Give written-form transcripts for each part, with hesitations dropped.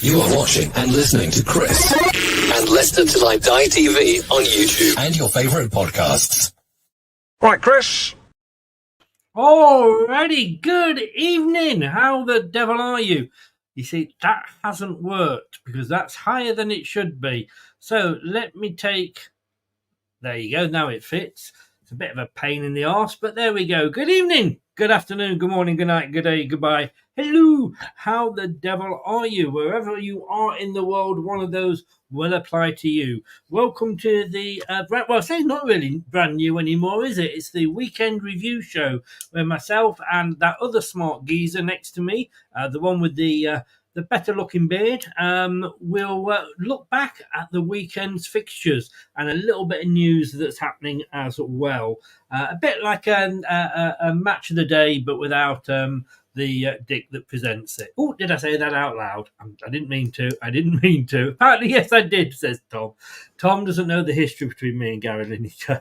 You are watching and listening to Chris and Leicester Till I Die TV on YouTube and your favourite podcasts. Right, Chris. Alrighty, good evening. How the devil are you? You see, that hasn't worked because that's higher than it should be. So let me take... There you go, now it fits. It's a bit of a pain in the arse, but there we go. Good evening, good afternoon, good morning, good night, good day, goodbye. Hello, how the devil are you? Wherever you are in the world, one of those will apply to you. Welcome to the, well, I say not really brand new anymore, is it? It's the weekend review show where myself and that other smart geezer next to me, the one with the better looking beard, will look back at the weekend's fixtures and a little bit of news that's happening as well. A bit like a match of the day, but without the dick that presents it. Oh, did I say that out loud? I didn't mean to. Apparently, yes, I did, says Tom. Tom doesn't know the history between me and Gary Lineker.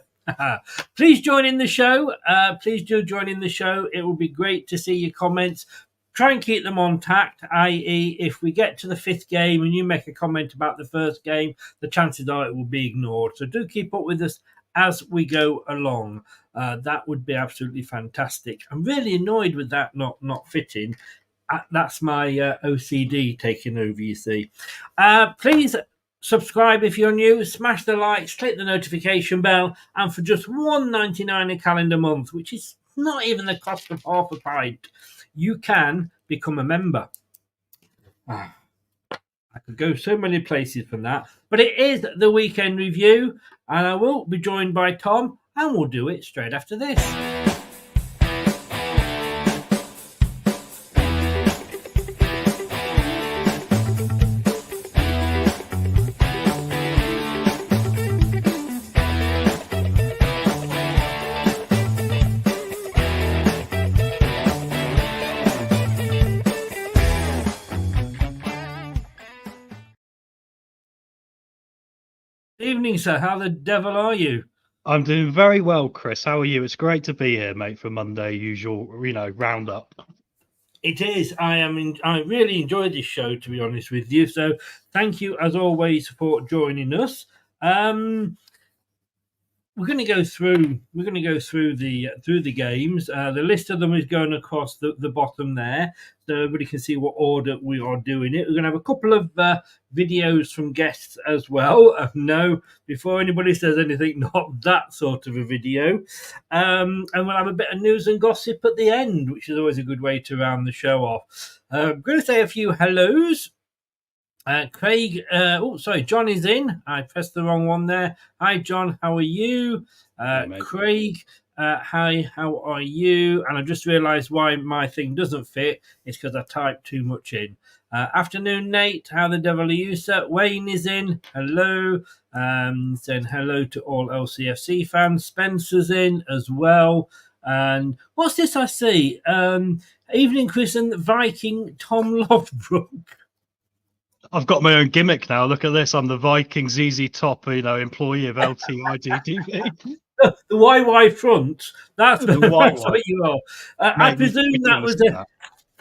Please join in the show. Please do join in the show. It will be great to see your comments. Try and keep them on tact, i.e. if we get to the fifth game and you make a comment about the first game, the chances are it will be ignored. So do keep up with us as we go along. That would be absolutely fantastic. I'm really annoyed with that not fitting. That's my OCD taking over, you see. Please subscribe if you're new, smash the likes, click the notification bell, and for just $1.99 a calendar month, which is not even the cost of half a pint, you can become a member. I could go so many places from that, but it is the weekend review, and I will be joined by Tom, and we'll do it straight after this. Evening, sir. How the devil are you? I'm doing very well, Chris. How are you? It's great to be here, mate, for Monday usual, roundup. It is. I really enjoyed this show, to be honest with you. So thank you, as always, for joining us. We're going to go through. We're going to go through the games. The list of them is going across the bottom there, so everybody can see what order we are doing it. We're going to have a couple of videos from guests as well. No, before anybody says anything, not that sort of a video. And we'll have a bit of news and gossip at the end, which is always a good way to round the show off. I'm going to say a few hellos. Craig, John is in. I pressed the wrong one there. Hi, John, how are you? Craig, hi, how are you? And I just realised why my thing doesn't fit. It's because I typed too much in. Afternoon, Nate. How the devil are you, sir? Wayne is in. Hello. Saying hello to all LCFC fans. Spencer's in as well. And what's this I see? Evening, Chris and Viking Tom Lovebrook. I've got my own gimmick now. Look at this. I'm the Viking ZZ Top, employee of LTIDTV. The YY front. That's, The that's YY. what you are. I Mate, presume we that do was that.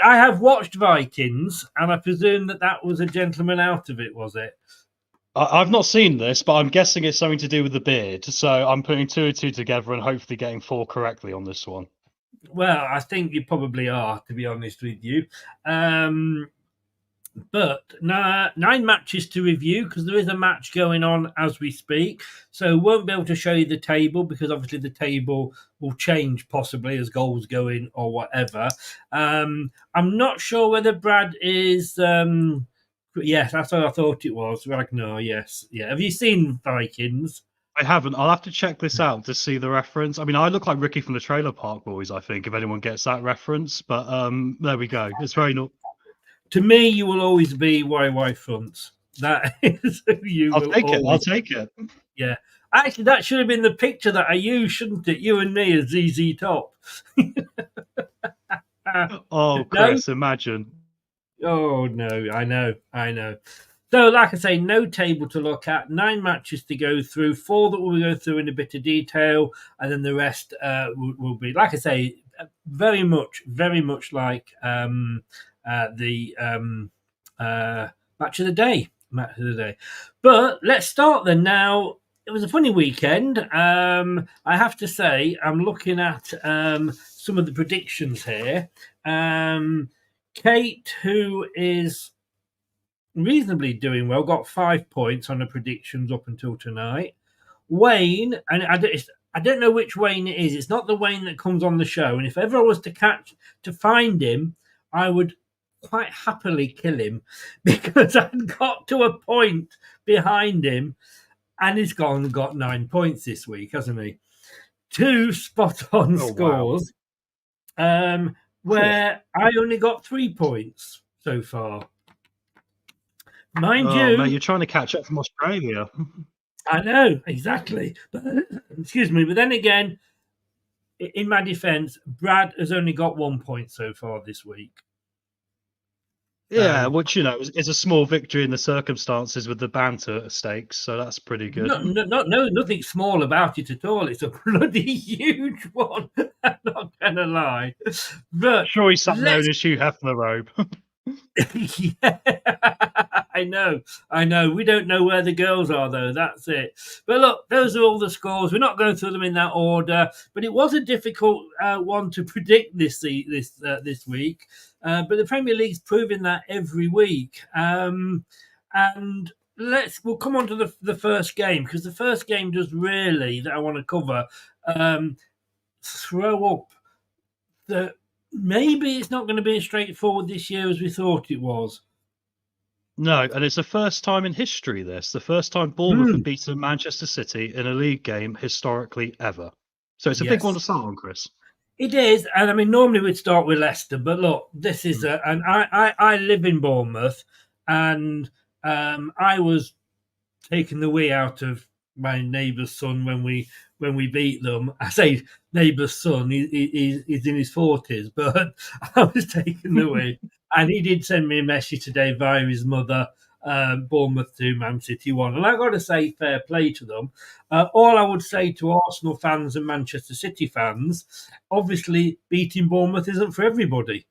I have watched Vikings, and I presume that was a gentleman out of it, was it? I've not seen this, but I'm guessing it's something to do with the beard. So I'm putting 2 and 2 together and hopefully getting 4 correctly on this one. Well, I think you probably are, to be honest with you. But 9 matches to review because there is a match going on as we speak. So won't be able to show you the table because obviously the table will change possibly as goals go in or whatever. I'm not sure whether Brad is... yes, that's what I thought it was. Ragnar, yes. Yeah. Have you seen Vikings? I haven't. I'll have to check this out to see the reference. I mean, I look like Ricky from the Trailer Park Boys, I think, if anyone gets that reference. But there we go. It's very... To me, you will always be YY Front. That is who you will take it. I'll always... take it. Yeah. Actually, that should have been the picture that I used, shouldn't it? You and me as ZZ Top. Oh, Chris, imagine. Oh, no, I know. So, like I say, no table to look at, 9 matches to go through, 4 that we'll go through in a bit of detail, and then the rest will be, like I say, very much like the match of the day. But let's start then. Now, it was a funny weekend. I have to say, I'm looking at some of the predictions here. Kate, who is reasonably doing well, got 5 points on the predictions up until tonight. Wayne, and I don't know which Wayne it is. It's not the Wayne that comes on the show. And if ever I was to find him, I would quite happily kill him because I'd got to a point behind him and he's got 9 points this week, hasn't he? 2 spot-on scores. Wow. Where I only got 3 points so far. Mind you... mate, you're trying to catch up from Australia. I know, exactly. But, excuse me. But then again, in my defence, Brad has only got 1 point so far this week. Yeah, which, is a small victory in the circumstances with the banter stakes, so that's pretty good. Nothing small about it at all. It's a bloody huge one. I'm not going to lie. But sure, he's something known as Hugh Hefner robe. Yeah, I know. We don't know where the girls are, though. That's it. But look, those are all the scores. We're not going through them in that order, but it was a difficult one to predict this week. But the Premier League's proving that every week. And we'll come on to the first game because the first game does really that I want to cover throw up the. Maybe it's not going to be as straightforward this year as we thought it was. No, and it's the first time in history, the first time Bournemouth have beaten Manchester City in a league game historically ever. So it's a big one to start on, Chris. It is, and I mean, normally we'd start with Leicester, but look, this is and I live in Bournemouth, and I was taking the wee out of my neighbour's son when we beat them. I say neighbour's son, he's in his 40s, but I was taking the wee. And he did send me a message today via his mother, Bournemouth 2, Man City 1. And I've got to say fair play to them. All I would say to Arsenal fans and Manchester City fans, obviously beating Bournemouth isn't for everybody.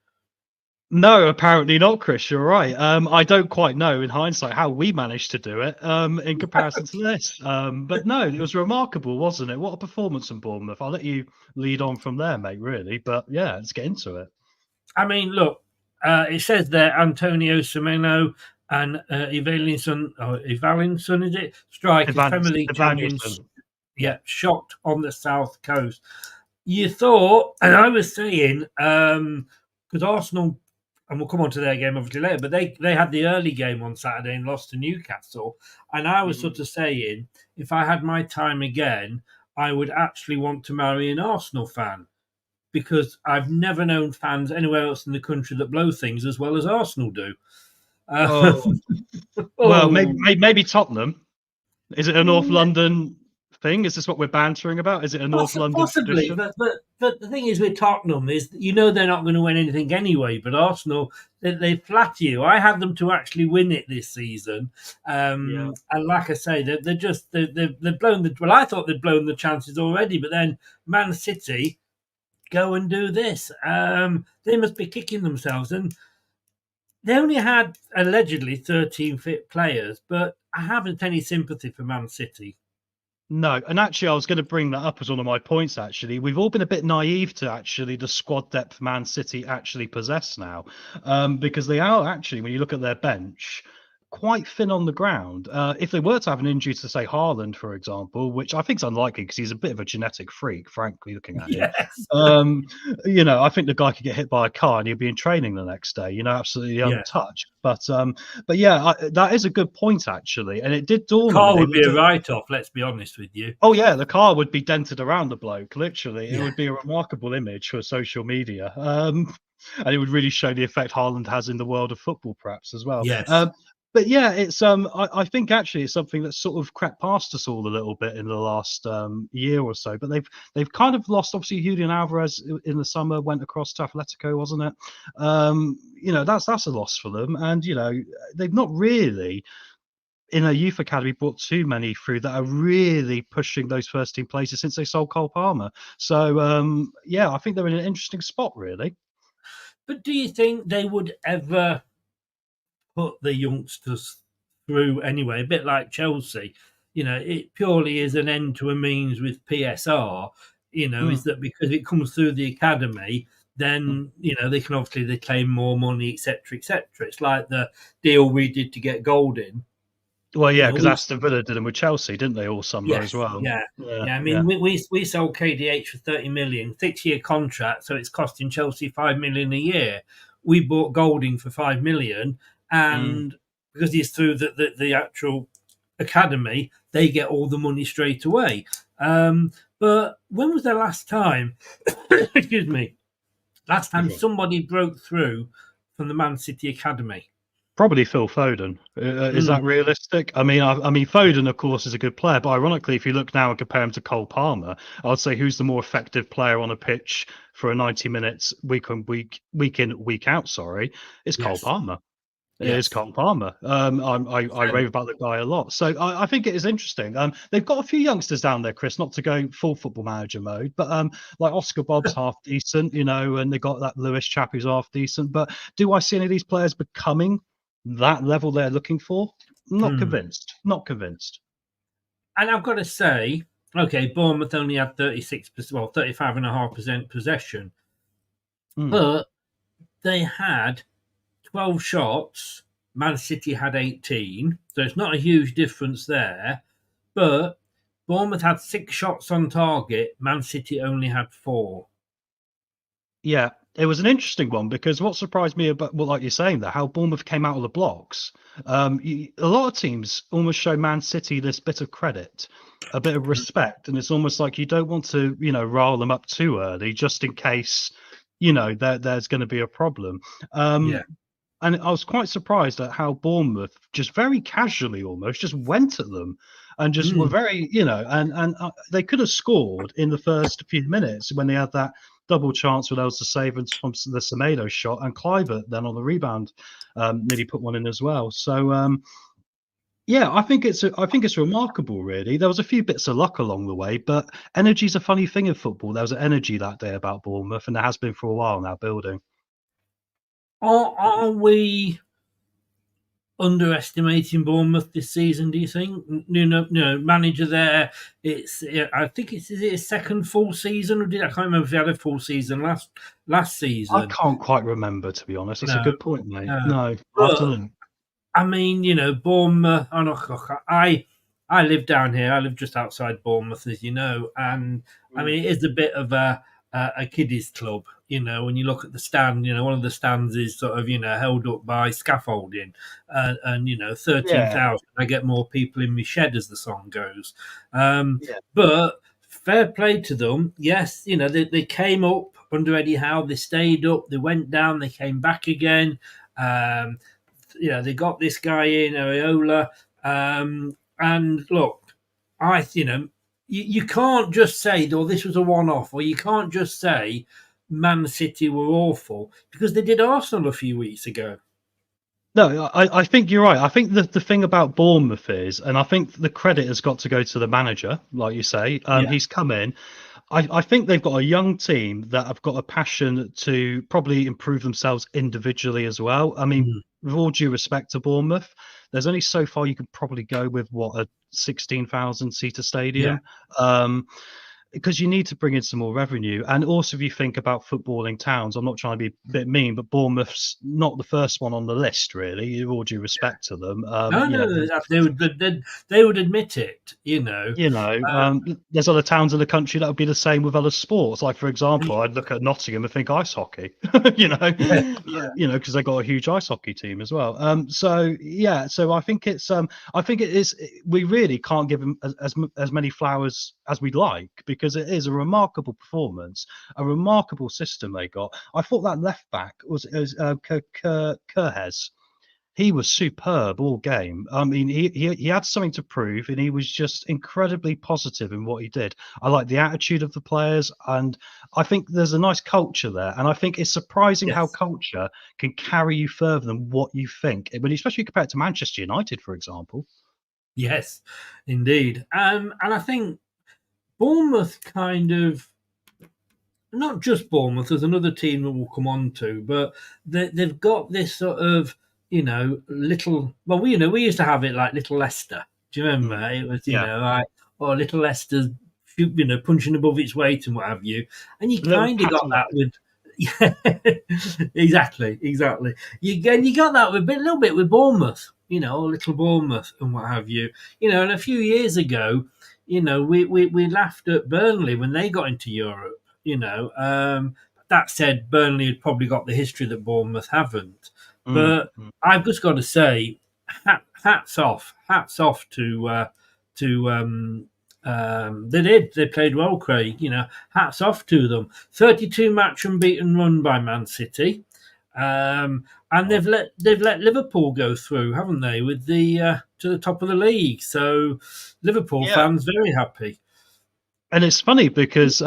No, apparently not, Chris. You're right. I don't quite know in hindsight how we managed to do it in comparison to this. But no, it was remarkable, wasn't it? What a performance from Bournemouth. I'll let you lead on from there, mate, really. But yeah, let's get into it. I mean, look, it says there Antonio Semenyo and Evalinson, is it? Strikers, Premier League champions. Yeah, shocked on the South Coast. You thought, and I was saying, because Arsenal, and we'll come on to their game obviously later, but they had the early game on Saturday and lost to Newcastle. And I was sort of saying, if I had my time again, I would actually want to marry an Arsenal fan because I've never known fans anywhere else in the country that blow things as well as Arsenal do. Oh. Well, maybe Tottenham. Is it a North London thing? Is this what we're bantering about? Is it a North London Possibly, tradition? but the thing is with Tottenham is they're not going to win anything anyway. But Arsenal, they flatter you. I had them to actually win it this season, and like I say, they've blown the. Well, I thought they'd blown the chances already, but then Man City go and do this. They must be kicking themselves, and they only had allegedly 13 fit players, but I haven't any sympathy for Man City. No, and actually, I was going to bring that up as one of my points. Actually, we've all been a bit naive to actually the squad depth Man City actually possess now, because they are actually, when you look at their bench, quite thin on the ground. If they were to have an injury to say Haaland, for example, which I think is unlikely because he's a bit of a genetic freak, frankly, looking at him. I think the guy could get hit by a car and he'd be in training the next day. Absolutely untouched. But yeah, that is a good point actually, and it did dawn on me. Car would be a write-off. Let's be honest with you. Oh yeah, the car would be dented around the bloke. Literally, it would be a remarkable image for social media. And it would really show the effect Haaland has in the world of football, perhaps as well. Yes. But yeah, it's I think actually it's something that's sort of crept past us all a little bit in the last year or so. But they've kind of lost. Obviously, Julian Alvarez in the summer went across to Atletico, wasn't it? That's a loss for them, and they've not really in a youth academy brought too many through that are really pushing those first team places since they sold Cole Palmer. So I think they're in an interesting spot, really. But do you think they would ever put the youngsters through anyway? A bit like Chelsea, it purely is an end to a means with PSR. Is that because it comes through the academy, then they can obviously claim more money, etc., etc. It's like the deal we did to get Golding. Well, yeah, because Aston Villa did them with Chelsea, didn't they, all summer as well? Yeah. I mean, we sold KDH for 30 million, 6-year contract, so it's costing Chelsea 5 million a year. We bought Golding for 5 million, and because he's through the actual academy, they get all the money straight away. But when was the last time? Excuse me. Last time somebody broke through from the Man City academy? Probably Phil Foden. Is that realistic? I mean, Foden, of course, is a good player, but ironically, if you look now and compare him to Cole Palmer, I'd say who's the more effective player on a pitch for a 90 minutes week in, week out? Sorry, it's Cole Palmer. It is Cole Palmer. I rave about the guy a lot. So I think it is interesting. They've got a few youngsters down there, Chris, not to go full football manager mode, but like Oscar Bobb's half decent, and they got that Lewis chap who's half decent. But do I see any of these players becoming that level they're looking for? Not convinced. Not convinced. And I've got to say, okay, Bournemouth only had 35.5% possession, but they had 12 shots. Man City had 18, so it's not a huge difference there. But Bournemouth had 6 shots on target. Man City only had 4. Yeah, it was an interesting one because what surprised me about, well, like you're saying there, how Bournemouth came out of the blocks. A lot of teams almost show Man City this bit of credit, a bit of respect, and it's almost like you don't want to, rile them up too early, just in case, there's going to be a problem. And I was quite surprised at how Bournemouth just very casually almost just went at them and just were very, and they could have scored in the first few minutes when they had that double chance where there was the save from the Semedo shot, and Kluivert then on the rebound nearly put one in as well. So I think it's remarkable, really. There was a few bits of luck along the way, but energy's a funny thing in football. There was an energy that day about Bournemouth, and there has been for a while now building. Are we underestimating Bournemouth this season, do you think? Manager there, I think it's his second full season, or I can't remember if he had a full season last season. I can't quite remember, to be honest. That's a good point, mate. No, I mean, Bournemouth, I live down here. I live just outside Bournemouth, as you know, and I mean, it is a bit of a kiddies club. When you look at the stand, one of the stands is sort of, held up by scaffolding, and 13,000. I get more people in my shed, as the song goes. But fair play to them. Yes, they came up under Eddie Howe. They stayed up. They went down. They came back again. they got this guy in Areola, and look, you can't just say, "Oh, this was a one-off," or you can't just say Man City were awful because they did Arsenal a few weeks ago. No, I think you're right. I think the thing about Bournemouth is, and I think the credit has got to go to the manager, like you say. He's come in. I think they've got a young team that have got a passion to probably improve themselves individually as well. I mean, with all due respect to Bournemouth, there's only so far you could probably go with a 16,000 seater stadium. Because you need to bring in some more revenue. And also, if you think about footballing towns, I'm not trying to be a bit mean, but Bournemouth's not the first one on the list, really, with all due respect to them. They would admit it, there's other towns in the country that would be the same with other sports. Like, for example, I'd look at Nottingham and think ice hockey, because they've got a huge ice hockey team as well. So I think we really can't give them as many flowers as we'd like, because it is a remarkable performance, a remarkable system they got. I thought that left back was Kerhez. He was superb all game. I mean, he had something to prove, and he was just incredibly positive in what he did. I like the attitude of the players, and I think there's a nice culture there. And I think it's surprising how culture can carry you further than what you think, when especially compared to Manchester United, for example. Yes, indeed. And I think Bournemouth not just Bournemouth, there's another team that we'll come on to, but they've got this sort of, little, well, we used to have it like Little Leicester. Do you remember? It was, Little Leicester's, punching above its weight and what have you. And you kind of got that with, exactly. You got that with a little bit with Bournemouth, little Bournemouth and what have you. And a few years ago, we laughed at Burnley when they got into Europe. That said, Burnley had probably got the history that Bournemouth haven't. But I've just got to say, hats off to they played well, Craig. Hats off to them. 32 match unbeaten run by Man City, and they've let Liverpool go through, haven't they? With the to the top of the league. So Liverpool fans very happy. And it's funny because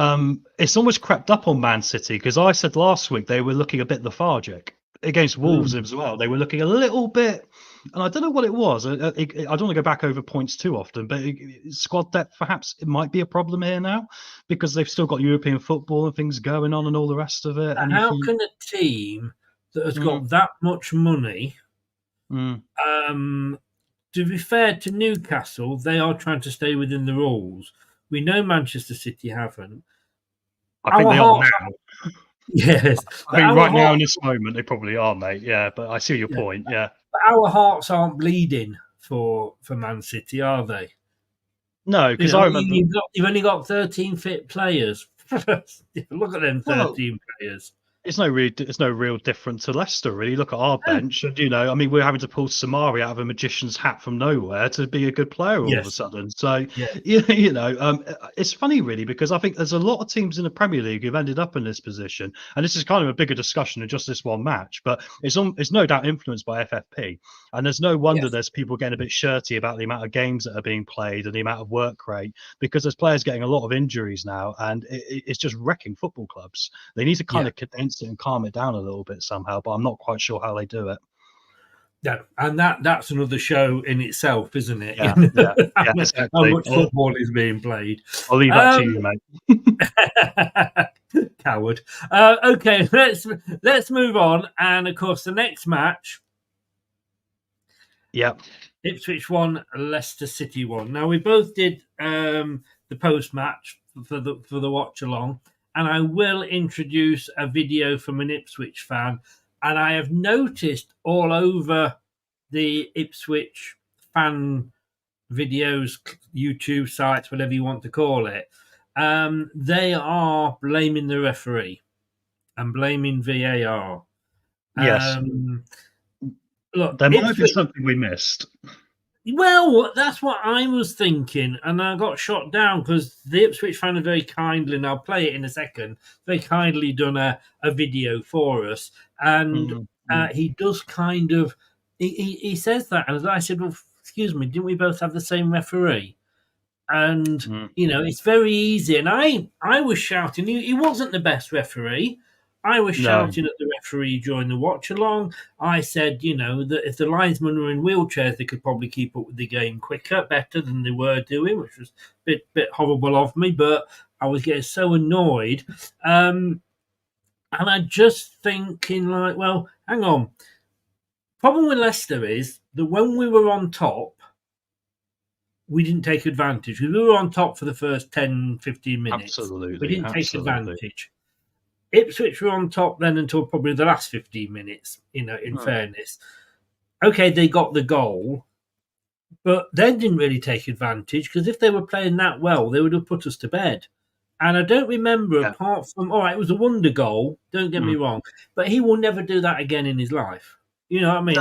it's almost crept up on Man City, because I said last week they were looking a bit lethargic against Wolves as well. They were looking a little bit, and I don't know what it was. I don't want to go back over points too often, but squad depth, perhaps it might be a problem here now, because they've still got European football and things going on and all the rest of it. And how can a team that has got that much money, to be fair to Newcastle, they are trying to stay within the rules. We know Manchester City haven't. I think they are now. Yes. I mean, right now in this moment, they probably are, mate. Yeah, but I see your point. Yeah. But our hearts aren't bleeding for Man City, are they? No, because I remember you've only got 13 fit players. Look at them 13 players. It's no real difference to Leicester, really. Look at our bench, and we're having to pull Samari out of a magician's hat from nowhere to be a good player all of a sudden. So, it's funny, really, because I think there's a lot of teams in the Premier League who've ended up in this position, and this is kind of a bigger discussion than just this one match. But it's no doubt influenced by FFP, and there's no wonder there's people getting a bit shirty about the amount of games that are being played and the amount of work rate, because there's players getting a lot of injuries now, and it's just wrecking football clubs. They need to kind of condense it and calm it down a little bit somehow, but I'm not quite sure how they do it. Yeah, and that's another show in itself, isn't it? Yeah, exactly. How much football is being played. I'll leave that to you, mate. Coward. Okay, let's move on. And of course, the next match. Yeah. Ipswich 1, Leicester City 1. Now we both did the post match for the watch along. And I will introduce a video from an Ipswich fan. And I have noticed all over the Ipswich fan videos, YouTube sites, whatever you want to call it, they are blaming the referee and blaming VAR. Yes. Look, there might be something we missed. Well, that's what I was thinking, and I got shot down because the Ipswich fan are very kindly, and I'll play it in a second, very kindly done a video for us, and he does kind of he says that, and I said, well, excuse me, didn't we both have the same referee? And it's very easy. And I was shouting. He wasn't the best referee. I was shouting at the referee during the watch along. I said, that if the linesmen were in wheelchairs, they could probably keep up with the game better than they were doing, which was a bit horrible of me. But I was getting so annoyed, and I just thinking like, well, hang on. Problem with Leicester is that when we were on top, we didn't take advantage. We were on top for the first 10, 15 minutes. Absolutely. We didn't take advantage. Ipswich were on top then until probably the last 15 minutes, in fairness. Okay, they got the goal, but they didn't really take advantage because if they were playing that well, they would have put us to bed. And I don't remember, apart from, all right, it was a wonder goal, don't get me wrong, but he will never do that again in his life. You know what I mean?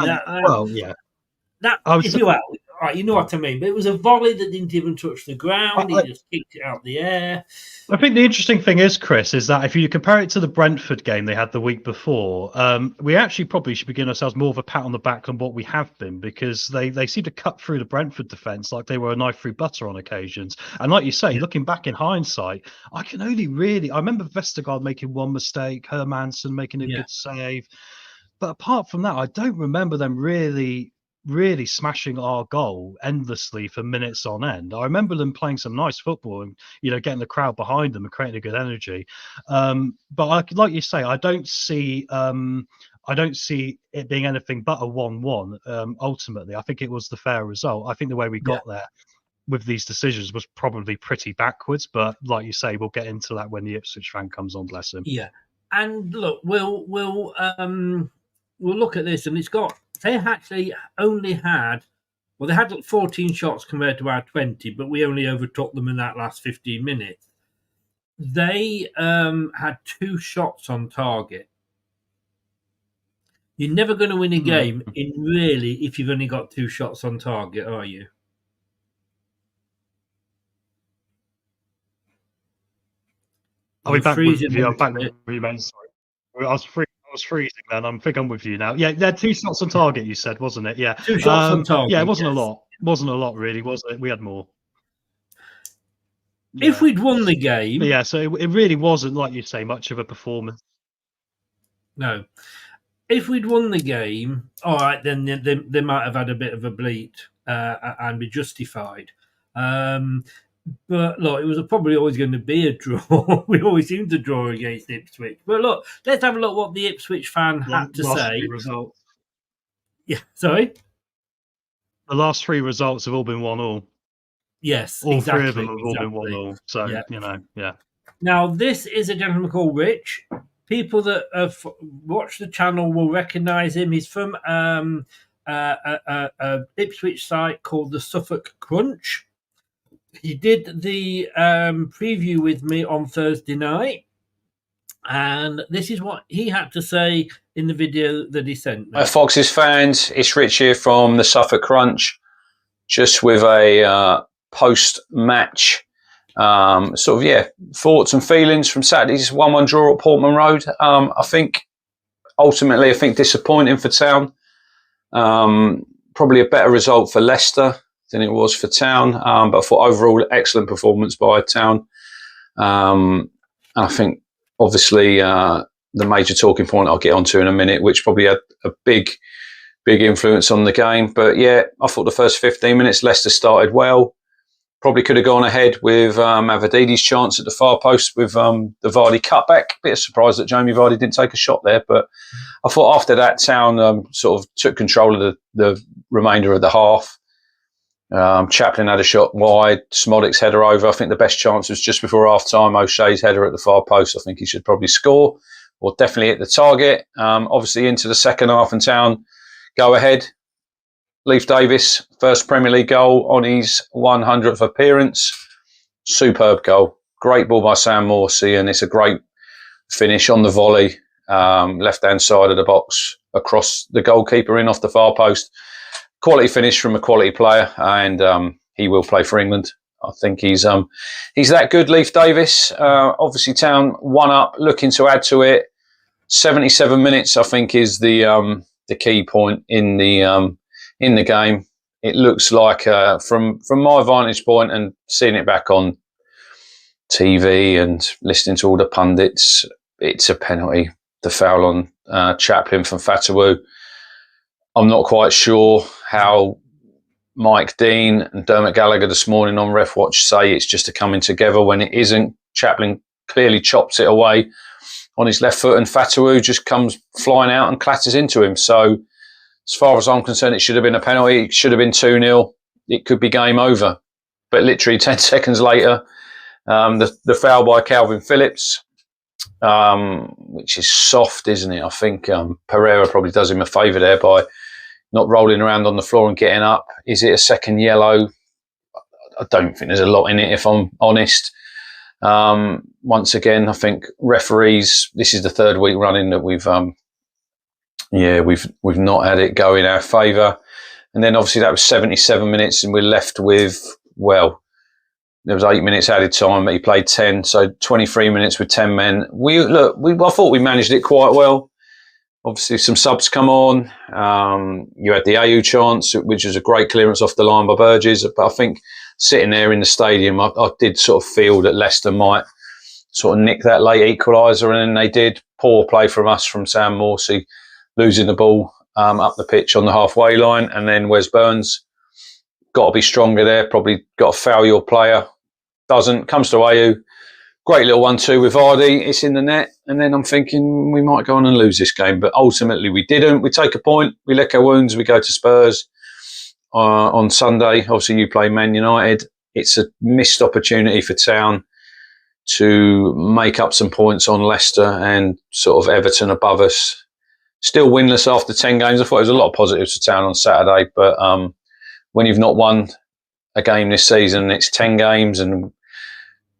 Right, you know what I mean. But it was a volley that didn't even touch the ground. He just kicked it out the air. I think the interesting thing is, Chris, is that if you compare it to the Brentford game they had the week before, we actually probably should be giving ourselves more of a pat on the back than what we have been, because they seem to cut through the Brentford defence like they were a knife through butter on occasions. And like you say, looking back in hindsight, I remember Vestergaard making one mistake, Hermansen making a good save. But apart from that, I don't remember them really smashing our goal endlessly for minutes on end. I remember them playing some nice football and getting the crowd behind them and creating a good energy. But like you say, I don't see it being anything but a 1-1. Ultimately, I think it was the fair result. I think the way we got there with these decisions was probably pretty backwards. But like you say, we'll get into that when the Ipswich fan comes on. Bless him. Yeah, and look, we'll look at this, and they actually only had, they had 14 shots compared to our 20, but we only overtook them in that last 15 minutes. They had 2 shots on target. You're never going to win a game if you've only got 2 shots on target, are you? I'll be back with you. I'm back with you, man. Sorry. I was freezing then. I think I'm with you now. Yeah, they had 2 shots on target, you said, wasn't it? Yeah. 2 shots on target. Yeah, it wasn't a lot. Wasn't a lot, really, was it? We had more. If we'd won the game... Yeah, so it really wasn't, like you say, much of a performance. No. If we'd won the game, all right, then they might have had a bit of a bleat and be justified. But look, it was probably always going to be a draw. We always seem to draw against Ipswich. But look, let's have a look what the Ipswich fan had to say. Results. Yeah, sorry? The last 3 results have all been 1-1. Yes, all 3 of them have all been 1-1. So, Now, this is a gentleman called Rich. People that have watched the channel will recognise him. He's from a Ipswich site called the Suffolk Crunch. He did the preview with me on Thursday night, and this is what he had to say in the video that he sent me. Hi, Foxes fans. It's Rich here from the Suffolk Crunch, just with a post-match thoughts and feelings from Saturday's 1-1 draw at Portman Road. I think disappointing for Town. Probably a better result for Leicester than it was for Town, but I thought overall excellent performance by Town. And I think obviously the major talking point I'll get onto in a minute, which probably had a big influence on the game. But yeah, I thought the first 15 minutes Leicester started well. Probably could have gone ahead with Avadidi's chance at the far post with the Vardy cutback. Bit of surprise that Jamie Vardy didn't take a shot there, but I thought after that Town sort of took control of the remainder of the half. Chaplin had a shot wide, Smodic's header over. I think the best chance was just before half-time, O'Shea's header at the far post. I think he should probably score or definitely hit the target. Obviously into the second half and Town go ahead. Leif Davis, first Premier League goal on his 100th appearance. Superb goal. Great ball by Sam Morsey, and it's a great finish on the volley, left-hand side of the box, across the goalkeeper in off the far post. Quality finish from a quality player, and he will play for England. I think he's that good, Leif Davis. Obviously, Town 1 up, looking to add to it. 77 minutes, I think, is the the key point in the game. It looks like, from my vantage point and seeing it back on TV and listening to all the pundits, it's a penalty. The foul on Chaplin from Fatawu. I'm not quite sure how Mike Dean and Dermot Gallagher this morning on Ref Watch say it's just a coming together when it isn't. Chaplin clearly chops it away on his left foot and Fatawu just comes flying out and clatters into him. So as far as I'm concerned, it should have been a penalty. It should have been 2-0. It could be game over. But literally 10 seconds later, the foul by Calvin Phillips, which is soft, isn't it? I think Pereira probably does him a favour there by not rolling around on the floor and getting up. Is it a second yellow? I don't think there's a lot in it, if I'm honest. Once again, I think referees, this is the third week running that we've not had it go in our favour. And then obviously that was 77 minutes and we're left with, well, there was 8 minutes added time, but he played 10, so 23 minutes with 10 men. I thought we managed it quite well. Obviously, some subs come on. You had the AU chance, which was a great clearance off the line by Burgess. But I think sitting there in the stadium, I did sort of feel that Leicester might sort of nick that late equaliser, and then they did. Poor play from us, from Sam Morsey, losing the ball up the pitch on the halfway line, and then Wes Burns got to be stronger there. Probably got to foul your player. Doesn't. Comes to AU. Great little 1-2 with Vardy. It's in the net. And then I'm thinking we might go on and lose this game. But ultimately we didn't. We take a point. We lick our wounds. We go to Spurs on Sunday. Obviously you play Man United. It's a missed opportunity for Town to make up some points on Leicester and sort of Everton above us. Still winless after 10 games. I thought there was a lot of positives for Town on Saturday. But when you've not won a game this season, it's 10 games and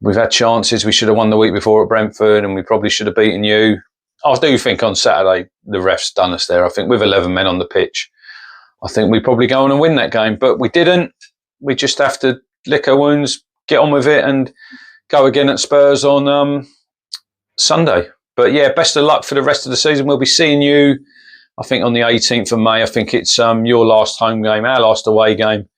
we've had chances. We should have won the week before at Brentford and we probably should have beaten you. I do think on Saturday the refs done us there. I think with 11 men on the pitch, I think we probably go on and win that game. But we didn't. We just have to lick our wounds, get on with it and go again at Spurs on Sunday. But yeah, best of luck for the rest of the season. We'll be seeing you, I think, on the 18th of May. I think it's your last home game, our last away game.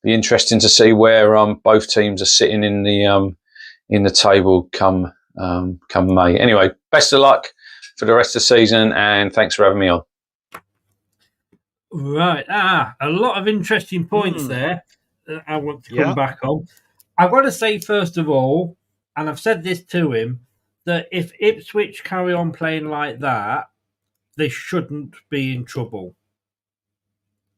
Be interesting to see where both teams are sitting in the table come May. Anyway, best of luck for the rest of the season, and thanks for having me on. Right, a lot of interesting points there that I want to come back on. I've got to say, first of all, and I've said this to him, that if Ipswich carry on playing like that, they shouldn't be in trouble.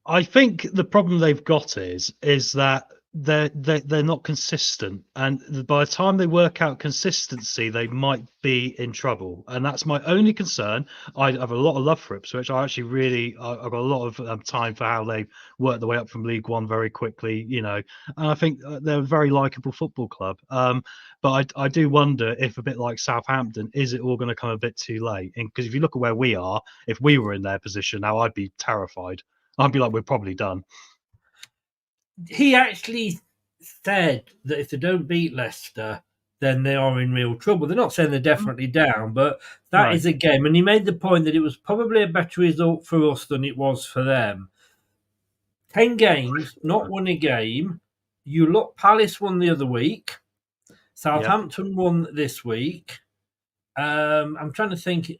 I think the problem they've got is that they're not consistent, and by the time they work out consistency, they might be in trouble, and that's my only concern. I have a lot of love for Ipswich. I've got a lot of time for how they work their way up from League One very quickly, and I think they're a very likeable football club. But I do wonder if, a bit like Southampton, is it all going to come a bit too late? Because if you look at where we are, if we were in their position now, I'd be terrified. I'd be like, we're probably done. He actually said that if they don't beat Leicester, then they are in real trouble. They're not saying they're definitely down, but that is a game. And he made the point that it was probably a better result for us than it was for them. 10 games, not won a game. You look, Palace won the other week. Southampton won this week. I'm trying to think,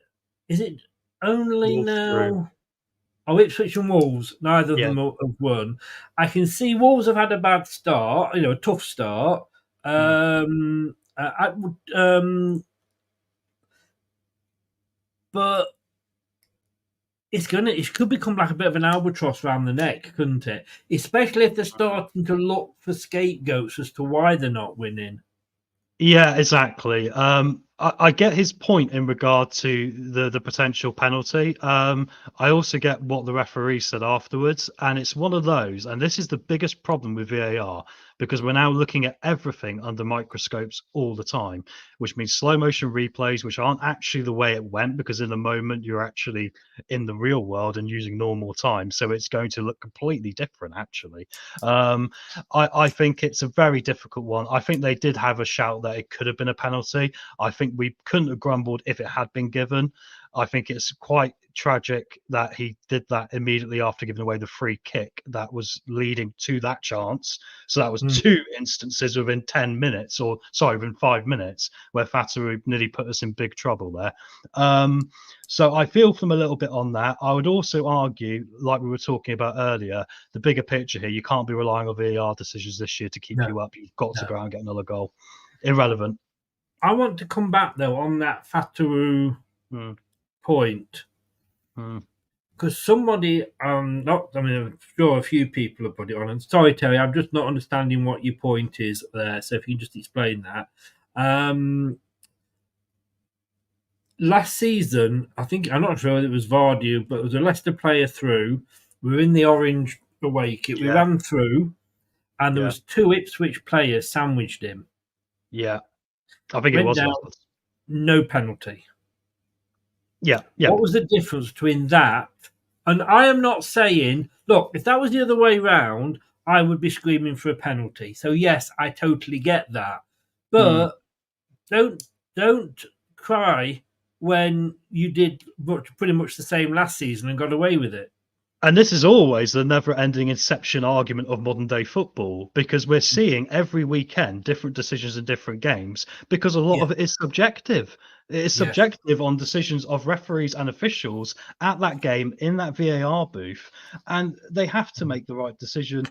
is it only Wolves now... through. Oh, Ipswich and Wolves, neither of them have won. I can see Wolves have had a bad start, a tough start. But it could become like a bit of an albatross around the neck, couldn't it? Especially if they're starting to look for scapegoats as to why they're not winning. Yeah, exactly. I get his point in regard to the potential penalty. I also get what the referee said afterwards, and it's one of those, and this is the biggest problem with VAR, because we're now looking at everything under microscopes all the time, which means slow motion replays, which aren't actually the way it went, because in the moment you're actually in the real world and using normal time, so it's going to look completely different, actually. I think it's a very difficult one. I think they did have a shout that it could have been a penalty. I think we couldn't have grumbled if it had been given. I think it's quite tragic that he did that immediately after giving away the free kick that was leading to that chance. So that was two instances within 10 minutes, within 5 minutes, where Fatawu nearly put us in big trouble there. So I feel from a little bit on that. I would also argue, like we were talking about earlier, the bigger picture here, you can't be relying on VAR decisions this year to keep you up. You've got to go out and get another goal. Irrelevant. I want to come back, though, on that Fatawu point. Because somebody, I'm sure a few people have put it on. And sorry, Terry, I'm just not understanding what your point is there. So if you can just explain that. Last season, I think, I'm not sure whether it was Vardy, but it was a Leicester player through. We were in the orange away kit. We ran through, and there was 2 Ipswich players sandwiched him. Yeah. I think it was no penalty. Yeah. What was the difference between that? And I am not saying, look, if that was the other way round, I would be screaming for a penalty. So yes, I totally get that. But don't cry when you did pretty much the same last season and got away with it. And this is always the never-ending inception argument of modern-day football, because we're seeing every weekend different decisions in different games, because a lot of it is subjective. It is subjective on decisions of referees and officials at that game in that VAR booth, and they have to make the right decision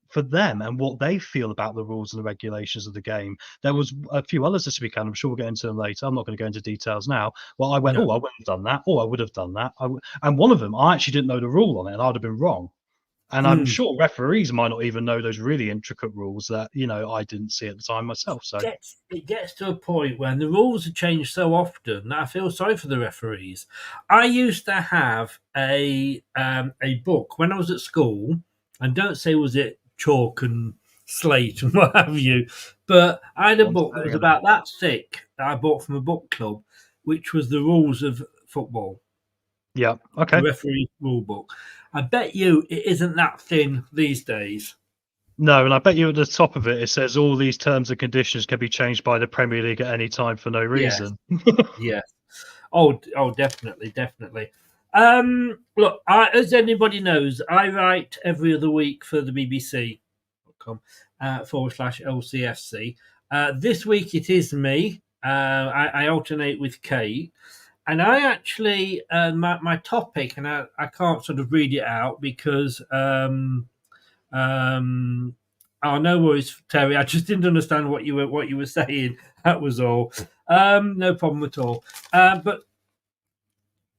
for them and what they feel about the rules and the regulations of the game. There was a few others this weekend. I'm sure we'll get into them later. I'm not going to go into details now. Well, I went, I wouldn't have done that. I would have done that. And one of them, I actually didn't know the rule on it, and I'd have been wrong. And I'm sure referees might not even know those really intricate rules that, I didn't see at the time myself. So it gets to a point when the rules have changed so often that I feel sorry for the referees. I used to have a book when I was at school, and don't say was it chalk and slate and what have you, but I had a book that was about that thick that I bought from a book club, which was the rules of football. Yeah, okay. The referee rule book. I bet you it isn't that thin these days. No, and I bet you at the top of it says all these terms and conditions can be changed by the Premier League at any time for no reason. Yes. Oh, definitely. Look, as anybody knows, I write every other week for the BBC.com /LCFC. This week it is me. I alternate with Kate. And I actually, my topic, and I can't sort of read it out because, no worries, Terry. I just didn't understand what you were saying. That was all. No problem at all. But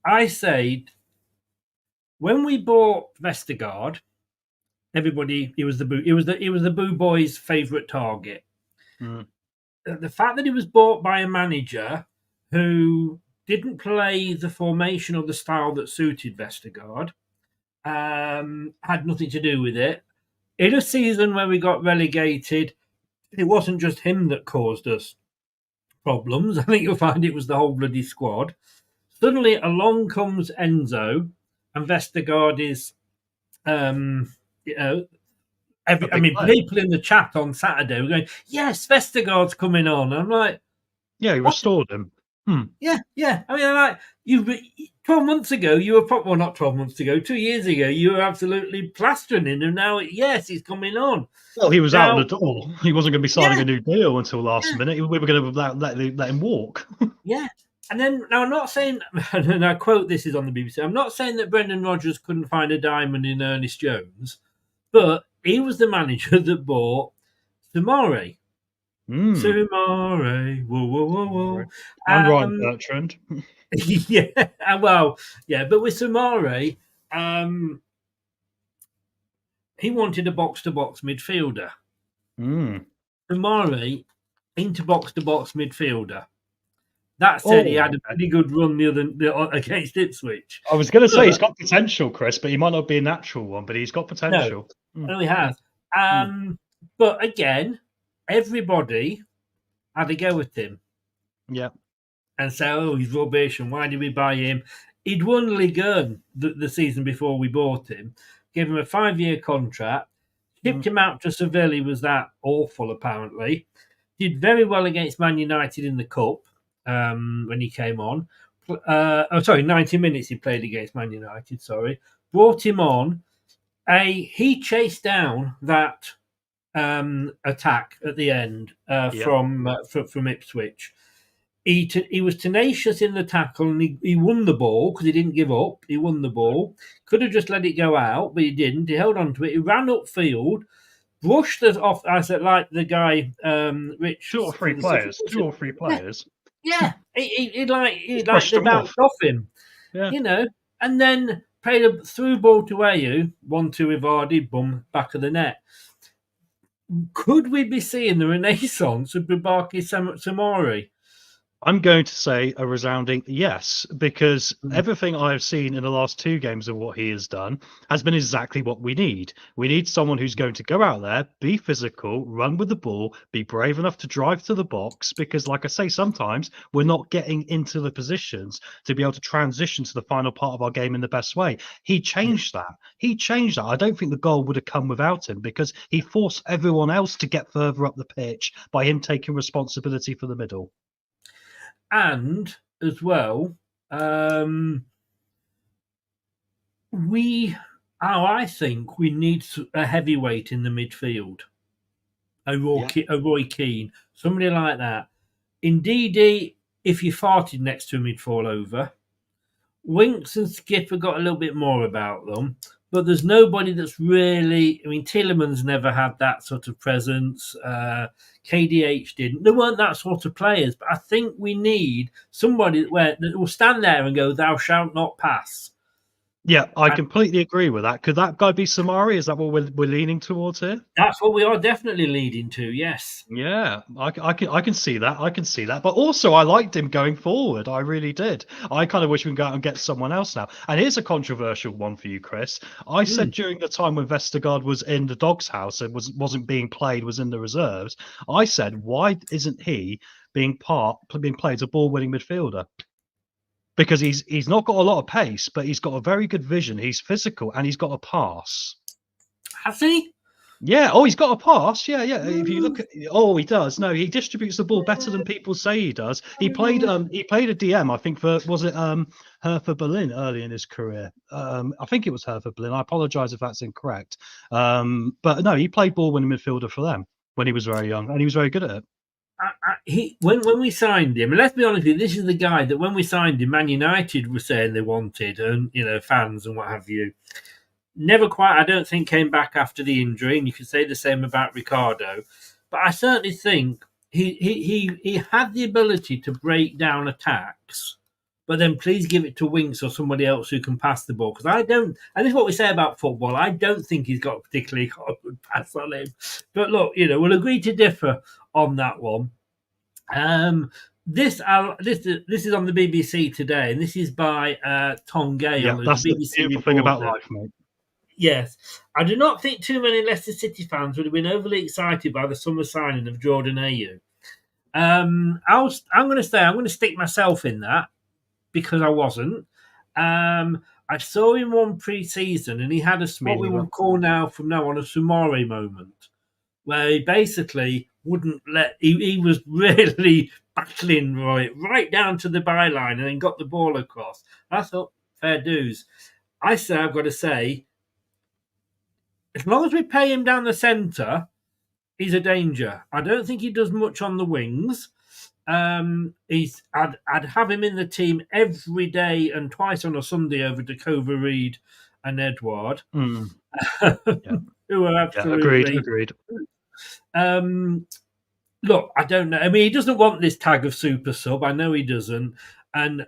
I said, when we bought Vestergaard, everybody, it was the Boo Boys' favourite target. The fact that he was bought by a manager who didn't play the formation or the style that suited Vestergaard, had nothing to do with it. In a season where we got relegated, it wasn't just him that caused us problems. I think you'll find it was the whole bloody squad. Suddenly along comes Enzo, and Vestergaard is, people in the chat on Saturday were going, yes, Vestergaard's coming on. I'm like, yeah, he restored him. Yeah. I mean, like, 12 months ago, you were probably, well, not 12 months ago, 2 years ago, you were absolutely plastering him, and now, yes, he's coming on. Well, he was out the door. He wasn't going to be signing a new deal until last minute. We were going to let him walk. Yeah. And then, now I'm not saying, and I quote, this is on the BBC, I'm not saying that Brendan Rodgers couldn't find a diamond in Ernest Jones, but he was the manager that bought Samari. Samari, whoa. And Ryan Bertrand. But with Samari, he wanted a box-to-box midfielder. Samari, into box-to-box midfielder. That said, he had a pretty good run against Ipswich. I was going to say he's got potential, Chris, but he might not be a natural one, but he's got potential. No, he has. But again, everybody had a go with him. Yeah. And say, he's rubbish, and why did we buy him? He'd won Ligue 1 the season before we bought him, gave him a 5-year contract, shipped him out to Seville. He was that awful, apparently. Did very well against Man United in the Cup when he came on. 90 minutes he played against Man United. Sorry, brought him on. He chased down that attack at the end from Ipswich. He was tenacious in the tackle, and he won the ball because he didn't give up. He won the ball. Could have just let it go out, but he didn't. He held on to it. He ran upfield, brushed us off. I said, like the guy, Rich. Two or three players. Yeah, he bounced off him. Yeah. You know, and then played a through ball to Ayew, 1-2 with Vardy, boom, back of the net. Could we be seeing the renaissance of Bubaki Samori? I'm going to say a resounding yes, because everything I've seen in the last 2 games of what he has done has been exactly what we need. We need someone who's going to go out there, be physical, run with the ball, be brave enough to drive to the box, because like I say, sometimes we're not getting into the positions to be able to transition to the final part of our game in the best way. He changed that. I don't think the goal would have come without him, because he forced everyone else to get further up the pitch by him taking responsibility for the middle. And as well, I think we need a heavyweight in the midfield. A Roy Keane, somebody like that. Indeed, if you farted next to him, he'd fall over. Winks and Skip have got a little bit more about them, but there's nobody that's really. I mean, Tielemans never had that sort of presence. KDH didn't. There weren't that sort of players, but I think we need somebody that will stand there and go, "Thou shalt not pass." Yeah, I completely agree with that. Could that guy be Samari? Is that what we're leaning towards here? That's what we are definitely leading to. Yes. Yeah, I can see that. I can see that. But also, I liked him going forward. I really did. I kind of wish we could go out and get someone else now. And here's a controversial one for you, Chris. I said during the time when Vestergaard was in the dog's house and wasn't being played, was in the reserves. I said, why isn't he being played as a ball-winning midfielder? Because he's not got a lot of pace, but he's got a very good vision. He's physical and he's got a pass. Has he? Yeah. Oh, he's got a pass. Yeah. If you look at, he does. No, he distributes the ball better than people say he does. He played a DM, I think, for Hertha Berlin early in his career. I think it was Hertha Berlin. I apologise if that's incorrect. But no, he played ball-winning midfielder for them when he was very young, and he was very good at it. When we signed him, and let's be honest with you, this is the guy that when we signed him, Man United were saying they wanted, and fans and what have you. Never quite, I don't think, came back after the injury, and you could say the same about Ricardo. But I certainly think he had the ability to break down attacks, but then please give it to Winks or somebody else who can pass the ball. Because I don't, and this is what we say about football, I don't think he's got a particularly good pass on him. But look, we'll agree to differ on that one. This is on the BBC today, and this is by Tom Gale. Yeah, that's the BBC beautiful thing about life, mate. Yes, I do not think too many Leicester City fans would have been overly excited by the summer signing of Jordan Ayew. I'm going to stick myself in that because I wasn't. I saw him one pre-season, and he had what we would call from now on a Sumari moment, where he basically wouldn't let. He was really battling right down to the byline, and then got the ball across. I thought, fair dues. I've got to say, as long as we pay him down the centre, he's a danger. I don't think he does much on the wings. I'd have him in the team every day and twice on a Sunday over Dakova Reed and Edouard, who are absolutely agreed. Look, I don't know. I mean, he doesn't want this tag of super sub. I know he doesn't, and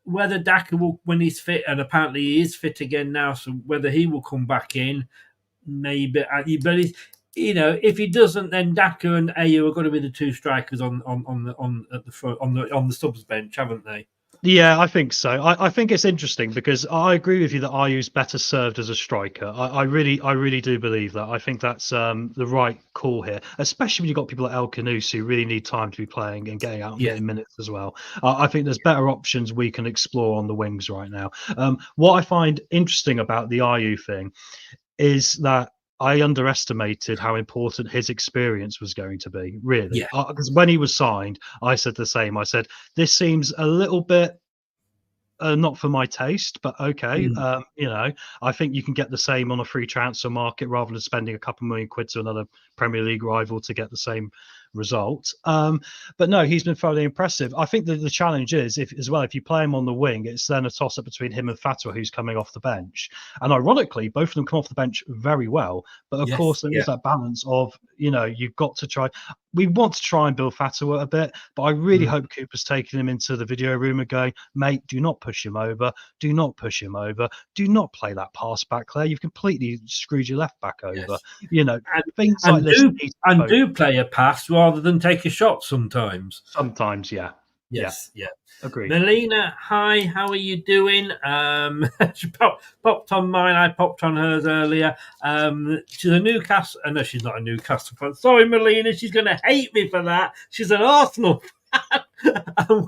whether Daka will, when he's fit, and apparently he is fit again now, so whether he will come back in, maybe. But if he doesn't, then Daka and Ayew are going to be the two strikers on the front on the subs bench, haven't they? Yeah, I think so. I think it's interesting because I agree with you that Ayew's better served as a striker. I really do believe that. I think that's the right call here, especially when you've got people like El Kanous who really need time to be playing and getting out and getting minutes as well. I think there's better options we can explore on the wings right now. What I find interesting about the Ayew thing is that I underestimated how important his experience was going to be, really. Because when he was signed, I said the same. I said, this seems a little bit not for my taste, but okay. You know, I think you can get the same on a free transfer market rather than spending a couple million quid to another Premier League rival to get the same result. But no, he's been thoroughly impressive. I think that the challenge is, if you play him on the wing, it's then a toss-up between him and Fatwa, who's coming off the bench. And ironically, both of them come off the bench very well. But of course, there is that balance of, you know, you've got to try. We want to try and build Fatwa a bit, but I really hope Cooper's taking him into the video room and going, mate, do not push him over. Do not push him over. Do not play that pass back, Claire. You've completely screwed your left back over. You know, things like this. And do play a pass rather than take a shot sometimes. Sometimes, yeah. Yes, yeah. Agreed. Melina, hi, how are you doing? She popped on mine. I popped on hers earlier. She's a Newcastle. No, she's not a Newcastle fan. Sorry, Melina. She's going to hate me for that. She's an Arsenal fan.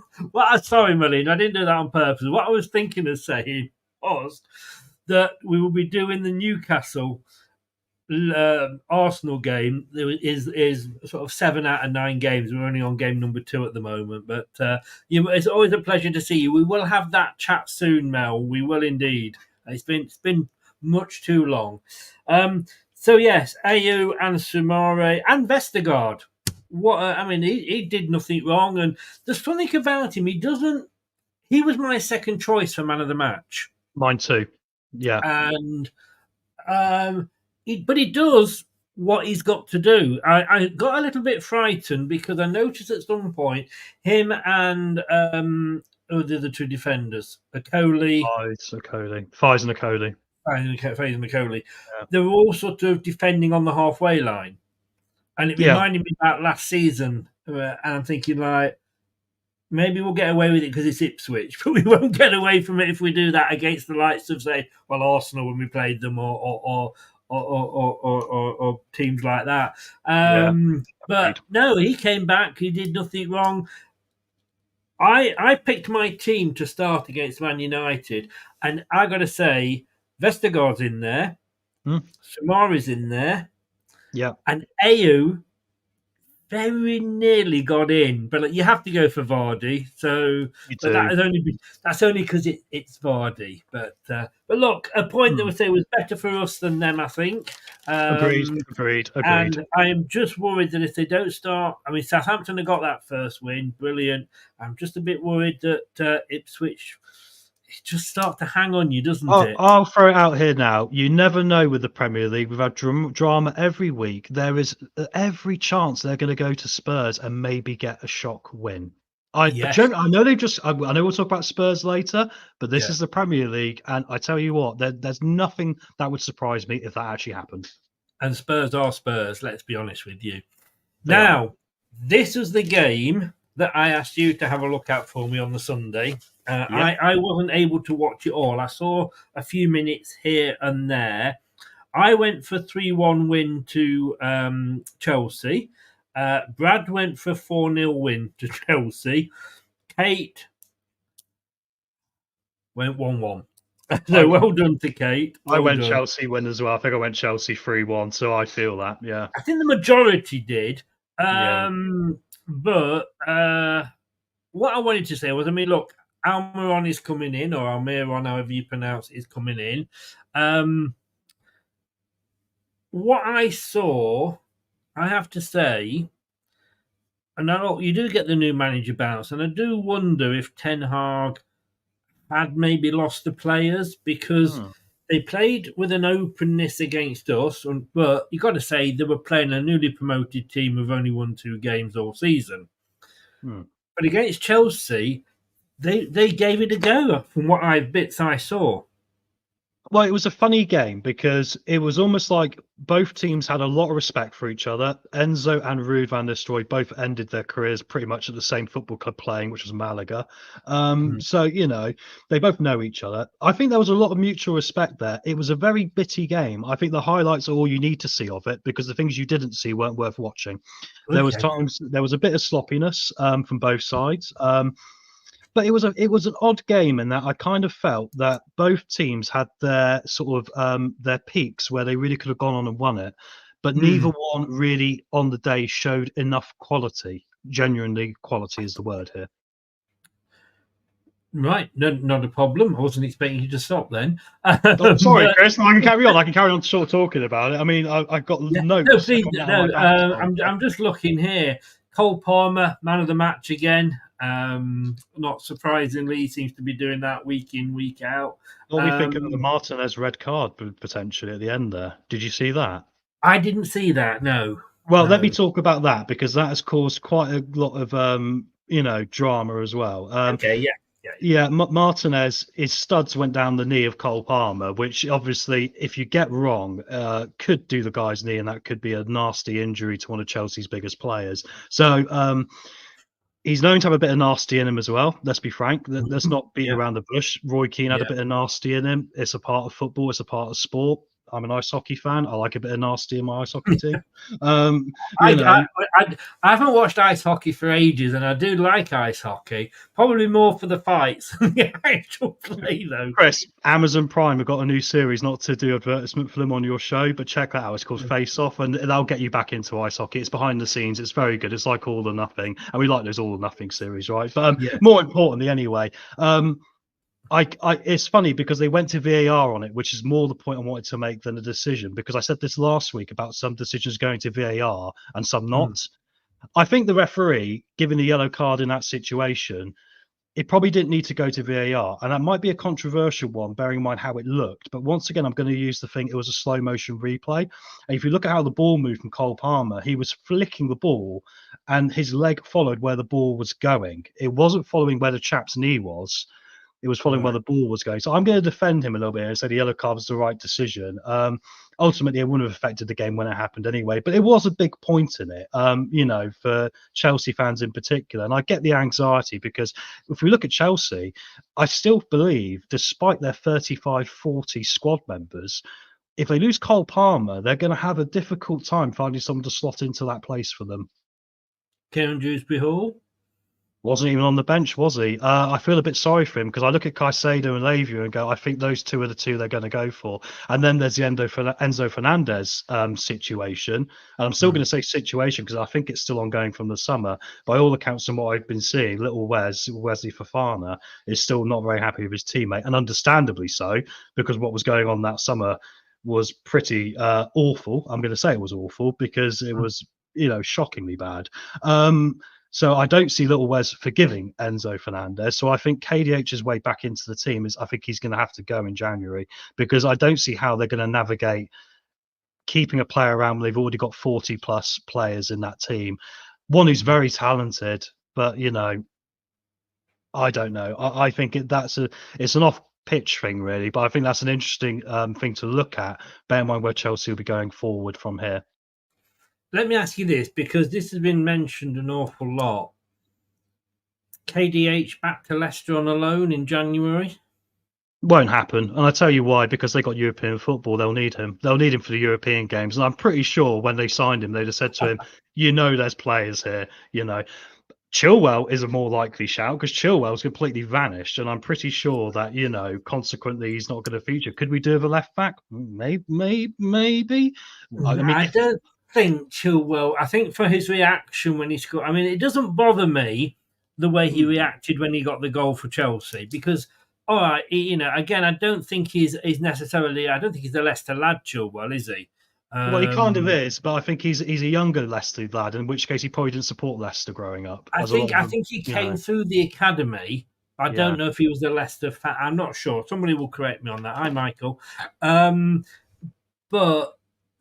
Sorry, Melina. I didn't do that on purpose. What I was thinking of saying was that we will be doing the Newcastle Arsenal game is sort of 7 out of 9 games. We're only on game number 2 at the moment, but it's always a pleasure to see you. We will have that chat soon, Mel. We will indeed. It's been much too long. So yes, Ayew and Sumare and Vestergaard. He did nothing wrong, and there's something about him. He was my second choice for man of the match. Mine too. Yeah, and but he does what he's got to do. I got a little bit frightened because I noticed at some point him and the other 2 defenders, Okoli. Fies and Okoli. Yeah. They were all sort of defending on the halfway line. And it reminded me about last season. And I'm thinking, like, maybe we'll get away with it because it's Ipswich, but we won't get away from it if we do that against the likes of, say, Arsenal when we played them or teams like that. But no, he came back. He did nothing wrong. I picked my team to start against Man United, and I got to say, Vestergaard's in there, Sumari's in there, and Ayew very nearly got in, but you have to go for Vardy. So that's only because it's Vardy. But look, a point that would say was better for us than them, I think. Agreed. And I am just worried that if they don't start, I mean, Southampton have got that first win, brilliant. I'm just a bit worried that Ipswich just start to hang on you, doesn't it? I'll throw it out here now. You never know with the Premier League. We've had drama every week. There is every chance they're going to go to Spurs and maybe get a shock win. I know I know we'll talk about Spurs later, but this is the Premier League, and I tell you what, there's nothing that would surprise me if that actually happened. And Spurs are Spurs, let's be honest with you. This was the game that I asked you to have a look at for me on the Sunday. I wasn't able to watch it all. I saw a few minutes here and there. I went for 3-1 win to Chelsea. Brad went for 4-0 win to Chelsea. Kate went 1-1. So well done to Kate. I went Chelsea win as well. I think I went Chelsea 3-1, so I feel that, yeah. I think the majority did. But what I wanted to say was, I mean, look, Almiron is coming in, or Almiron, however you pronounce it, is coming in. What I saw, I have to say, and you do get the new manager bounce, and I do wonder if Ten Hag had maybe lost the players because they played with an openness against us, but you've got to say they were playing a newly promoted team who've only won 2 games all season. But against Chelsea, they gave it a go from what bits I saw. Well, it was a funny game because it was almost like both teams had a lot of respect for each other. Enzo and Ruud van Nistelrooy both ended their careers pretty much at the same football club playing, which was Malaga. So, you know, they both know each other. I think there was a lot of mutual respect there. It was a very bitty game. I think the highlights are all you need to see of it because the things you didn't see weren't worth watching. There was times, there was a bit of sloppiness from both sides. But it was an odd game in that I kind of felt that both teams had their sort of their peaks where they really could have gone on and won it, but neither one really on the day showed enough quality. Genuinely, quality is the word here. Right, no, not a problem. I wasn't expecting you to stop then. Oh, sorry, Chris. I can carry on. I can carry on sort of talking about it. I mean, I've got notes. No, please, coming out no. of my bank. I'm just looking here. Cole Palmer, man of the match again. Not surprisingly, he seems to be doing that week in, week out. What are we thinking of the Martinez red card potentially at the end there? Did you see that? I didn't see that. No. Well, no. let me talk about that because that has caused quite a lot of drama as well. Okay, yeah. Yeah, Martinez, his studs went down the knee of Cole Palmer, which obviously, if you get wrong, could do the guy's knee, and that could be a nasty injury to one of Chelsea's biggest players. So he's known to have a bit of nasty in him as well. Let's be frank. Let's not beat around the bush. Roy Keane had a bit of nasty in him. It's a part of football. It's a part of sport. I'm an ice hockey fan. I like a bit of nasty in my ice hockey team. I haven't watched ice hockey for ages, and I do like ice hockey. Probably more for the fights than the actual play, though. Chris, Amazon Prime have got a new series, not to do advertisement for them on your show, but check that out. It's called Face Off, and that'll get you back into ice hockey. It's behind the scenes. It's very good. It's like All or Nothing, and we like those All or Nothing series, right? But more importantly, anyway, it's funny because they went to VAR on it, which is more the point I wanted to make than a decision, because I said this last week about some decisions going to VAR and some not. I think the referee, giving the yellow card in that situation, it probably didn't need to go to VAR, and that might be a controversial one, bearing in mind how it looked. But once again, I'm going to use the thing, it was a slow motion replay. And if you look at how the ball moved from Cole Palmer, he was flicking the ball and his leg followed where the ball was going. It wasn't following where the chap's knee was. It was following where the ball was going. So I'm going to defend him a little bit and say the yellow card was the right decision. Ultimately, it wouldn't have affected the game when it happened anyway, but it was a big point in it, for Chelsea fans in particular. And I get the anxiety because if we look at Chelsea, I still believe, despite their 35-40 squad members, if they lose Cole Palmer, they're going to have a difficult time finding someone to slot into that place for them. Kieran Dewsbury Hall? Wasn't even on the bench, was he? I feel a bit sorry for him because I look at Caicedo and Lavia and go, I think those two are the two they're going to go for. And then there's the Enzo Fernandez situation. And I'm still going to say situation because I think it's still ongoing from the summer. By all accounts and what I've been seeing, little Wesley Fofana is still not very happy with his teammate, and understandably so, because what was going on that summer was pretty awful. I'm going to say it was awful because it was, shockingly bad. So I don't see little Wes forgiving Enzo Fernandez. So I think KDH's way back into the team I think he's going to have to go in January, because I don't see how they're going to navigate keeping a player around when they've already got 40 plus players in that team. One who's very talented, but I don't know. I think it's an off pitch thing really, but I think that's an interesting thing to look at. Bear in mind where Chelsea will be going forward from here. Let me ask you this, because this has been mentioned an awful lot. KDH back to Leicester on a loan in January? Won't happen. And I'll tell you why, because they got European football. They'll need him. They'll need him for the European games. And I'm pretty sure when they signed him, they'd have said to him, there's players here, Chilwell is a more likely shout because Chilwell's completely vanished, and I'm pretty sure that consequently he's not going to feature. Could we do with a left back? Maybe. I don't think Chilwell. I think for his reaction when he scored, it doesn't bother me the way he reacted when he got the goal for Chelsea, because all right, again, I don't think he's necessarily. I don't think he's a Leicester lad, Chilwell, is he? Well, he kind of is, but I think he's a younger Leicester lad, in which case he probably didn't support Leicester growing up. I think he came through the academy. I don't know if he was a Leicester fan. I'm not sure. Somebody will correct me on that. Hi, Michael. But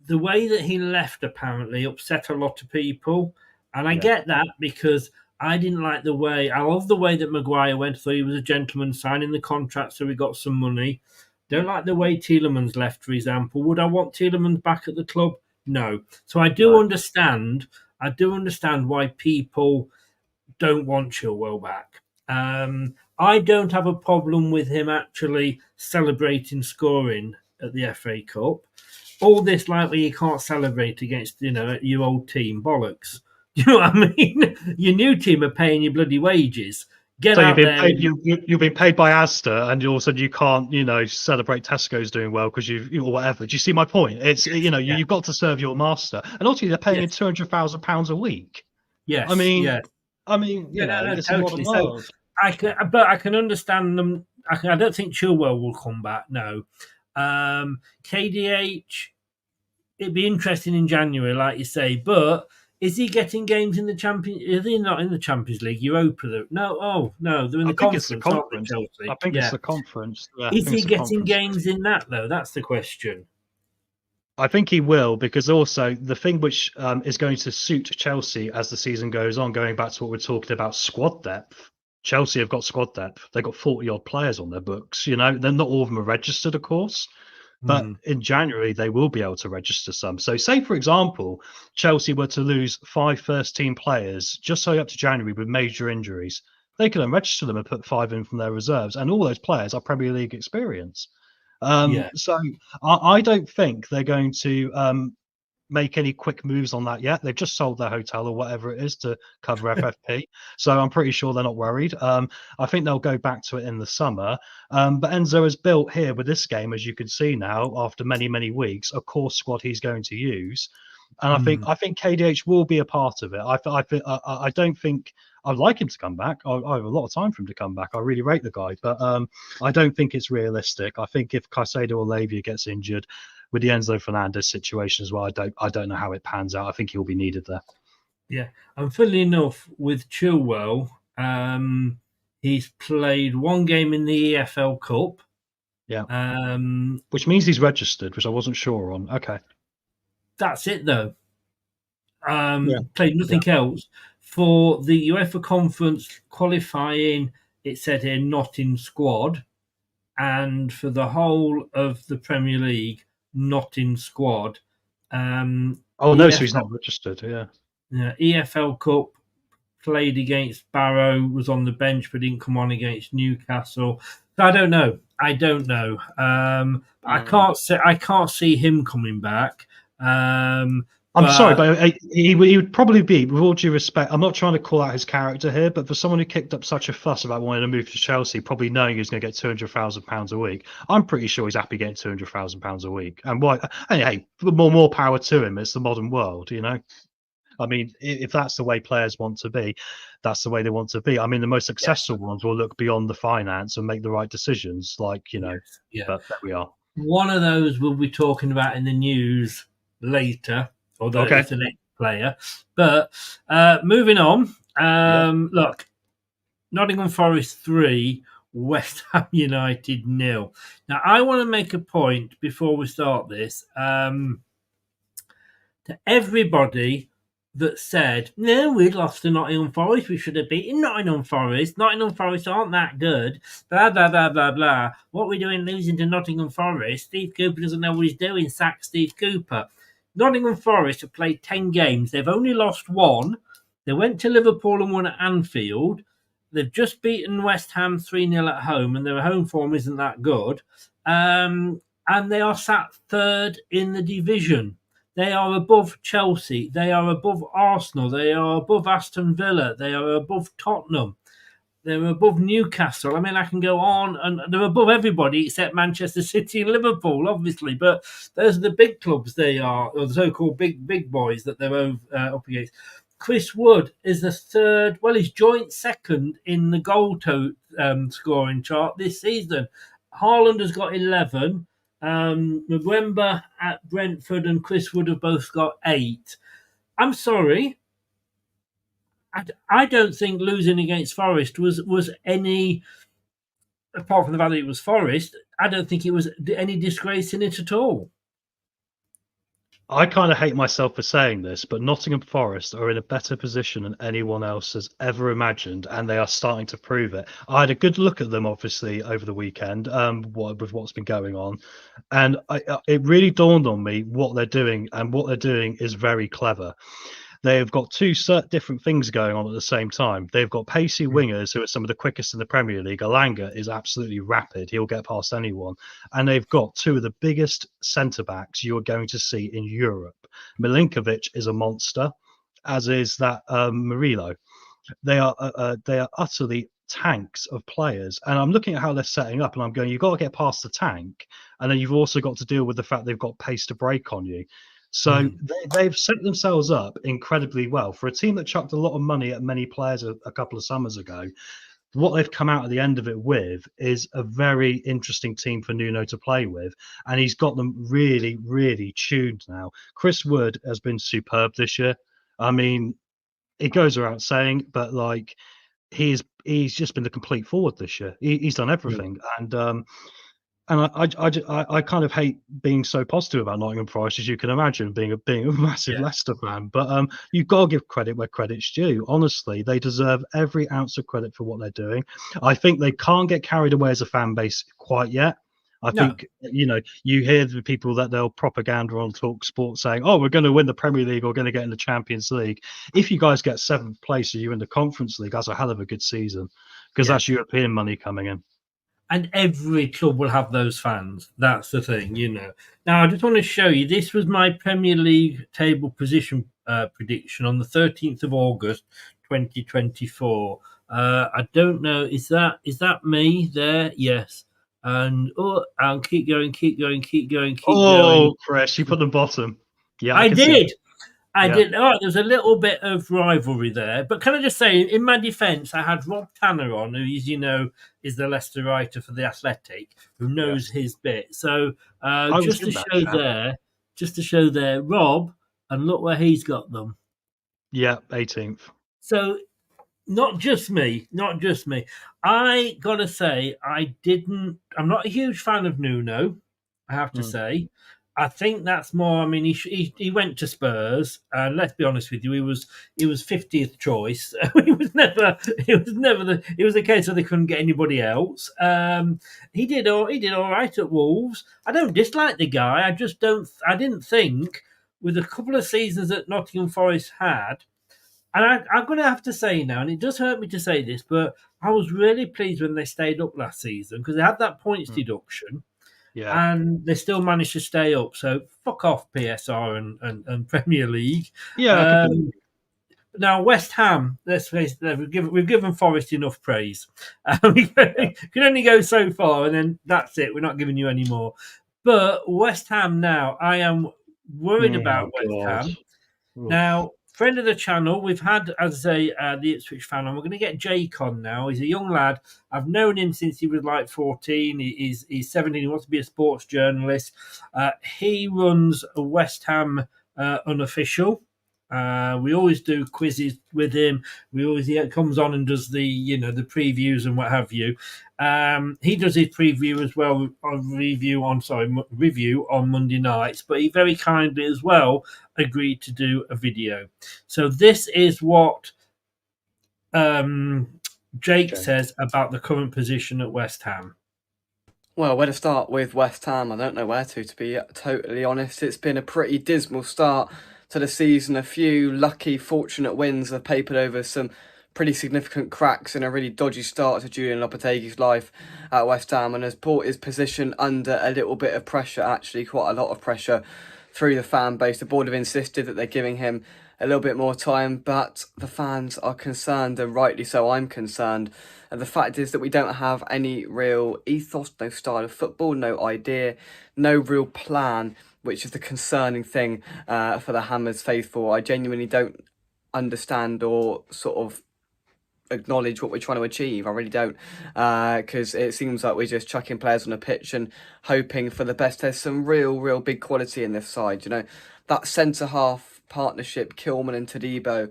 the way that he left apparently upset a lot of people, and I get that because I didn't like the way. I love the way that Maguire went. So he was a gentleman signing the contract, so we got some money. Don't like the way Tielemans left, for example. Would I want Tielemans back at the club? No. So I do understand. I do understand why people don't want Chilwell back. I don't have a problem with him actually celebrating scoring at the FA Cup. All this like where you can't celebrate against your old team, bollocks. You know what I mean? Your new team are paying you bloody wages. Get out there. You've been paid by Asda, and all of a sudden you can't, celebrate Tesco's doing well because or whatever. Do you see my point? It's you've got to serve your master, and ultimately they're paying you £200,000 a week. Yes, totally. It's a modern world. but I can understand them. I don't think Chilwell will come back. No, KDH. It'd be interesting in January, like you say. But is he getting games in the Champions? Is he not in the Champions League? Europa? No. Oh no, they're in the conference. It's the Aren't they, conference. Chelsea? I think it's the conference. Yeah, Is he getting games in that though? That's the question. I think he will, because also the thing which is going to suit Chelsea as the season goes on, going back to what we're talking about, squad depth. Chelsea have got squad depth. They've got 40-odd players on their books. They're not all of them are registered, of course. But in January, they will be able to register some. So say, for example, Chelsea were to lose 5 first-team players just so up to January with major injuries. They can unregister them and put 5 in from their reserves. And all those players are Premier League experience. So I don't think they're going to make any quick moves on that yet. They've just sold their hotel or whatever it is to cover FFP. So I'm pretty sure they're not worried. I think they'll go back to it in the summer. But Enzo has built here with this game, as you can see now, after many, many weeks, a core squad he's going to use. And I think KDH will be a part of it. I don't think I'd like him to come back. I have a lot of time for him to come back. I really rate the guy, but I don't think it's realistic. I think if Caicedo or Lavia gets injured with the Enzo Fernandez situation as well, I don't know how it pans out. I think he'll be needed there. Yeah, and funnily enough, with Chilwell, he's played 1 game in the EFL Cup. Yeah. Which means he's registered, which I wasn't sure on. Okay. That's it, though. Played nothing else. For the UEFA Conference qualifying, it said here not in squad. And for the whole of the Premier League, not in squad. So he's not registered, yeah. EFL Cup, played against Barrow, was on the bench, but didn't come on against Newcastle. So I don't know. I can't see him coming back. I'm sorry, but he would probably be, with all due respect, I'm not trying to call out his character here, but for someone who kicked up such a fuss about wanting to move to Chelsea, probably knowing he's going to get £200,000 a week, I'm pretty sure he's happy getting £200,000 a week. And why? Hey, more power to him. It's the modern world, I mean, if that's the way players want to be, that's the way they want to be. I mean, the most successful ones will look beyond the finance and make the right decisions, but there we are. One of those we'll be talking about in the news later, although it's an ex-player. But moving on, look, Nottingham Forest 3, West Ham United 0. Now, I want to make a point before we start this to everybody that said, no, we lost to Nottingham Forest. We should have beaten Nottingham Forest. Nottingham Forest aren't that good. Blah, blah, blah, blah, blah. What are we doing losing to Nottingham Forest? Steve Cooper doesn't know what he's doing. Sack Steve Cooper. Nottingham Forest have played 10 games. They've only lost 1. They went to Liverpool and won at Anfield. They've just beaten West Ham 3-0 at home, and their home form isn't that good. And they are sat 3rd in the division. They are above Chelsea. They are above Arsenal. They are above Aston Villa. They are above Tottenham. They're above Newcastle. I mean, I can go on, and they're above everybody except Manchester City and Liverpool, obviously. But those are the big clubs they are, or the so-called big boys that they're up against. Chris Wood is the 3rd, well, he's joint 2nd in the goal scoring chart this season. Haaland has got 11. Mwemba at Brentford and Chris Wood have both got 8. I'm sorry. I don't think losing against Forest was any, apart from the fact that it was Forest, I don't think it was any disgrace in it at all. I kind of hate myself for saying this, but Nottingham Forest are in a better position than anyone else has ever imagined, and they are starting to prove it. I had a good look at them, obviously, over the weekend with what's been going on, and it really dawned on me what they're doing, and what they're doing is very clever. They've got 2 different things going on at the same time. They've got pacey wingers who are some of the quickest in the Premier League. Alanga is absolutely rapid. He'll get past anyone. And they've got 2 of the biggest centre-backs you're going to see in Europe. Milinkovic is a monster, as is that Murillo. They are utterly tanks of players. And I'm looking at how they're setting up, and I'm going, you've got to get past the tank. And then you've also got to deal with the fact they've got pace to break on you. So they've set themselves up incredibly well for a team that chucked a lot of money at many players a couple of summers ago. what they've come out at the end of it with is a very interesting team for Nuno to play with, and he's got them really, really tuned now. Chris Wood has been superb this year. I mean, it goes without saying, but like he's just been the complete forward this year. He's done everything, and I kind of hate being so positive about Nottingham Forest, as you can imagine, being a massive Leicester fan. But you've got to give credit where credit's due. Honestly, they deserve every ounce of credit for what they're doing. I think they can't get carried away as a fan base quite yet. I think, you hear the people that they'll propaganda on Talk Sport saying, oh, we're going to win the Premier League or going to get in the Champions League. If you guys get 7th place or you're in the Conference League, that's a hell of a good season, because that's European money coming in. And every club will have those fans. That's the thing, Now, I just want to show you, this was my Premier League table position prediction on the 13th of August, 2024. I don't know, is that me there? Yes. And keep going. Chris, you put the bottom. Yeah, I did. I did. Oh, there's a little bit of rivalry there. But can I just say, in my defence, I had Rob Tanner on, who, as you know, is the Leicester writer for The Athletic, who knows his bit. So just to show there, Rob, and look where he's got them. Yeah, 18th. So not just me. I got to say, I'm not a huge fan of Nuno, I have to say. I think that's more. I mean, he went to Spurs, and let's be honest with you, he was 50th choice. It was a case of they couldn't get anybody else. He did all right at Wolves. I don't dislike the guy. I didn't think, with a couple of seasons that Nottingham Forest had, and I'm going to have to say now, and it does hurt me to say this, but I was really pleased when they stayed up last season, because they had that points deduction. Yeah. And they still managed to stay up. So fuck off, PSR and Premier League. Yeah. Now, West Ham, let's face it, we've given Forest enough praise. We can only go so far, and then that's it. We're not giving you any more. But West Ham now, I am worried about West Ham. Oof. Now, friend of the channel, we've had, as the Ipswich fan, and we're going to get Jake on now. He's a young lad. I've known him since he was like 14. He's 17. He wants to be a sports journalist. He runs a West Ham unofficial. We always do quizzes with him. He comes on and does the previews and what have you. He does his preview as well, review on Monday nights. But he very kindly as well agreed to do a video. So this is what Jake says about the current position at West Ham. Well, where to start with West Ham? I don't know where to be totally honest. It's been a pretty dismal start to the season. A few lucky, fortunate wins have papered over some pretty significant cracks in a really dodgy start to Julian Lopetegui's life at West Ham, and has brought his position under a little bit of pressure, actually quite a lot of pressure through the fan base. The board have insisted that they're giving him a little bit more time, but the fans are concerned, and rightly so. I'm concerned. And the fact is that we don't have any real ethos, no style of football, no idea, no real plan, which is the concerning thing for the Hammers faithful. I genuinely don't understand or sort of acknowledge what we're trying to achieve. I really don't, because it seems like we're just chucking players on a pitch and hoping for the best. There's some real big quality in this side. That centre-half partnership, Kilman and Todibo,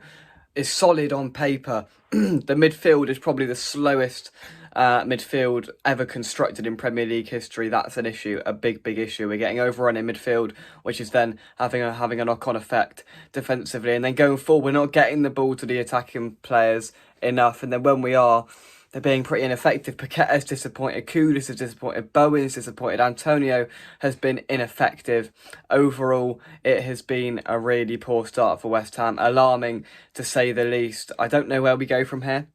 is solid on paper. The midfield is probably the slowest midfield ever constructed in Premier League history. That's an issue, a big issue. We're getting overrun in midfield, which is then having a knock-on effect defensively. And then going forward, we're not getting the ball to the attacking players enough. And then when we are, they're being pretty ineffective. Paqueta's disappointed, Kudus is disappointed, Bowen's disappointed, Antonio has been ineffective. Overall, it has been a really poor start for West Ham, alarming to say the least. I don't know where we go from here.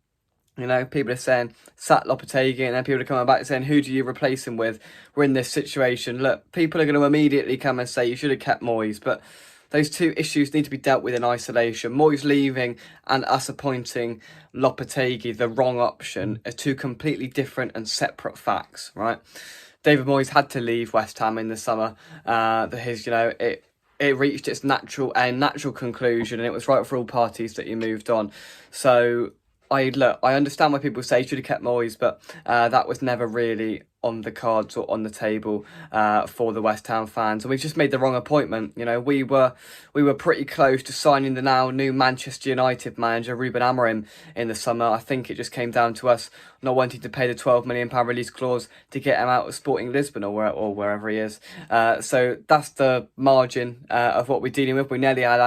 People are saying, sack Lopetegui, and then people are coming back saying, who do you replace him with? We're in this situation. Look, people are going to immediately come and say, you should have kept Moyes, but those two issues need to be dealt with in isolation. Moyes leaving and us appointing Lopetegui, the wrong option, are two completely different and separate facts, right? David Moyes had to leave West Ham in the summer. It reached its natural conclusion, and it was right for all parties that he moved on. So I understand why people say should have kept Moyes, but that was never really on the cards or on the table for the West Ham fans, and we've just made the wrong appointment. You know, we were pretty close to signing the now new Manchester United manager Ruben Amorim in the summer. I think it just came down to us not wanting to pay the £12 million release clause to get him out of Sporting Lisbon or wherever he is. So that's the margin of what we're dealing with. We nearly had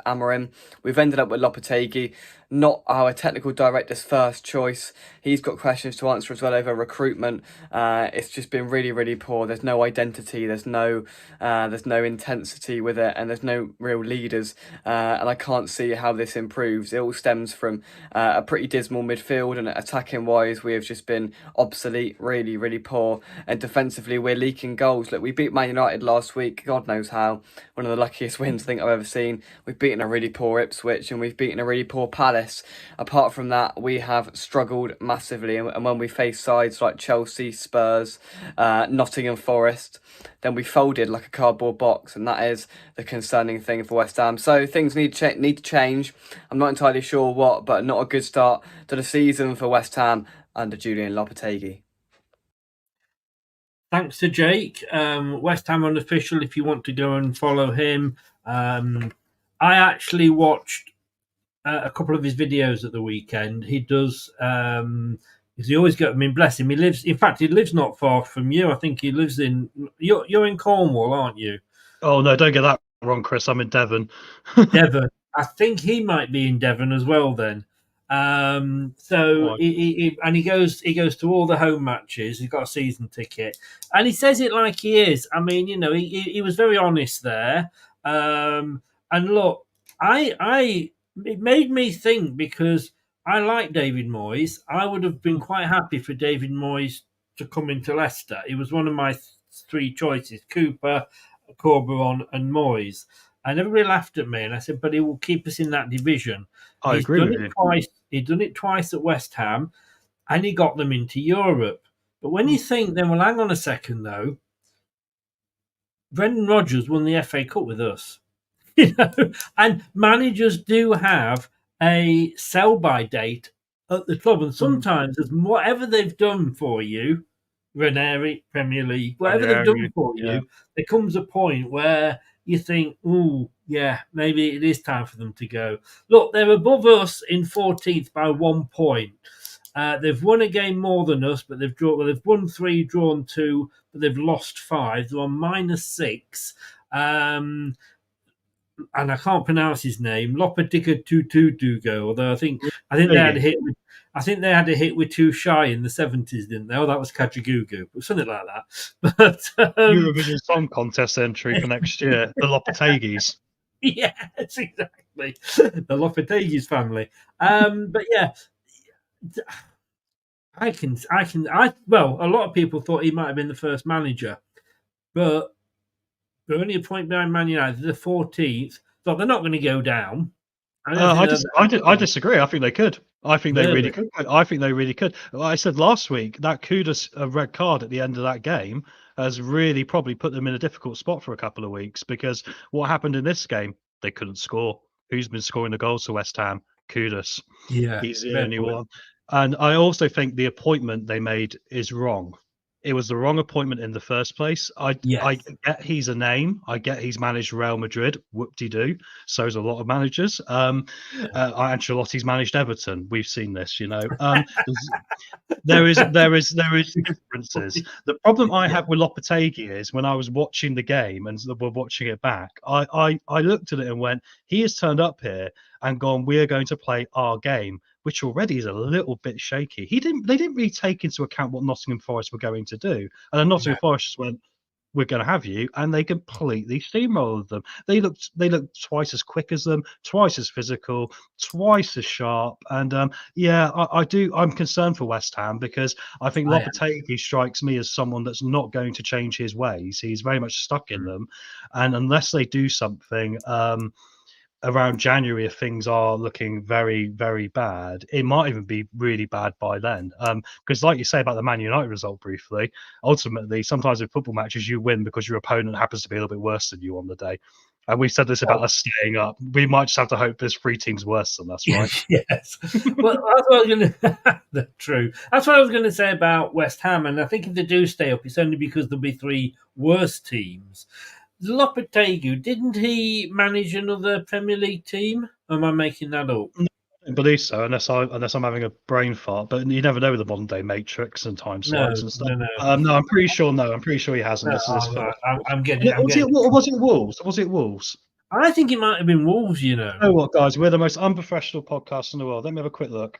Amorim. We've ended up with Lopetegui, not our technical director's first choice. He's got questions to answer as well over recruitment. It's just been really, really poor. There's no identity. There's no intensity with it, and there's no real leaders. And I can't see how this improves. It all stems from a pretty dismal midfield, and attacking wise, we have just been obsolete, really, really poor. And defensively, we're leaking goals. Look, we beat Man United last week. God knows how. One of the luckiest wins I think I've ever seen. We've beaten a really poor Ipswich, and we've beaten a really poor Palace. Apart from that, we have struggled massively, and when we face sides like Chelsea, Spurs, Nottingham Forest, then we folded like a cardboard box, and that is the concerning thing for West Ham. So things need to change. I'm not entirely sure what, but not a good start to the season for West Ham under Julian Lopetegui. Thanks to Jake. West Ham Unofficial, if you want to go and follow him. I actually watched a couple of his videos at the weekend. He does, because he always got, I mean, bless him. He lives not far from you. I think he lives you're in Cornwall, aren't you? Oh, no, don't get that wrong, Chris. I'm in Devon. Devon. I think he might be in Devon as well then. He goes to all the home matches. He's got a season ticket, and he says it like he is. I mean, you know, he was very honest there. And look, it made me think, because I like David Moyes. I would have been quite happy for David Moyes to come into Leicester. He was one of my three choices: Cooper, Corberon, and Moyes. And everybody laughed at me, and I said, but he will keep us in that division. I agree with you. He'd done it twice at West Ham, and he got them into Europe. But when you think, then, well, hang on a second, though, Brendan Rodgers won the FA Cup with us. You know, and managers do have a sell-by date at the club, and sometimes whatever they've done for you, Ranieri, Premier League, whatever they've done for you, there comes a point where you think, oh, yeah, maybe it is time for them to go. Look, they're above us in 14th by 1 point. They've won a game more than us, but they've won 3, drawn 2, but they've lost 5. They're on -6. And I can't pronounce his name, Lopetegui, although I think they had a hit with, they had a hit with Too Shy in the 70s, didn't they? Oh, that was Kajagoogoo, but something like that. But Eurovision Song Contest entry for next year, the Lopeteguis. Yes, exactly. The Lopetegui's family. But yeah, well, a lot of people thought he might have been the first manager, but they're only a point behind Man United. They're 14th, so they're not going to go down. I disagree. I think they could. I think they really could. I think they really could. Like I said last week, that Kudus red card at the end of that game has really probably put them in a difficult spot for a couple of weeks, because what happened in this game, they couldn't score. Who's been scoring the goals for West Ham? Kudus. Yeah, he's the only one. And I also think the appointment they made is wrong. It was the wrong appointment in the first place. I get he's a name. I get he's managed Real Madrid. Whoop-de-doo. So's a lot of managers. Ancelotti's managed Everton. We've seen this, you know. There is differences. The problem I have with Lopetegui is, when I was watching the game and we're watching it back, I looked at it and went, he has turned up here and gone, we are going to play our game, which already is a little bit shaky. They didn't really take into account what Nottingham Forest were going to do. And then Nottingham Forest just went, we're going to have you, and they completely steamrolled them. They looked twice as quick as them, twice as physical, twice as sharp. And I'm concerned for West Ham, because I think Lopetegui strikes me as someone that's not going to change his ways. He's very much stuck in them, and unless they do something around January, if things are looking very, very bad, it might even be really bad by then. Because like you say about the Man United result briefly, ultimately, sometimes in football matches, you win because your opponent happens to be a little bit worse than you on the day. And we said this about us staying up. We might just have to hope there's 3 teams worse than us, right? Yes. Well, that's what I was going to. True. That's what I was going to say about West Ham. And I think if they do stay up, it's only because there'll be 3 worse teams. Lopetegui, didn't he manage another Premier League team? Or am I making that up? I don't believe so, unless I'm having a brain fart. But you never know with the modern day Matrix and time slides and stuff. No, I'm pretty sure. No, I'm pretty sure he hasn't. I'm getting. Was it Wolves? Was it Wolves? I think it might have been Wolves. You know. You know what, guys? We're the most unprofessional podcast in the world. Let me have a quick look.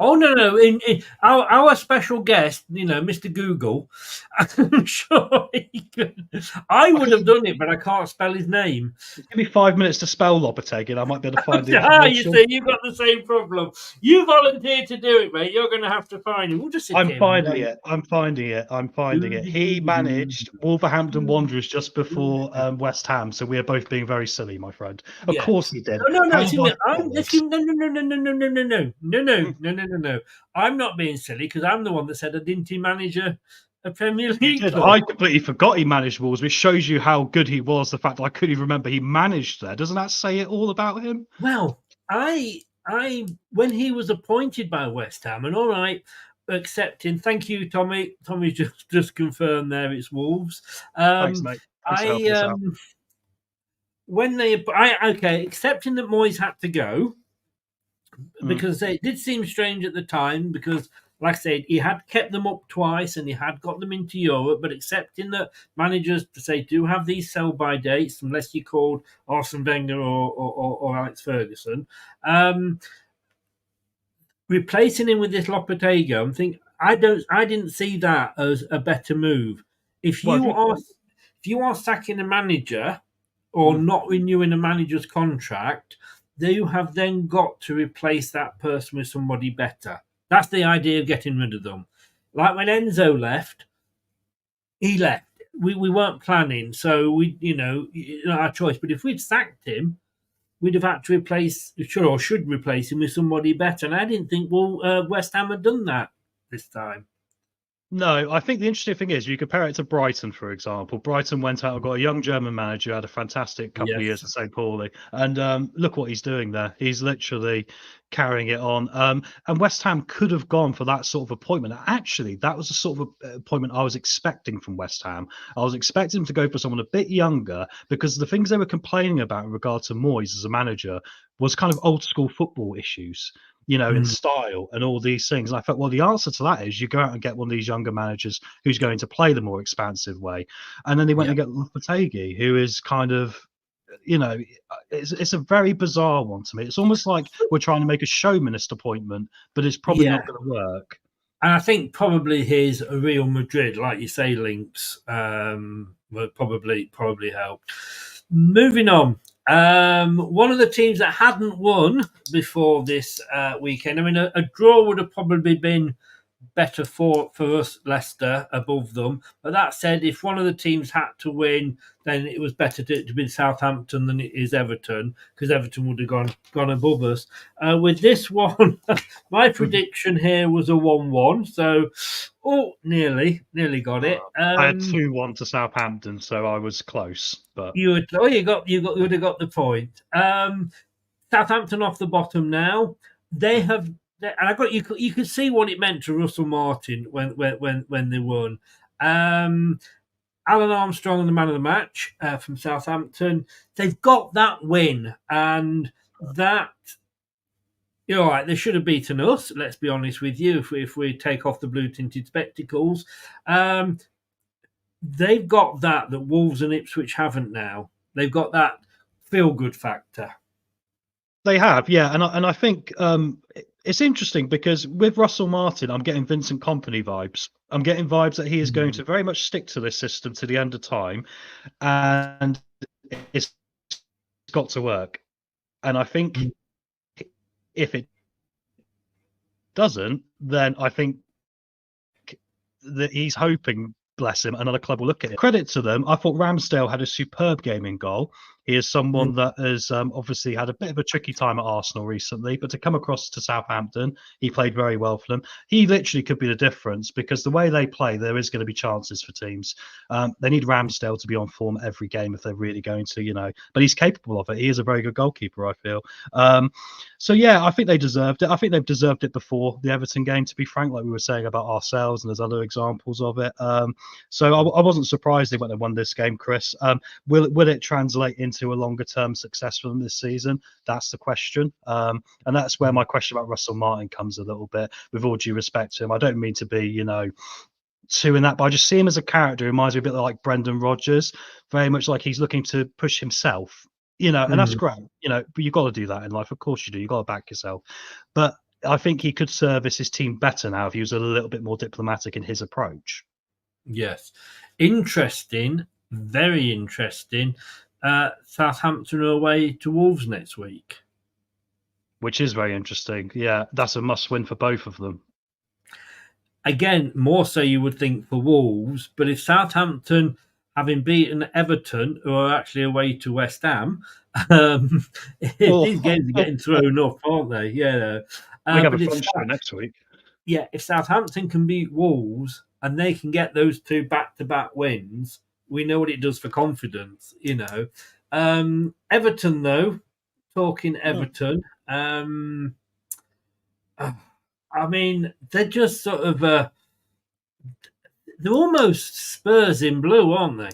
Oh no! In our special guest, Mr. Google, I'm sure he could. I would have done it, but I can't spell his name. Give me 5 minutes to spell Lopetegui, and I might be able to find it. You see, you've got the same problem. You volunteered to do it, mate. You're going to have to find him. We'll just. I'm finding it. He managed Wolverhampton Wanderers just before West Ham, so we are both being very silly, my friend. Of course he did. No. No. I'm not being silly because I'm the one that said, didn't he manage a Premier League club? I completely forgot he managed Wolves, which shows you how good he was. The fact that I couldn't even remember he managed there. Doesn't that say it all about him? Well, I when he was appointed by West Ham, and all right, accepting. Thank you, Tommy. Tommy just confirmed there it's Wolves. Thanks, mate. Accepting that Moyes had to go. Because it did seem strange at the time because, like I said, he had kept them up twice and he had got them into Europe, but accepting that managers, do have these sell-by dates unless you're called Arsene Wenger or Alex Ferguson. Replacing him with this Lopetegui, I didn't see that as a better move. If you are sacking a manager or not renewing a manager's contract, you have then got to replace that person with somebody better. That's the idea of getting rid of them. Like when Enzo left, he left. We weren't planning, so our choice. But if we'd sacked him, we'd have had to should replace him with somebody better. And I didn't think West Ham had done that this time. No, I think the interesting thing is you compare it to Brighton, for example. Brighton went out and got a young German manager, had a fantastic couple of years at St. Pauli. And look what he's doing there. He's literally carrying it on. And West Ham could have gone for that sort of appointment. Actually, that was the sort of appointment I was expecting from West Ham. I was expecting them to go for someone a bit younger because the things they were complaining about in regard to Moyes as a manager was kind of old school football issues. In style and all these things. And I thought, well, the answer to that is you go out and get one of these younger managers who's going to play the more expansive way. And then they went and get Lopetegui, who is kind of, it's a very bizarre one to me. It's almost like we're trying to make a chauvinist appointment, but it's probably not going to work. And I think probably his Real Madrid, like you say, links will probably help. Moving on. One of the teams that hadn't won before this weekend, a draw would have probably been better for us, Leicester, above them. But that said, if one of the teams had to win, then it was better to be Southampton than it is Everton, because Everton would have gone above us. With this one, my prediction here was a 1-1. So, nearly got it. I had 2-1 to Southampton, so I was close. But you would have got the point. Southampton off the bottom now. They have. And you could see what it meant to Russell Martin when they won. Alan Armstrong, the man of the match from Southampton. They've got that win, and that you're right. They should have beaten us. Let's be honest with you. If we take off the blue tinted spectacles, they've got that Wolves and Ipswich haven't now. They've got that feel good factor. They have, yeah, and I think it's interesting because with Russell Martin, I'm getting Vincent Kompany vibes. I'm getting vibes that he is going to very much stick to this system to the end of time, and it's got to work. And I think if it doesn't, then I think that he's hoping, bless him, another club will look at it. Credit to them. I thought Ramsdale had a superb game in goal. He is someone that has obviously had a bit of a tricky time at Arsenal recently, but to come across to Southampton, he played very well for them. He literally could be the difference because the way they play, there is going to be chances for teams. They need Ramsdale to be on form every game if they're really going to, but he's capable of it. He is a very good goalkeeper, I feel. So, yeah, I think they deserved it. I think they've deserved it before the Everton game, to be frank, like we were saying about ourselves, and there's other examples of it. So I wasn't surprised they went and won this game, Chris. Will it translate into a longer term success for them this season? That's the question. And that's where my question about Russell Martin comes a little bit, with all due respect to him. I don't mean to be, too in that, but I just see him as a character who reminds me a bit like Brendan Rodgers, very much like he's looking to push himself, and that's great, but you've got to do that in life. Of course you do. You've got to back yourself. But I think he could service his team better now if he was a little bit more diplomatic in his approach. Yes. Interesting. Very interesting. Southampton are away to Wolves next week. Which is very interesting. Yeah, that's a must-win for both of them. Again, more so you would think for Wolves, but if Southampton, having beaten Everton, who are actually away to West Ham, these games are getting thrown up, aren't they? Yeah. We have a fun show next week. Yeah, if Southampton can beat Wolves and they can get those two back-to-back wins, we know what it does for confidence, Everton, though, talking Everton, I mean, they're just sort of, they're almost Spurs in blue, aren't they?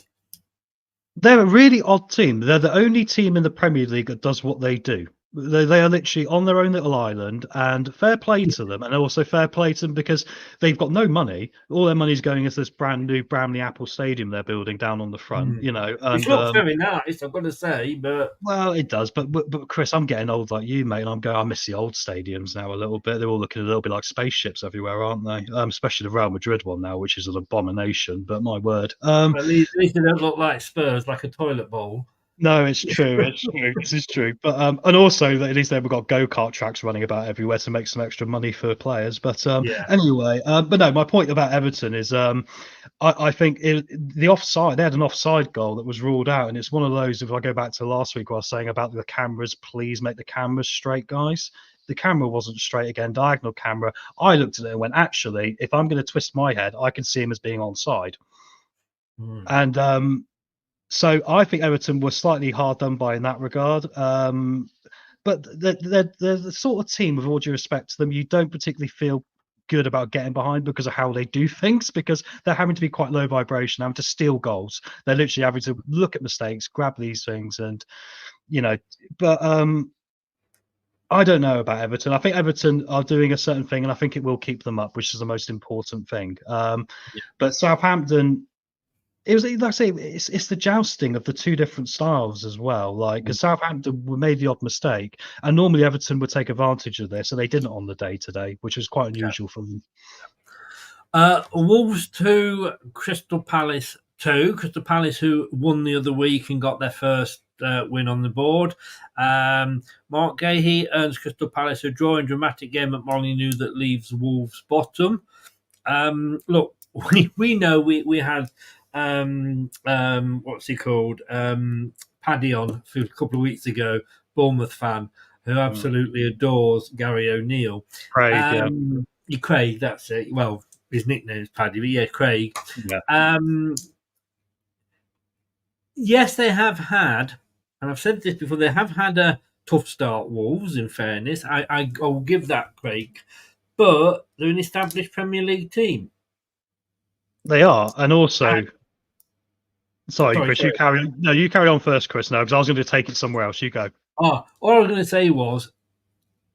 They're a really odd team. They're the only team in the Premier League that does what they do. They are literally on their own little island, and fair play to them, and also fair play to them because they've got no money. All their money's going into this brand new Bramley Apple Stadium they're building down on the front, And, it looks very nice, I've got to say, but well, it does. But Chris, I'm getting old like you, mate, and I miss the old stadiums now a little bit. They're all looking a little bit like spaceships everywhere, aren't they? Especially the Real Madrid one now, which is an abomination. But my word, at least they don't look like Spurs, like a toilet bowl. No, it's true. It's true. This is true. But and also at least they've got go-kart tracks running about everywhere to make some extra money for players. But anyway, but no, my point about Everton is I think the offside, they had an offside goal that was ruled out, and it's one of those. If I go back to last week, where I was saying about the cameras, please make the cameras straight, guys. The camera wasn't straight again, diagonal camera. I looked at it and went, actually, if I'm going to twist my head, I can see him as being onside. And so I think Everton were slightly hard done by in that regard. But they're the sort of team, with all due respect to them, you don't particularly feel good about getting behind because of how they do things, because they're having to be quite low vibration, having to steal goals. They're literally having to look at mistakes, grab these things, and but I don't know about Everton. I think Everton are doing a certain thing, and I think it will keep them up, which is the most important thing. But Southampton, it was like I say, it's the jousting of the two different styles as well. Like, because Southampton made the odd mistake, and normally Everton would take advantage of this, and they didn't on the day today, which was quite unusual for them. Wolves 2, Crystal Palace 2. Crystal Palace, who won the other week and got their first win on the board. Mark Gahey earns Crystal Palace a draw in dramatic game at Molineux that leaves Wolves bottom. Look, we know we had what's he called? Paddy on a couple of weeks ago, Bournemouth fan, who absolutely adores Gary O'Neill. Craig, that's it. Well, his nickname is Paddy, but yeah, Craig. Yeah. Yes, they have had, and I've said this before, they have had a tough start, Wolves, in fairness. I'll give that, Craig. But they're an established Premier League team. They are, and also... Sorry, Chris, you carry on. No, you carry on first, Chris, now, because I was going to take it somewhere else. You go. All I was going to say was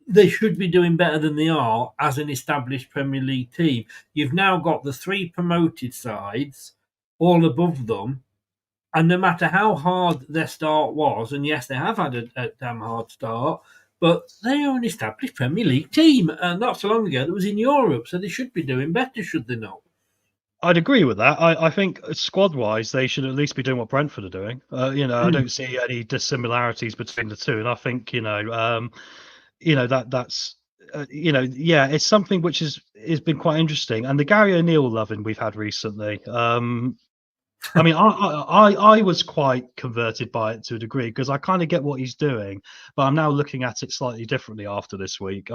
they should be doing better than they are as an established Premier League team. You've now got the 3 promoted sides all above them, and no matter how hard their start was, and yes, they have had a damn hard start, but they are an established Premier League team, and not so long ago it was in Europe, so they should be doing better, should they not? I'd agree with that. I think squad-wise, they should at least be doing what Brentford are doing. I don't see any dissimilarities between the two, and I think that's it's something which has been quite interesting. And the Gary O'Neill loving we've had recently, I mean, I was quite converted by it to a degree because I kind of get what he's doing, but I'm now looking at it slightly differently after this week.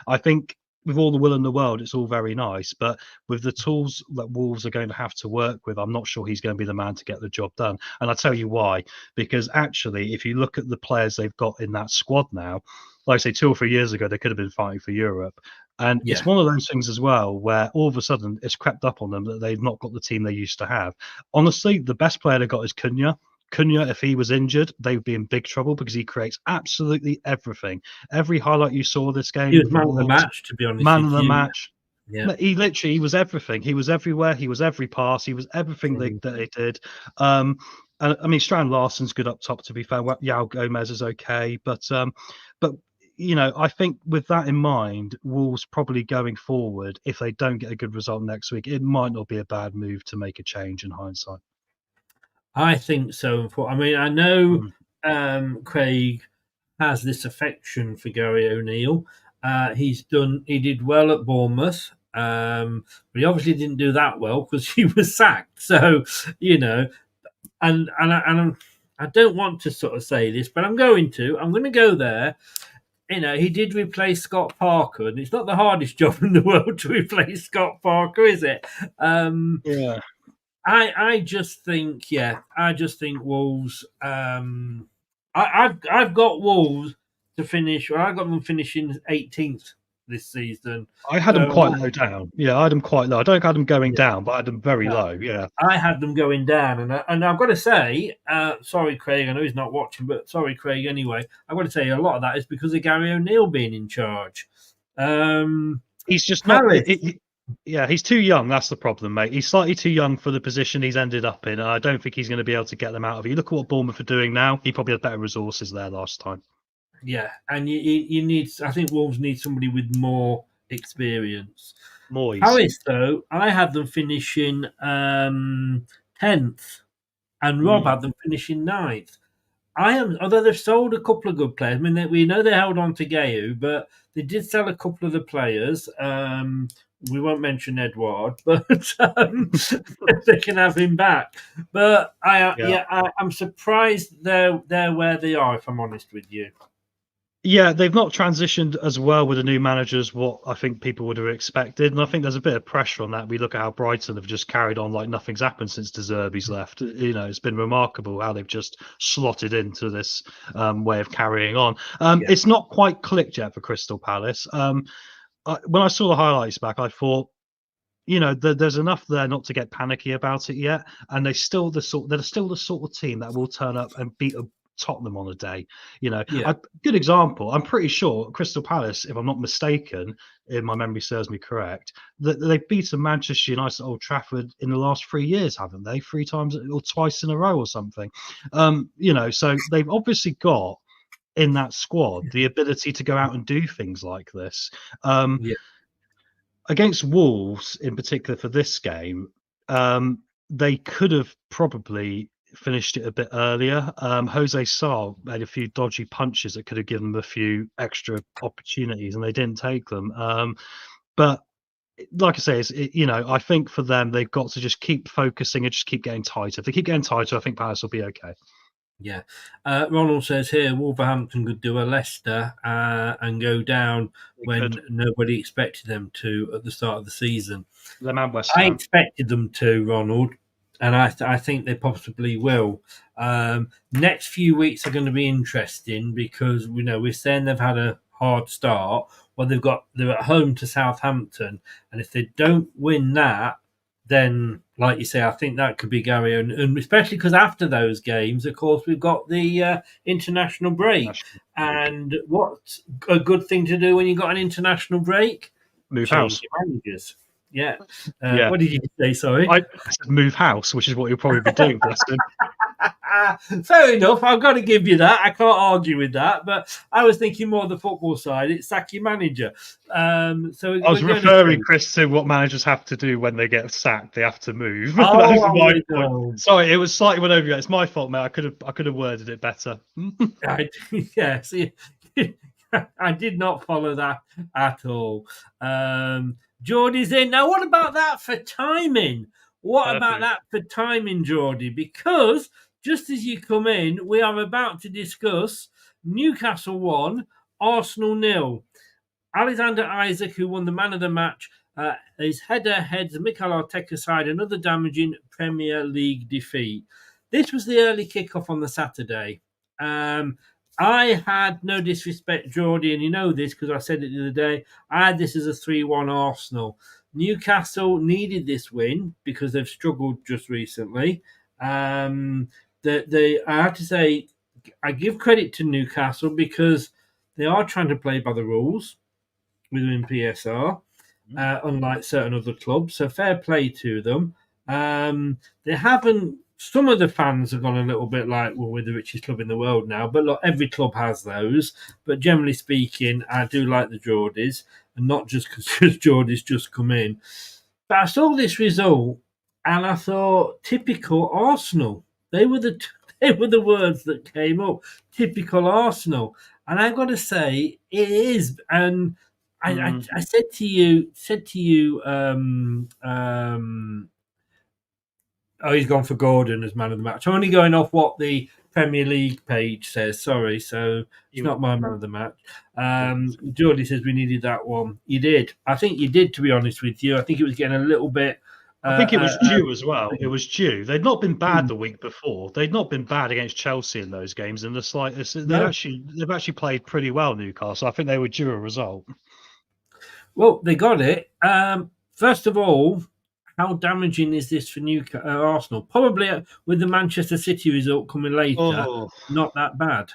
I think with all the will in the world, it's all very nice, but with the tools that Wolves are going to have to work with, I'm not sure he's going to be the man to get the job done. And I'll tell you why, because actually, if you look at the players they've got in that squad now, like I say, 2 or 3 years ago, they could have been fighting for Europe. And it's one of those things as well where all of a sudden it's crept up on them that they've not got the team they used to have. Honestly, the best player they got is Cunha. Cunha, if he was injured, they would be in big trouble because he creates absolutely everything. Every highlight you saw this game, He was man of the match, to be honest. Man of the match. Yeah. He was everything. He was everywhere. He was every pass. He was everything that they did. And I mean, Strand Larsen's good up top. To be fair, Yao Gomez is okay, but I think with that in mind, Wolves probably going forward, if they don't get a good result next week, it might not be a bad move to make a change in hindsight. I think so. I mean, I know Craig has this affection for Gary O'Neill. He did well at Bournemouth, but he obviously didn't do that well because he was sacked. So, and I don't want to sort of say this, but I'm going to go there. He did replace Scott Parker, and it's not the hardest job in the world to replace Scott Parker, is it? Yeah. I just think Wolves. I've got Wolves to finish. Well, I got them finishing 18th this season. I had them quite low down. Yeah, I had them quite low. I don't have them going down, but I had them very low. Yeah, I had them going down, and I've got to say, sorry, Craig. I know he's not watching, but sorry, Craig. Anyway, I've got to tell you, a lot of that is because of Gary O'Neill being in charge. He's just not. Yeah, he's too young. That's the problem, mate. He's slightly too young for the position he's ended up in. And I don't think he's going to be able to get them out of it. You look at what Bournemouth are doing now. He probably had better resources there last time. Yeah, and you need. I think Wolves need somebody with more experience. Moyes. Palace, though, I had them finishing 10th, and Rob had them finishing 9th. Although they've sold a couple of good players. I mean, we know they held on to Geu, but they did sell a couple of the players. We won't mention Edouard, but they can have him back. But I'm surprised they're where they are, if I'm honest with you. Yeah, they've not transitioned as well with the new manager as what I think people would have expected. And I think there's a bit of pressure on that. We look at how Brighton have just carried on like nothing's happened since De Zerbi's left. It's been remarkable how they've just slotted into this way of carrying on. It's not quite clicked yet for Crystal Palace. When I saw the highlights back, I thought, there's enough there not to get panicky about it yet. And they're still the sort of team that will turn up and beat Tottenham on a day. Good example. I'm pretty sure Crystal Palace, if I'm not mistaken, if my memory serves me correct, that they've beaten Manchester United at Old Trafford in the last 3 years, haven't they? 3 times or twice in a row or something. So they've obviously got in that squad the ability to go out and do things like this. Against Wolves, in particular for this game, they could have probably finished it a bit earlier. Jose Sarr made a few dodgy punches that could have given them a few extra opportunities, and they didn't take them. But like I say, I think for them, they've got to just keep focusing and just keep getting tighter. If they keep getting tighter, I think Palace will be okay. Yeah. Ronald says here, Wolverhampton could do a Leicester and go down when nobody expected them to at the start of the season. I expected them to, Ronald. And I think they possibly will. Next few weeks are going to be interesting because we're saying they've had a hard start. Well, they're at home to Southampton, and if they don't win that, then like you say, I think that could be Gary, and especially because after those games, of course, we've got the international break. And what's a good thing to do when you've got an international break? Move house. Managers. Yeah. What did you say? Sorry. I said move house, which is what you'll probably be doing, Preston. Fair enough. I've got to give you that. I can't argue with that. But I was thinking more the football side. It's sack your manager. So I was referring, Chris, to what managers have to do when they get sacked. They have to move. Sorry, it was slightly went over you. It's my fault, mate. I could have worded it better. I did not follow that at all. Geordie's in. Now, what about that for timing? What about Perfect. that for timing, Geordie? Because just as you come in, we are about to discuss Newcastle 1, Arsenal 0. Alexander Isaac, who won the man of the match, his header heads Mikel Arteta side another damaging Premier League defeat. This was the early kickoff on the Saturday. I had, no disrespect, Geordie, and you know this because I said it the other day, I had this as a 3-1 Arsenal. Newcastle needed this win because they've struggled just recently. I have to say, I give credit to Newcastle because they are trying to play by the rules within PSR, unlike certain other clubs. So fair play to them. They haven't. Some of the fans have gone a little bit like, well, we're the richest club in the world now. But look, every club has those. But generally speaking, I do like the Geordies, and not just because Geordies just come in. But I saw this result, and I thought, typical Arsenal. They were the words that came up. Typical Arsenal, and I've got to say, it is. And I said to you, oh, he's gone for Gordon as man of the match. I'm only going off what the Premier League page says. Sorry, so it's not my man of the match. Geordie says we needed that one. You did. I think you did, to be honest with you. I think it was getting a little bit. I think it was due as well. It was due. They'd not been bad the week before. They'd not been bad against Chelsea in those games in the slightest. They've actually played pretty well, Newcastle. I think they were due a result. Well, they got it. First of all, how damaging is this for Arsenal? Probably with the Manchester City result coming later, not that bad.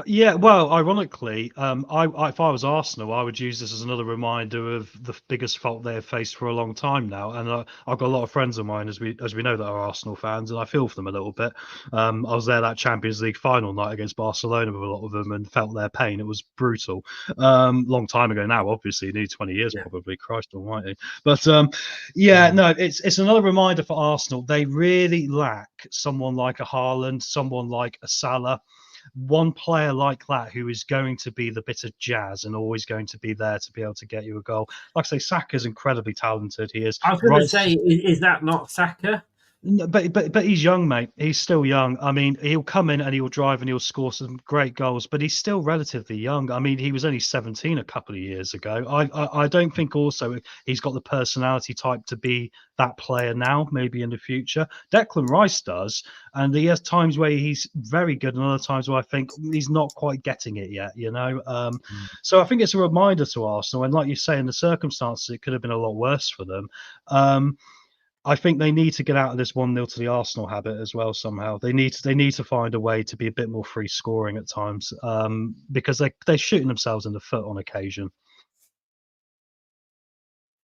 Yeah, well, ironically, if I was Arsenal, I would use this as another reminder of the biggest fault they have faced for a long time now. And I've got a lot of friends of mine, as we know, that are Arsenal fans, and I feel for them a little bit. I was there that Champions League final night against Barcelona with a lot of them and felt their pain. It was brutal. Long time ago now, obviously, nearly 20 years probably. Christ almighty. But no, it's another reminder for Arsenal. They really lack someone like a Haaland, someone like a Salah. One player like that who is going to be the bit of jazz and always going to be there to be able to get you a goal. Like I say, Saka's incredibly talented. He is. I was going to say, is that not Saka? But he's young, mate. He's still young. I mean, he'll come in and he'll drive and he'll score some great goals, but he's still relatively young. I mean, he was only 17 a couple of years ago. I don't think also he's got the personality type to be that player now, maybe in the future. Declan Rice does, and he has times where he's very good and other times where I think he's not quite getting it yet, you know? So I think it's a reminder to Arsenal, and like you say, in the circumstances, it could have been a lot worse for them. I think they need to get out of this 1-0 to the Arsenal habit as well somehow. They need to find a way to be a bit more free scoring at times, because they're shooting themselves in the foot on occasion.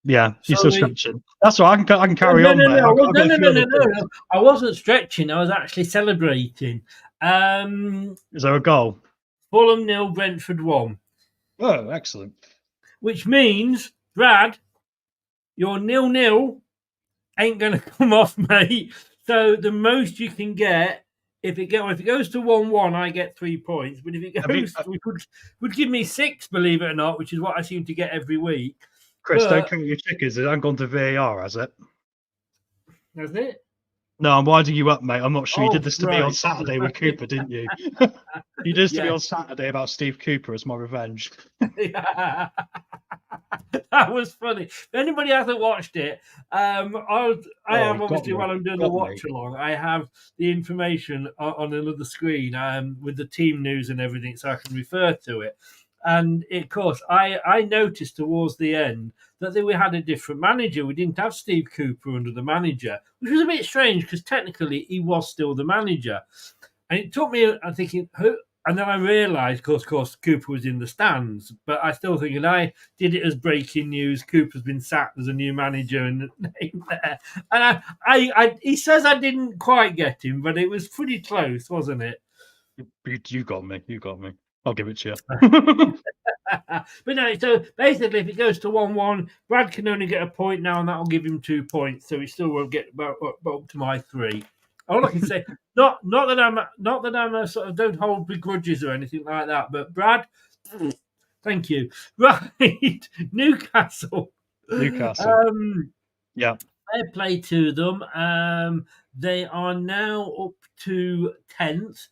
Yeah, you're still stretching. That's right. I can carry on. No. I wasn't stretching. I was actually celebrating. Is there a goal? Fulham 0, Brentford 1. Oh, excellent. Which means, Brad, your 0-0 ain't going to come off, mate. So the most you can get, if it goes to 1-1, I get 3 points. But if it goes, would give me 6, believe it or not, which is what I seem to get every week. Chris, don't count your chickens. It hasn't gone to VAR, has it? Has it? No, I'm winding you up, mate. I'm not sure. You did this to me on Saturday with Cooper, didn't you? You did this to me on Saturday about Steve Cooper as my revenge. Yeah. That was funny. If anybody hasn't watched it, I am obviously, while I'm doing the watch along, I have the information on another screen with the team news and everything, so I can refer to it. And of course, I noticed towards the end that we had a different manager. We didn't have Steve Cooper under the manager, which was a bit strange because technically he was still the manager. And it took me, I'm thinking, who? And then I realised, of course, Cooper was in the stands. But I still think, and I did it as breaking news. Cooper's been sacked as a new manager, and there. And he says I didn't quite get him, but it was pretty close, wasn't it? You got me. You got me. I'll give it to you. But no, so basically, if it goes to 1-1, Brad can only get a point now, and that'll give him 2 points. So he still won't get up to my 3. All I can say, not that I'm a sort of don't hold begrudges or anything like that, but Brad, thank you. Right, Newcastle. Yeah. Fair play to them. They are now up to 10th.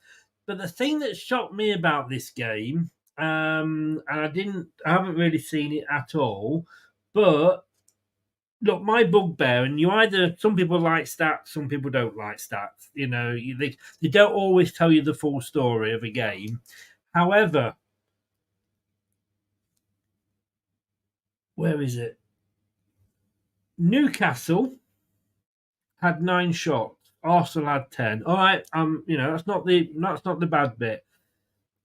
But the thing that shocked me about this game, and I haven't really seen it at all, but look, my bugbear, and some people like stats, some people don't like stats. They don't always tell you the full story of a game. However, where is it? Newcastle had 9 shots. Arsenal had 10. All right, that's not the bad bit.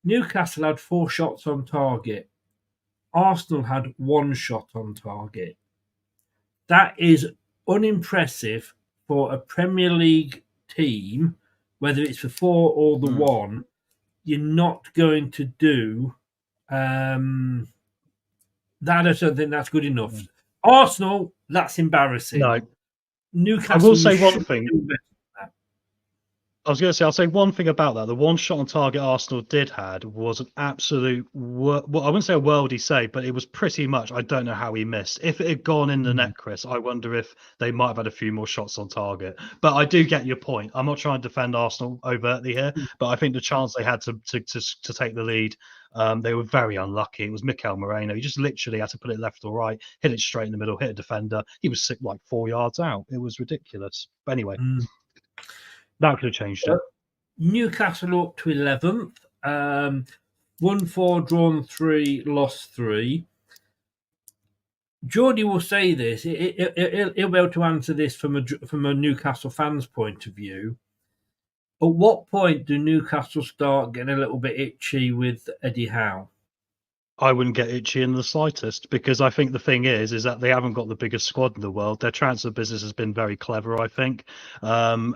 Newcastle had 4 shots on target. Arsenal had 1 shot on target. That is unimpressive for a Premier League team, whether it's the 4 or the 1. You're not going to do that. I don't think that's good enough. Arsenal, that's embarrassing. No. Newcastle. I will say one thing. I was going to say, I'll say one thing about that. The 1 shot on target Arsenal had was an absolute, well, I wouldn't say a worldy save, but it was pretty much, I don't know how he missed. If it had gone in the net, Chris, I wonder if they might have had a few more shots on target. But I do get your point. I'm not trying to defend Arsenal overtly here, but I think the chance they had to take the lead, they were very unlucky. It was Mikel Moreno. He just literally had to put it left or right, hit it straight in the middle, hit a defender. He was like 4 yards out. It was ridiculous. But anyway. That could have changed it. Newcastle up to 11th. Won 4, drawn 3, lost 3. Geordie will say this. He'll be able to answer this from a Newcastle fan's point of view. At what point do Newcastle start getting a little bit itchy with Eddie Howe? I wouldn't get itchy in the slightest, because I think the thing is that they haven't got the biggest squad in the world. Their transfer business has been very clever, I think, and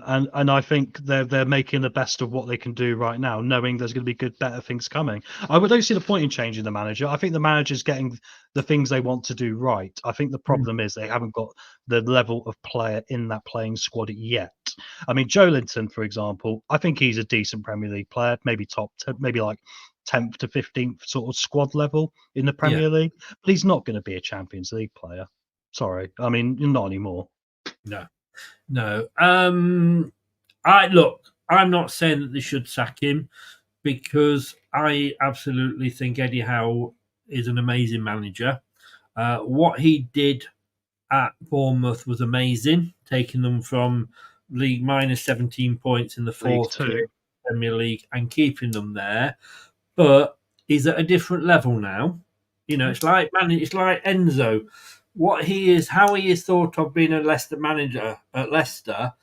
I think they're making the best of what they can do right now, knowing there's going to be better things coming. I don't see the point in changing the manager. I think the manager's getting the things they want to do right. I think the problem is they haven't got the level of player in that playing squad yet. I mean, Joe Linton, for example, I think he's a decent Premier League player, maybe top 10, maybe like 10th to 15th sort of squad level in the Premier League, but he's not going to be a Champions League player. Sorry, I mean, not anymore. No. I'm not saying that they should sack him, because I absolutely think Eddie Howe is an amazing manager. What he did at Bournemouth was amazing, taking them from league minus 17 points in the 4th Premier League and keeping them there. But he's at a different level now. It's like Enzo. How he is thought of being a Leicester manager at Leicester,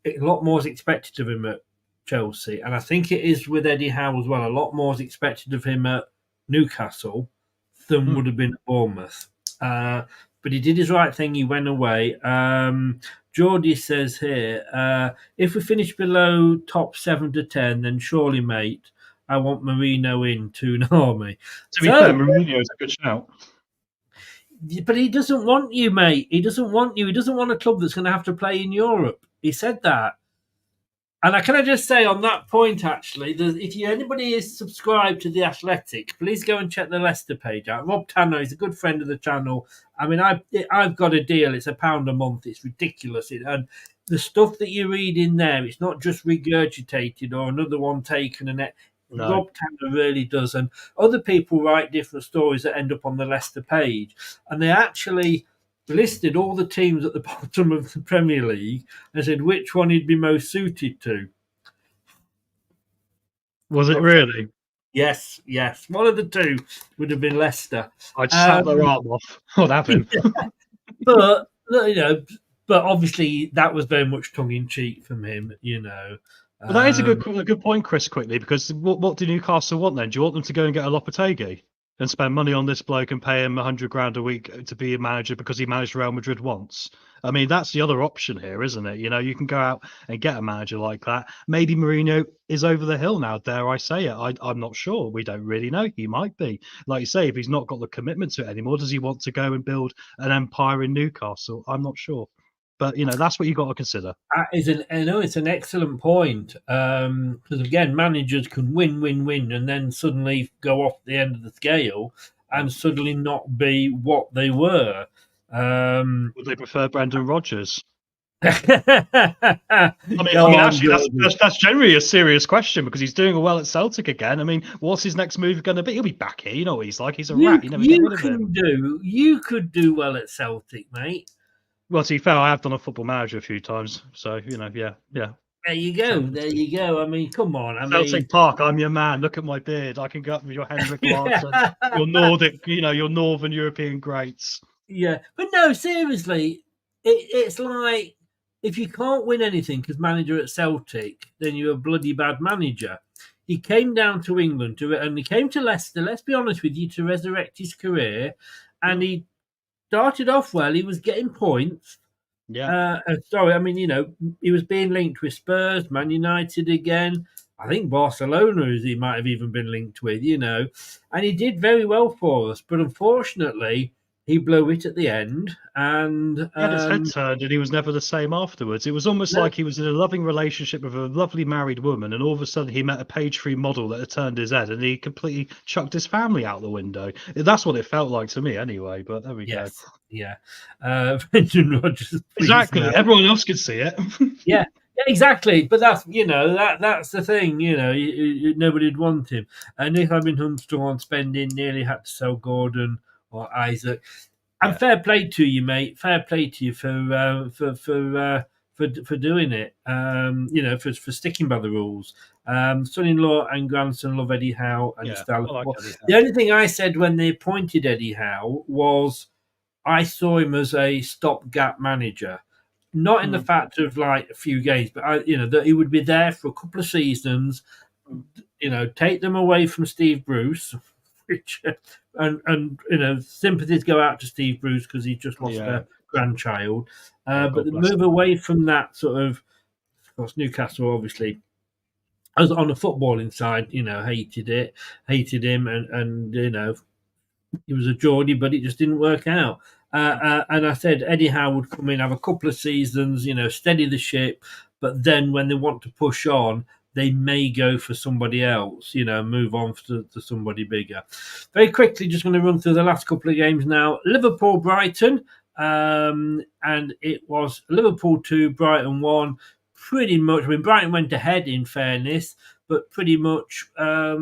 a lot more is expected of him at Chelsea. And I think it is with Eddie Howe as well. A lot more is expected of him at Newcastle than would have been at Bournemouth. But he did his right thing. He went away. Geordie says here, if we finish below top 7 to 10, then surely, mate, I want Marino in to an army. To be fair, Mourinho is a good shout. But he doesn't want you, mate. He doesn't want you. He doesn't want a club that's going to have to play in Europe. He said that. And can I just say on that point, actually, if anybody is subscribed to The Athletic, please go and check the Leicester page out. Rob Tanner is a good friend of the channel. I mean, I've got a deal. It's £1 a month. It's ridiculous. And the stuff that you read in there, it's not just regurgitated or another one taken. No. Rob Tanner really does. And other people write different stories that end up on the Leicester page. And they actually listed all the teams at the bottom of the Premier League and said which one he'd be most suited to. Was it really? Yes. One of the two would have been Leicester. I'd slap their arm off. What happened? But obviously that was very much tongue in cheek from him. But that is a good point, Chris. Quickly, because what do Newcastle want then? Do you want them to go and get a Lopetegui and spend money on this bloke and pay him $100,000 a week to be a manager because he managed Real Madrid once? I mean, that's the other option here, isn't it? You can go out and get a manager like that. Maybe Mourinho is over the hill now, dare I say it. I'm not sure. We don't really know. He might be. Like you say, if he's not got the commitment to it anymore, does he want to go and build an empire in Newcastle? I'm not sure. But, that's what you've got to consider. It's an excellent point. Because, again, managers can win, and then suddenly go off the end of the scale and suddenly not be what they were. Would they prefer Brendan Rodgers? Go on, actually, that's generally a serious question because he's doing well at Celtic again. I mean, what's his next move going to be? He'll be back here. You know what he's like. He's a rat. You never get rid of him. You could do well at Celtic, mate. Well, to be fair, I have done a Football Manager a few times, so yeah. There you go. I mean, come on. Celtic Park, I'm your man. Look at my beard. I can go up with your Henrik Larsson, your Nordic, your Northern European greats. Yeah, but no, seriously, it's like if you can't win anything as manager at Celtic, then you're a bloody bad manager. He came down to England and he came to Leicester, let's be honest with you, to resurrect his career. And he started off well. He was getting points. Yeah. He was being linked with Spurs, Man United again. I think Barcelona, as he might have even been linked with, and he did very well for us. But unfortunately, he blew it at the end, and he had his head turned, and he was never the same afterwards. It was almost like he was in a loving relationship with a lovely married woman, and all of a sudden he met a page-3 model that had turned his head, and he completely chucked his family out the window. That's what it felt like to me, anyway. But there we go. Yeah, Brendan Rodgers. Exactly. Everyone else could see it. Yeah, exactly. But that's that's the thing. Nobody'd want him. And Nick Huntstorm spending nearly had to sell Gordon or Isaac. And fair play to you, mate. Fair play to you for doing it. For sticking by the rules. Son-in-law and grandson love Eddie Howe and style. Like the only thing I said when they appointed Eddie Howe was I saw him as a stopgap manager, not in the fact of like a few games, but that he would be there for a couple of seasons. Take them away from Steve Bruce. Which and sympathies go out to Steve Bruce because he just lost a grandchild. But the move away from that sort of course, Newcastle obviously, as on the footballing side, hated him, and he was a Geordie, but it just didn't work out. And I said Eddie Howe would come in, have a couple of seasons, steady the ship, but then when they want to push on, they may go for somebody else, move on to somebody bigger. Very quickly, just going to run through the last couple of games now. Liverpool-Brighton, and it was Liverpool 2, Brighton 1. Pretty much, Brighton went ahead in fairness, but pretty much, I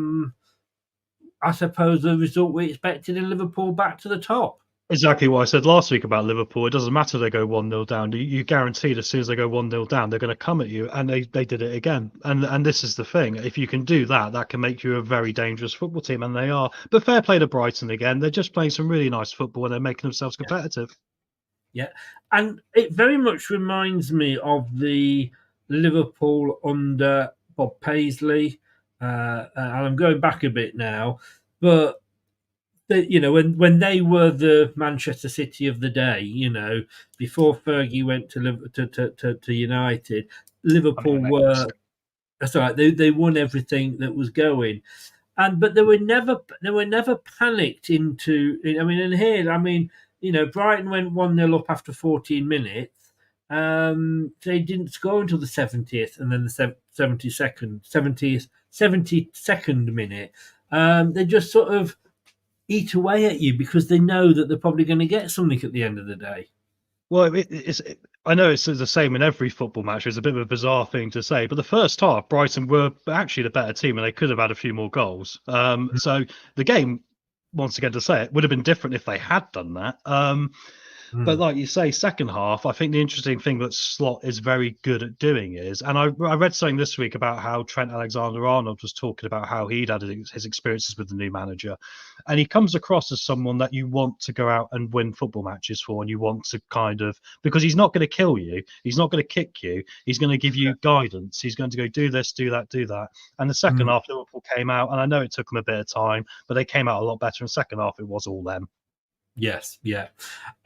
suppose, the result we expected in Liverpool back to the top. Exactly what I said last week about Liverpool. It doesn't matter they go 1-0 down. You guaranteed as soon as they go 1-0 down, they're going to come at you, and they did it again. And this is the thing. If you can do that, that can make you a very dangerous football team, and they are. But fair play to Brighton again. They're just playing some really nice football, and they're making themselves competitive. Yeah, and it very much reminds me of the Liverpool under Bob Paisley. And I'm going back a bit now, but when they were the Manchester City of the day, before Fergie went to United, Liverpool were. That's right. They won everything that was going, but they were never panicked into. Brighton went 1-0 up after 14 minutes. They didn't score until the 70th, and then the 72nd minute. They just sort of eat away at you because they know that they're probably going to get something at the end of the day. Well, I know it's the same in every football match. It's a bit of a bizarre thing to say, but the first half, Brighton were actually the better team, and they could have had a few more goals. So the game, once again to say it, would have been different if they had done that. But like you say, second half, I think the interesting thing that Slot is very good at doing is, and I read something this week about how Trent Alexander-Arnold was talking about how he'd had his experiences with the new manager. And he comes across as someone that you want to go out and win football matches for, and you want to because he's not going to kill you. He's not going to kick you. He's going to give you guidance. He's going to go do this, do that, do that. And the second half, Liverpool came out, and I know it took them a bit of time, but they came out a lot better. In the second half, it was all them. Yes, yeah.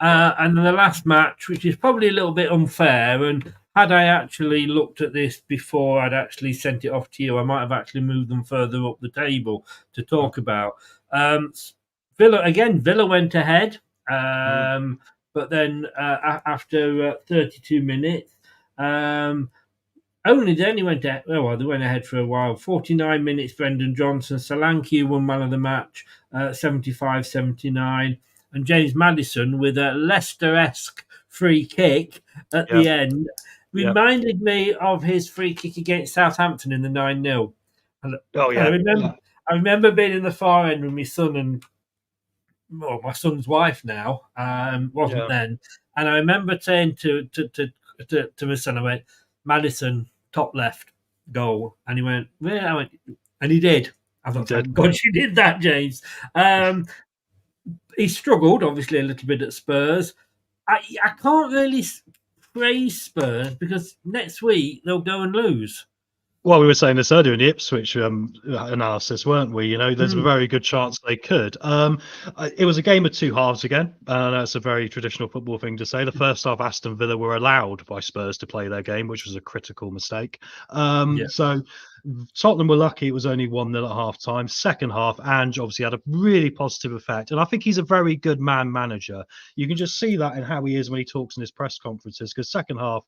And then the last match, which is probably a little bit unfair, and had I actually looked at this before I'd actually sent it off to you, I might have actually moved them further up the table to talk about. Villa went ahead, but then after 32 minutes, they only went ahead. Well, they went ahead for a while. 49 minutes, Brendan Johnson. Solanke won man of the match, 75-79. and James Maddison with a Leicester-esque free kick at the end reminded me of his free kick against Southampton in the 9-0. And I remember being in the far end with my son and my son's wife now, wasn't then. And I remember saying to my son, I went, Maddison, top left, goal. And he went, yeah, I went, and he did. I thought, thank God you did that, James. He struggled, obviously, a little bit at Spurs. I can't really praise Spurs because next week they'll go and lose. Well, we were saying this earlier in the Ipswich analysis, weren't we? There's a very good chance they could. It was a game of two halves again. That's a very traditional football thing to say. The first half, Aston Villa were allowed by Spurs to play their game, which was a critical mistake. So Tottenham were lucky it was only 1-0 at half time. Second half, Ange obviously had a really positive effect. And I think he's a very good man manager. You can just see that in how he is when he talks in his press conferences, because second half,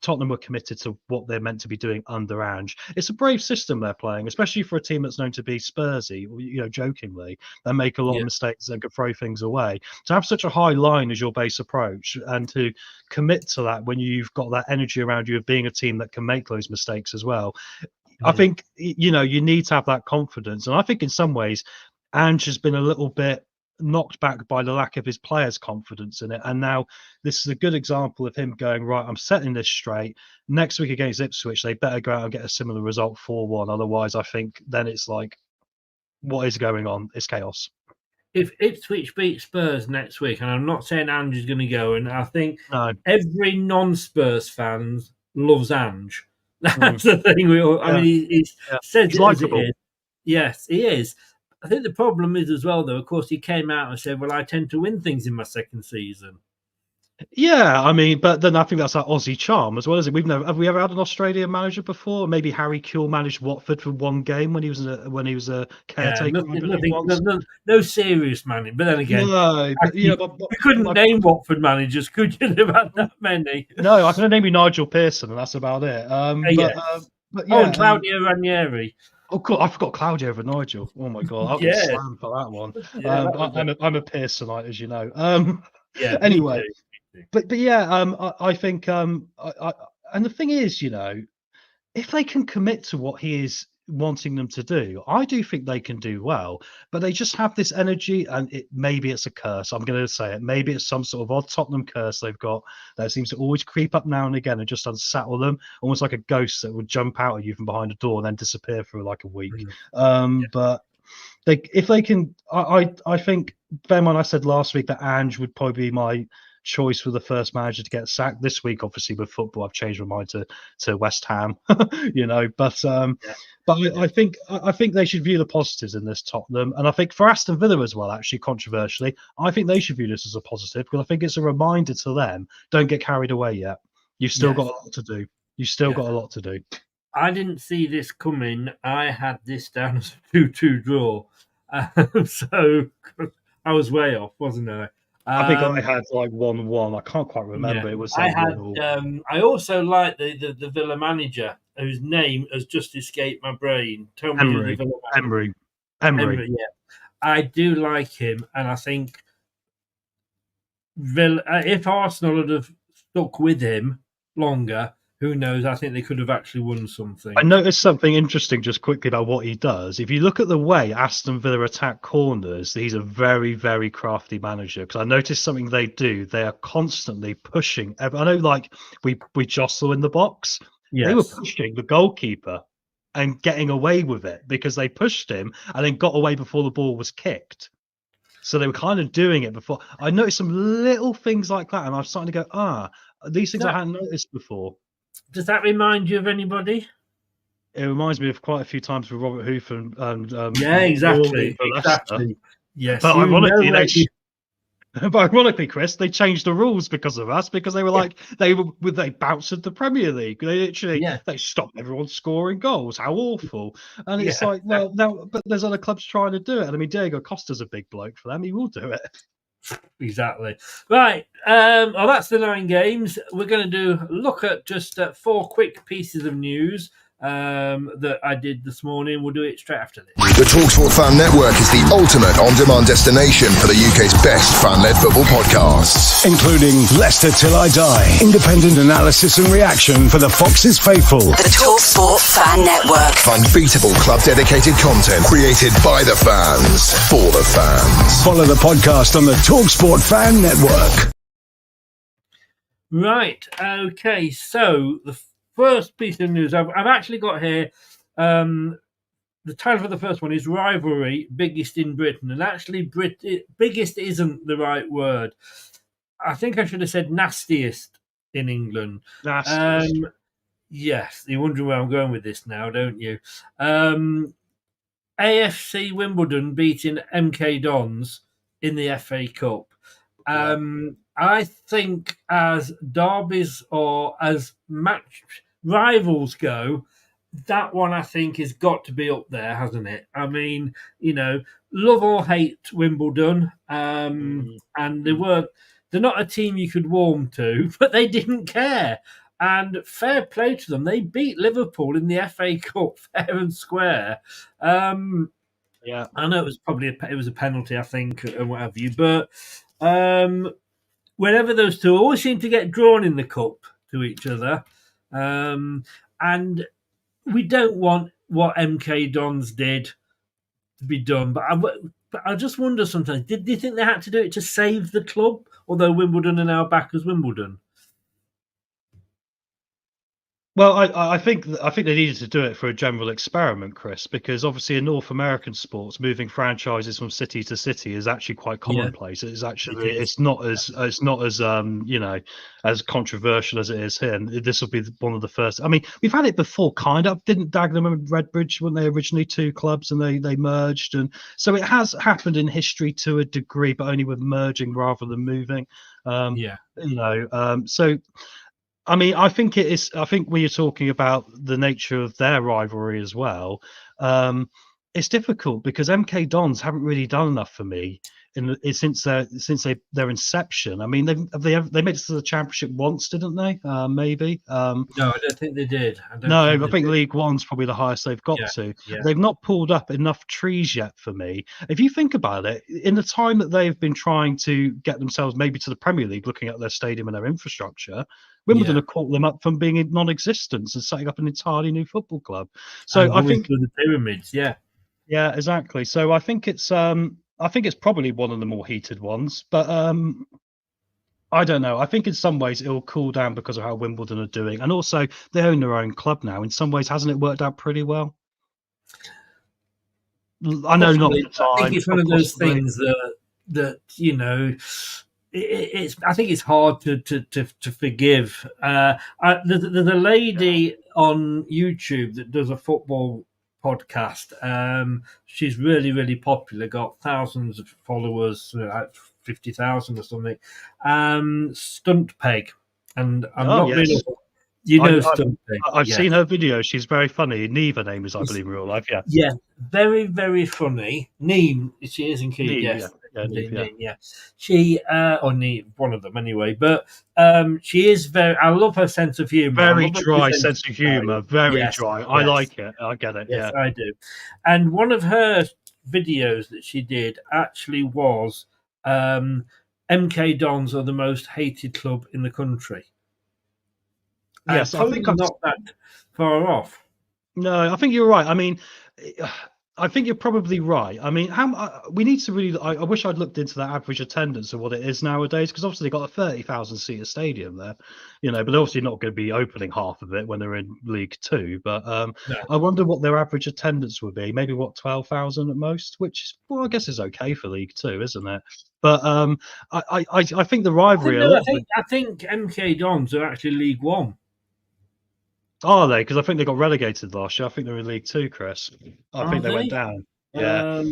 Tottenham were committed to what they're meant to be doing under Ange. It's a brave system they're playing, especially for a team that's known to be Spursy, jokingly. They make a lot of mistakes and could throw things away. To have such a high line as your base approach and to commit to that when you've got that energy around you of being a team that can make those mistakes as well. I think, you need to have that confidence. And I think in some ways, Ange has been a little bit knocked back by the lack of his players' confidence in it. And now this is a good example of him going, right, I'm setting this straight. Next week against Ipswich, they better go out and get a similar result 4-1. Otherwise, I think then it's like, what is going on? It's chaos. If Ipswich beat Spurs next week, and I'm not saying Ange is going to go, and I think every non-Spurs fan loves Ange. That's the thing. I mean, he says it as it is. Yes, he is. I think the problem is as well, though, of course, he came out and said, well, I tend to win things in my second season. Yeah, I mean, but then I think that's our Aussie charm as well, isn't it? Have we ever had an Australian manager before? Maybe Harry Kewell managed Watford for one game when he was a caretaker. No serious managing. But then again, you couldn't name Watford managers, could you? They've had that many. No, I can name you Nigel Pearson, and that's about it. And Claudio Ranieri. Oh God, I forgot Claudio over Nigel. Oh my God, I'll get slammed for that one. I'm a Pearsonite, as you know. Anyway, but I think and the thing is, if they can commit to what he is wanting them to do, I do think they can do well. But they just have this energy, and maybe it's a curse. I'm going to say it. Maybe it's some sort of odd Tottenham curse they've got that seems to always creep up now and again and just unsettle them, almost like a ghost that would jump out at you from behind a door and then disappear for like a week. But if they can, I think, bear in mind I said last week that Ange would probably be my choice for the first manager to get sacked. This week, obviously, with football, I've changed my mind to West Ham. But I think they should view the positives in this Tottenham, and I think for Aston Villa as well, actually, controversially, I think they should view this as a positive, because I think it's a reminder to them: don't get carried away yet. You've still got a lot to do. Got a lot to do. I didn't see this coming. I had this down as a 2-2 draw, so I was way off, wasn't I? I think I had like 1-1. I can't quite remember. It was. I also like the Villa manager whose name has just escaped my brain. Tell me Emery. Yeah, I do like him, and I think Villa. If Arsenal had have stuck with him longer, who knows? I think they could have actually won something. I noticed something interesting just quickly about what he does. If you look at the way Aston Villa attack corners, he's a very, very crafty manager. Because I noticed something they do. They are constantly pushing. I know, like, we jostle in the box. Yes. They were pushing the goalkeeper and getting away with it because they pushed him and then got away before the ball was kicked. So they were kind of doing it before. I noticed some little things like that, and I was starting to go, these things I hadn't noticed before. Does that remind you of anybody? It reminds me of quite a few times with Robert Hoof and exactly. Yes, but ironically, Chris, they changed the rules because of us, because they were like they bounced the Premier League. They literally they stopped everyone scoring goals. How awful! And it's like, well, now, but there's other clubs trying to do it. And I mean, Diego Costa's a big bloke for them. He will do it. Exactly. Right. That's the 9 games. We're going to look at just 4 quick pieces of news. that I did this morning. We'll do it straight after this. The TalkSport Fan Network is the ultimate on-demand destination for the UK's best fan-led football podcasts, including Leicester Till I Die, independent analysis and reaction for the Foxes faithful. The TalkSport Fan Network. Unbeatable club-dedicated content created by the fans, for the fans. Follow the podcast on the TalkSport Fan Network. Right, okay, so the first piece of news I've actually got here, the title for the first one is Rivalry, Biggest in Britain. And actually, biggest isn't the right word. I think I should have said nastiest in England. Nastiest. Yes, you're wondering where I'm going with this now, don't you? AFC Wimbledon beating MK Dons in the FA Cup. I think as derbies or as match rivals go, that one I think has got to be up there, hasn't it? I mean, love or hate Wimbledon, and they're not a team you could warm to, but they didn't care. And fair play to them. They beat Liverpool in the FA Cup fair and square. I know it was probably a penalty, I think, and what have you, but whenever those two always seem to get drawn in the cup to each other, and we don't want what MK Dons did to be done. But I just wonder sometimes, do you think they had to do it to save the club, although Wimbledon are now back as Wimbledon? Well, I think they needed to do it for a general experiment, Chris, because obviously in North American sports, moving franchises from city to city is actually quite commonplace. It's actually it's not as as controversial as it is here. And this will be one of the first. I mean, we've had it before, kind of. Didn't Dagenham and Redbridge, weren't they originally two clubs, and they merged, and so it has happened in history to a degree, but only with merging rather than moving. So. I mean, I think it is. I think when you're talking about the nature of their rivalry as well, it's difficult because MK Dons haven't really done enough for me since their inception. I mean, they made it to the championship once, didn't they? Maybe. No, I don't think they did. I think League One's probably the highest they've got to. Yeah. They've not pulled up enough trees yet for me. If you think about it, in the time that they've been trying to get themselves maybe to the Premier League, looking at their stadium and their infrastructure, Wimbledon have caught them up from being in non-existence and setting up an entirely new football club. So I think the pyramids, yeah, exactly. So I think it's probably one of the more heated ones, but I don't know. I think in some ways it'll cool down because of how Wimbledon are doing, and also they own their own club now. In some ways, hasn't it worked out pretty well? I know not the time. I think it's one of those things that I think it's hard to forgive. There's a lady on YouTube that does a football podcast. She's really, really popular, got thousands of followers, 50,000 or something. Stunt Peg. And I'm not really... Stunt Peg. I've seen her video. She's very funny. Neve, her name is, I believe, in real life. Yeah. Yeah, very, very funny. Neem, she is in Keith, yes. Yeah. She, or Neve, one of them anyway. But she is very. I love her sense of humour. Very dry sense of humour. Very dry. I like it. I get it. Yes, I do. And one of her videos that she did actually was MK Dons are the most hated club in the country. Yes, I think I'm not that far off. No, I think you're right. I mean, I think you're probably right. I mean, we need to really. I wish I'd looked into that average attendance of what it is nowadays, because obviously they've got a 30,000 seater stadium there, but they're obviously not going to be opening half of it when they're in League Two. But I wonder what their average attendance would be. Maybe 12,000 at most, which I guess is okay for League Two, isn't it? But I think the rivalry. I think MK Dons are actually League One. Are they? Because I think they got relegated last year. I think they're in League Two, Chris. I think they went down. Yeah.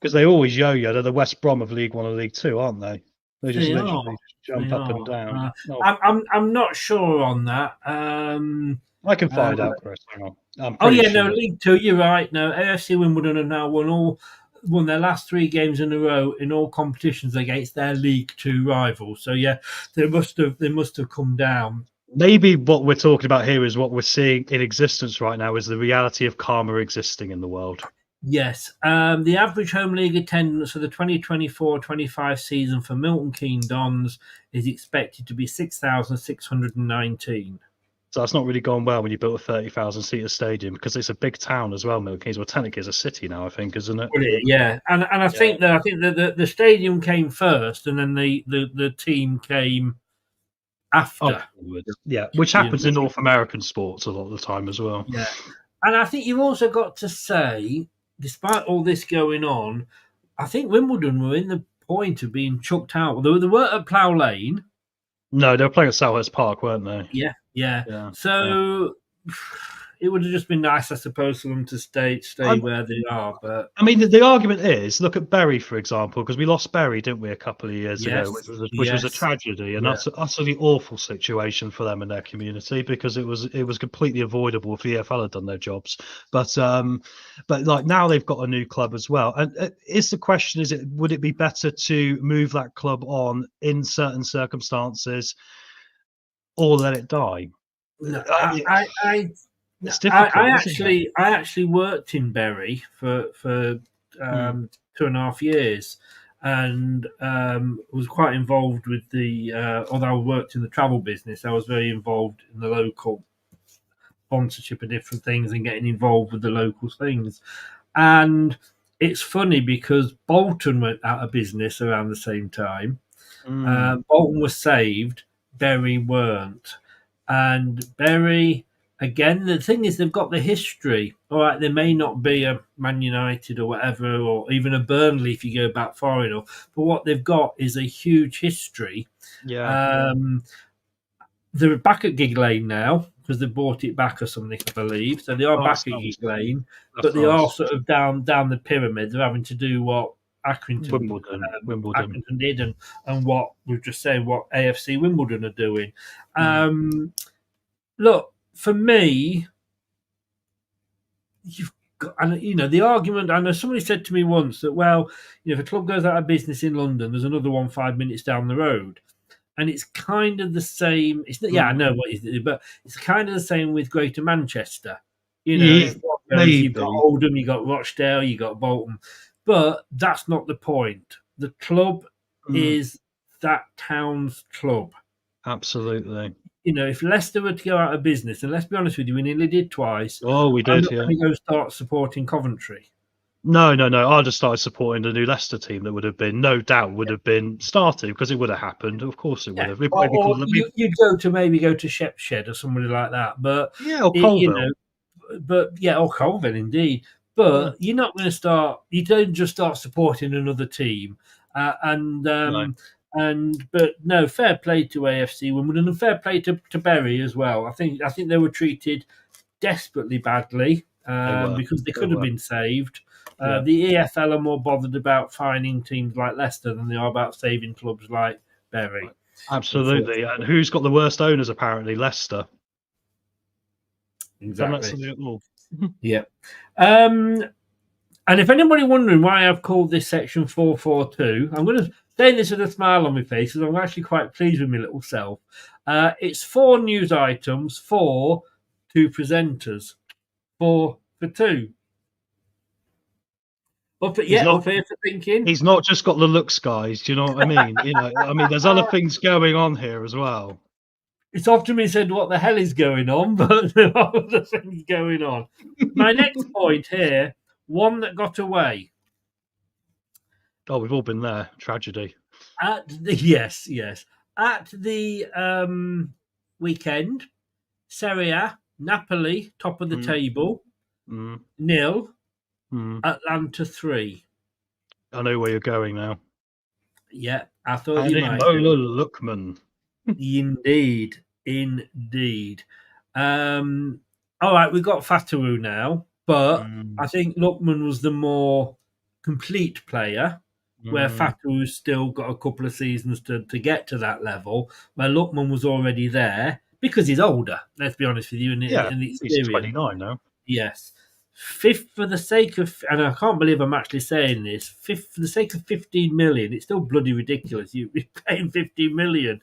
Because they always yo-yo. They're the West Brom of League One and League Two, aren't they? They just literally jump up and down. I'm not sure on that. I can find out, Chris. Hang on. No, League Two, you're right. No, AFC Wimbledon have now won their last 3 games in a row in all competitions against their League Two rivals. So yeah, they must have come down. Maybe what we're talking about here is what we're seeing in existence right now is the reality of karma existing in the world. Yes. The average home league attendance for the 2024-25 season for Milton Keynes Dons is expected to be 6,619. So that's not really gone well when you built a 30,000 seater stadium, because it's a big town as well, Milton Keynes. Well, technically it's a city now, I think, isn't it? Yeah, and I think that the stadium came first, and then the team came after. Yeah, which happens in North American sports a lot of the time as well. Yeah, and I think you've also got to say, despite all this going on, I think Wimbledon were in the point of being chucked out. They weren't at Plough Lane. No, they were playing at Selhurst Park, weren't they? Yeah. So it would have just been nice, I suppose, for them to stay where they are. But I mean, the argument is, look at Bury, for example, because we lost Bury, didn't we, a couple of years ago, which was a tragedy, and that's an utterly awful situation for them and their community, because it was completely avoidable if the EFL had done their jobs. But like now they've got a new club as well, and is the question: would it be better to move that club on in certain circumstances, or let it die? No, it's difficult. I actually worked in Bury for 2.5 years, and was quite involved with the. Although I worked in the travel business, I was very involved in the local sponsorship of different things and getting involved with the local things. And it's funny because Bolton went out of business around the same time. Bolton was saved, Bury weren't, and Bury. Again, the thing is, they've got the history. All right, there may not be a Man United or whatever, or even a Burnley if you go back far enough. But what they've got is a huge history. Yeah. They're back at Gig Lane now because they bought it back or something, I believe. So they are back at Gig Lane, but they are sort of down the pyramid. They're having to do what Wimbledon did, and what we've just said, what AFC Wimbledon are doing. Look. For me, you've got, and the argument. I know somebody said to me once that, well, if a club goes out of business in London, there's another one 5 minutes down the road, and it's kind of the same. It's I know what is, but it's kind of the same with Greater Manchester. You've got Oldham, you got Rochdale, you got Bolton, but that's not the point. The club is that town's club. Absolutely. If Leicester were to go out of business, and let's be honest with you, we nearly did twice. Oh, we did, I'm not going to go start supporting Coventry. No. I just started supporting the new Leicester team that would have been, no doubt, started because it would have happened. Of course it would have. You'd go to Shepshed or somebody like that. But or Colville. Or Colville indeed. But you're not going to start. You don't just start supporting another team, But no, fair play to AFC Wimbledon and fair play to Bury as well. I think they were treated desperately badly because they could have been saved. The EFL are more bothered about finding teams like Leicester than they are about saving clubs like Bury. Absolutely. And who's got the worst owners, apparently? Leicester. Exactly. Yeah. And if anybody wondering why I've called this section 442, I'm going to say this with a smile on my face because I'm actually quite pleased with my little self. It's 4 news items, 4 2 presenters, 4 for 2. Up here for thinking. He's not just got the looks, guys. Do you know what I mean? There's other things going on here as well. It's often been said, what the hell is going on? But there are other things going on. My next point here, one that got away. Oh, we've all been there. Tragedy. Yes. At the weekend, Serie A, Napoli, top of the table, 0. Atlanta 3. I know where you're going now. Yeah, I thought you might. Lookman. Indeed. All right, we've got Fatawu now, but I think Lookman was the more complete player, where Fatawu's still got a couple of seasons to get to that level, where Lookman was already there because he's older. Let's be honest with you. He's 29 now. Yes. 5th for the sake of, and I can't believe I'm actually saying this, 5th for the sake of 15 million. It's still bloody ridiculous. You're paying 15 million.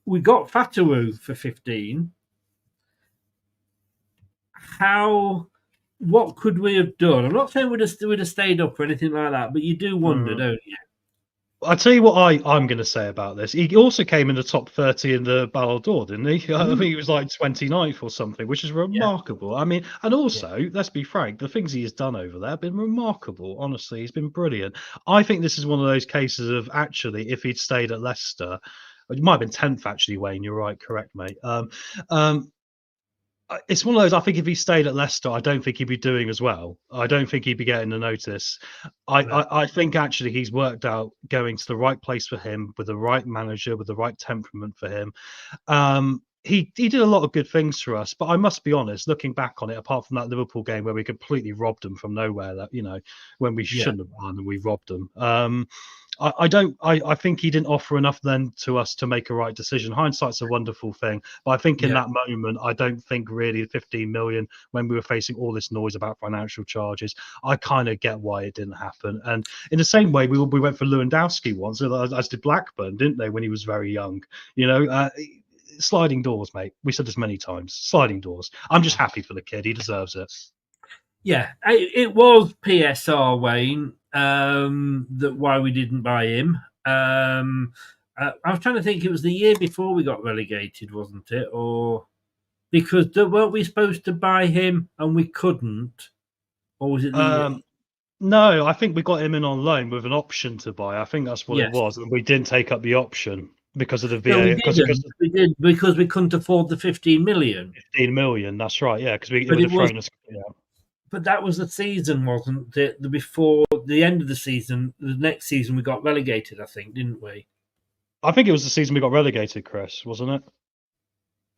we got Fatawu for 15. What could we have done? I'm not saying we'd have stayed up or anything like that, but you do wonder, don't you? I'll tell you what I'm going to say about this. He also came in the top 30 in the Ballon d'Or, didn't he? I think he was like 29th or something, which is remarkable. I mean, and also, let's be frank, the things he has done over there have been remarkable. Honestly, he's been brilliant. I think this is one of those cases of actually, if he'd stayed at Leicester, it might have been 10th actually, Wayne. You're right, correct, mate. It's one of those. I think if he stayed at Leicester, I don't think he'd be doing as well. I don't think he'd be getting the notice. I think actually he's worked out going to the right place for him, with the right manager, with the right temperament for him. He did a lot of good things for us, but I must be honest, looking back on it, apart from that Liverpool game where we completely robbed them from nowhere, that when we shouldn't have won and we robbed them. I think he didn't offer enough then to us to make a right decision. Hindsight's a wonderful thing, but I think in that moment, I don't think really 15 million when we were facing all this noise about financial charges. I kind of get why it didn't happen. And in the same way, we went for Lewandowski once, as did Blackburn, didn't they, when he was very young? Sliding doors, mate. We said this many times. Sliding doors. I'm just happy for the kid. He deserves it. Yeah, it was PSR, Wayne, that why we didn't buy him. I was trying to think, it was the year before we got relegated, wasn't it? Or because weren't we supposed to buy him and we couldn't? Or was it the year? No, I think we got him in on loan with an option to buy. I think that's what it was. And we didn't take up the option because of the VA. We did because we couldn't afford the 15 million. 15 million, that's right, yeah, because it would have thrown us. Yeah. But that was the season, wasn't it? Before the end of the season, the next season we got relegated, I think, didn't we? I think it was the season we got relegated, Chris, wasn't it?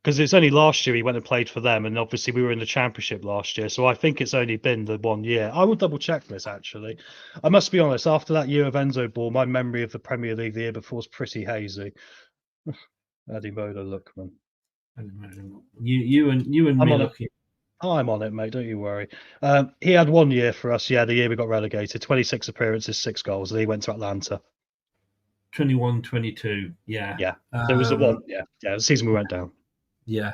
Because it's only last year he went and played for them, and obviously we were in the Championship last year, so I think it's only been the 1 year. I will double check this, actually. I must be honest, after that year of Enzo Ball, my memory of the Premier League the year before was pretty hazy. Eddie Moda Lookman. You and me looking. I'm on it, mate. Don't you worry. He had 1 year for us. Yeah, the year we got relegated. 26 appearances, 6 goals. And he went to Atlanta. 21-22. Yeah. Yeah. So it was the one. Yeah. Yeah. The season we went down. Yeah.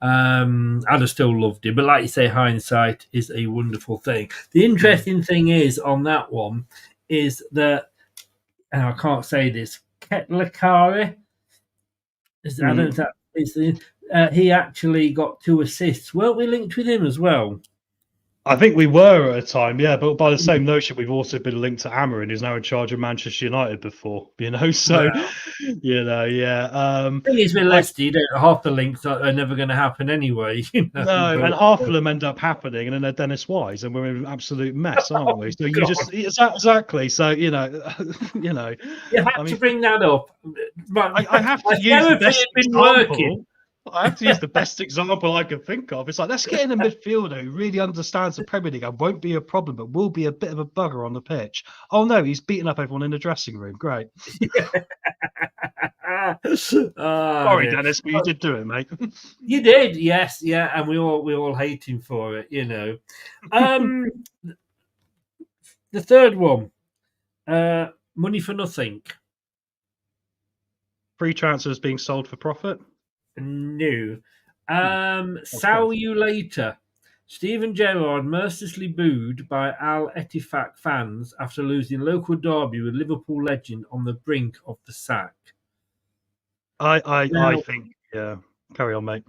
I'd have still loved it. But like you say, hindsight is a wonderful thing. The interesting thing is on that one is that, and I can't say this, Ketlakari. I don't know if that is the. He actually got 2 assists. Weren't we linked with him as well? I think we were at a time, yeah. But by the same notion, we've also been linked to Amarin, who's now in charge of Manchester United before, So, yeah. The thing is with Leicester, half the links are never going to happen anyway. No, and half of them end up happening, and then they're Dennis Wise, and we're in an absolute mess, aren't we? So exactly. So you have to bring that up. I have to use the best example. I have to use the best example I can think of. It's like, let's get in a midfielder who really understands the Premier League and won't be a problem, but will be a bit of a bugger on the pitch. Oh, no, he's beating up everyone in the dressing room. Great. Sorry, Dennis, but you did do it, mate. You did, yes, yeah, and we all hate him for it, The third one, money for nothing. Free transfers being sold for profit? No. Sell you later. Steven Gerrard mercilessly booed by Al Ettifaq fans after losing local derby with Liverpool legend on the brink of the sack. I think, yeah. Carry on, mate.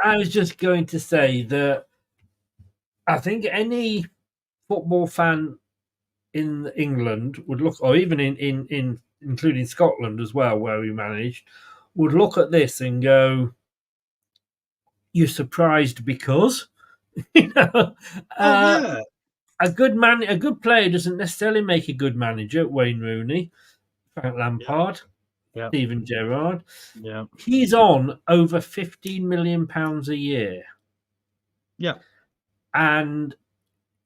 I was just going to say that I think any football fan in England would look, or even in including Scotland as well, where we managed, would look at this and go, "You're surprised because a good player doesn't necessarily make a good manager." Wayne Rooney, Frank Lampard, Steven Gerrard. Yeah, he's on over £15 million a year. Yeah, and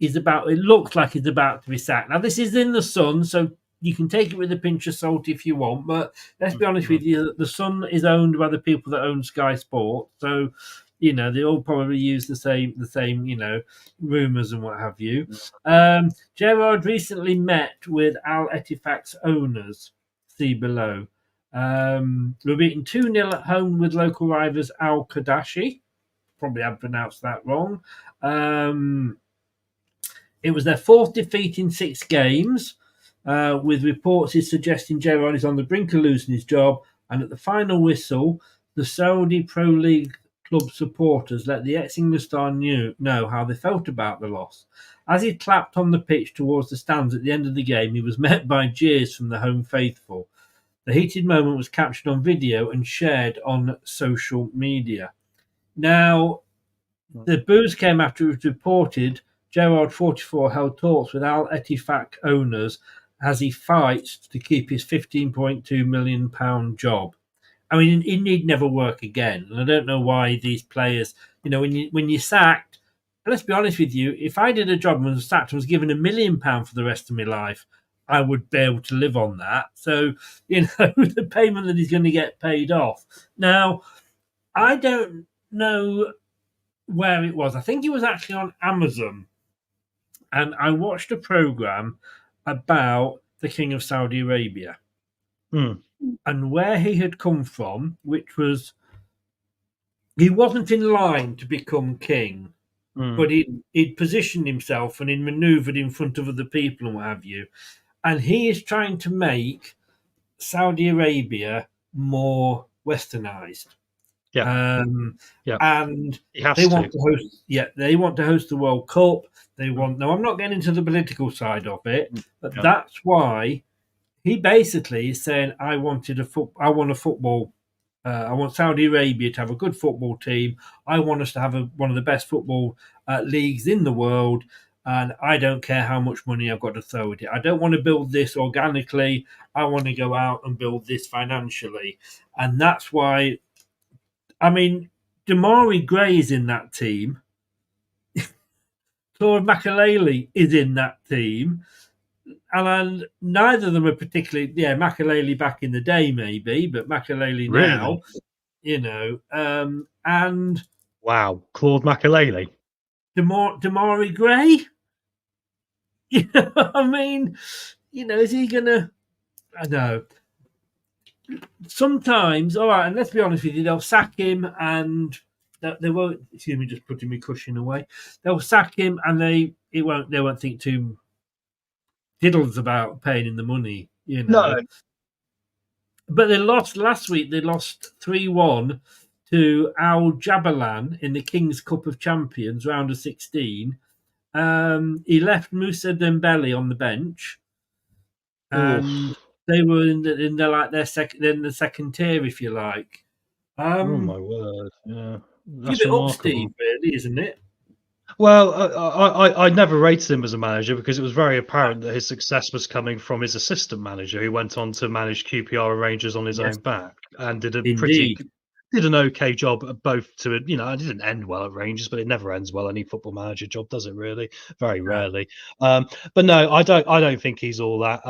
it looks like he's about to be sacked. Now this is in the Sun, so you can take it with a pinch of salt if you want, but let's be honest with you, the Sun is owned by the people that own Sky Sport, so they all probably use the same rumours and what have you. Gerrard recently met with Al Ettifaq's owners, see below. We were beaten 2-0 at home with local rivals Al Qadashi. Probably have pronounced that wrong. It was their 4th defeat in 6 games, with reports suggesting Gerrard is on the brink of losing his job. And at the final whistle, the Saudi Pro League club supporters let the ex-English star know how they felt about the loss. As he clapped on the pitch towards the stands at the end of the game, he was met by jeers from the home faithful. The heated moment was captured on video and shared on social media. Now, the boos came after it was reported Gerrard, 44, held talks with Al Ettifaq owners as he fights to keep his £15.2 million job. I mean, he need never work again. And I don't know why these players, when you're sacked, let's be honest with you, if I did a job and was sacked and was given £1 million for the rest of my life, I would be able to live on that. So, the payment that he's going to get paid off. Now, I don't know where it was. I think it was actually on Amazon. And I watched a program about the King of Saudi Arabia and where he had come from, which was he wasn't in line to become king, but he'd positioned himself and he'd manoeuvred in front of other people and what have you. And he is trying to make Saudi Arabia more westernized. And they want to host. Yeah, they want to host the World Cup. They want. Now, I'm not getting into the political side of it, but that's why he basically is saying, "I want a football. I want Saudi Arabia to have a good football team. I want us to have one of the best football leagues in the world, and I don't care how much money I've got to throw at it. I don't want to build this organically. I want to go out and build this financially, and that's why." I mean, Damari Gray is in that team. Claude Makelele is in that team. And neither of them are particularly... Yeah, Makelele back in the day, maybe, but Makelele now, and... Wow, Claude Makelele. Damari Gray? I mean, is he going to... I know. Sometimes, all right, and let's be honest with you, they'll sack him and they won't. Excuse me, just putting my cushion away. They'll sack him and they won't think too diddles about paying him the money, No. But they lost last week. They lost 3-1 to Al Jabalan in the King's Cup of Champions, round of 16. He left Moussa Dembele on the bench, and they were in the second tier, if you like. Oh my word! Yeah, that's give it remarkable. up, Steve. Really, isn't it? Well, I never rated him as a manager because it was very apparent that his success was coming from his assistant manager, who went on to manage QPR and Rangers on his own back and did an okay job at both. It didn't end well at Rangers, but it never ends well any football manager job, does it? Really, very rarely. But no, I don't think he's all that.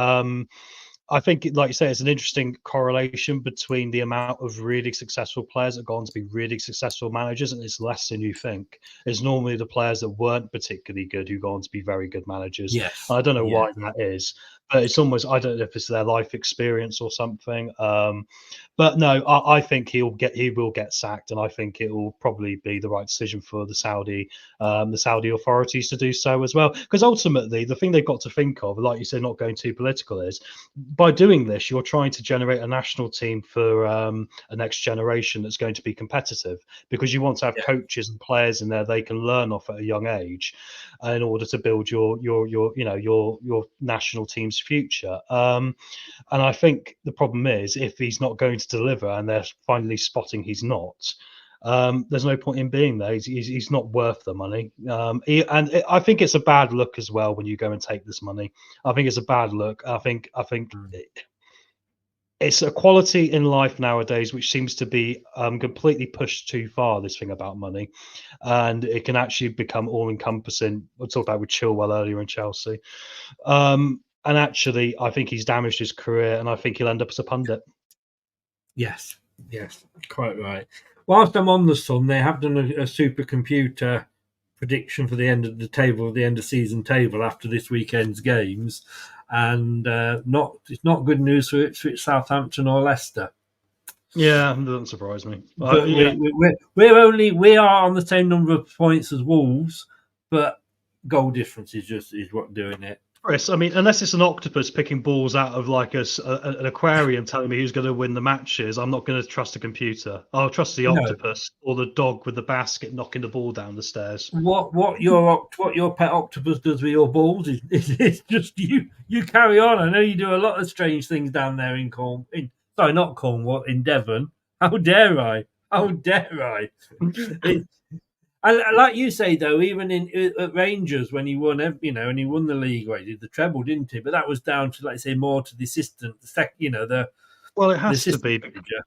I think, like you say, it's an interesting correlation between the amount of really successful players that go on to be really successful managers, and it's less than you think. It's normally the players that weren't particularly good who go on to be very good managers. Yes. I don't know why that is, but it's almost, I don't know if it's their life experience or something. But no, I think he will get sacked, and I think it will probably be the right decision for the Saudi authorities to do so as well. Because ultimately, the thing they've got to think of, like you said, not going too political, is by doing this, you're trying to generate a national team for a next generation that's going to be competitive, because you want to have coaches and players in there they can learn off at a young age, in order to build your national team's future. And I think the problem is, if he's not going to deliver and they're finally spotting he's not, there's no point in being there. He's not worth the money. And I think it's a bad look as well when you go and take this money. I think it's a bad look. I think it's a quality in life nowadays which seems to be completely pushed too far, this thing about money. And it can actually become all-encompassing. We'll talk about with Chilwell earlier in Chelsea. And actually, I think he's damaged his career, and I think he'll end up as a pundit. Yes, quite right. Whilst I'm on the Sun, they have done a supercomputer prediction for the end of the table, the end of season table after this weekend's games, and it's not good news for Ipswich, Southampton, or Leicester. Yeah, that doesn't surprise me. But Yeah. we are on the same number of points as Wolves, but goal difference is what doing it. Chris, I mean, unless it's an octopus picking balls out of like an aquarium telling me who's going to win the matches, I'm not going to trust a computer. I'll trust the octopus or the dog with the basket knocking the ball down the stairs. What your pet octopus does with your balls is just you carry on. I know you do a lot of strange things down there in not Cornwall, in Devon. How dare I? How dare I? And like you say, though, even at Rangers when he won, and he won the league, he did the treble, didn't he? But that was down to, like say, more to the assistant, Well, it has to be. Manager.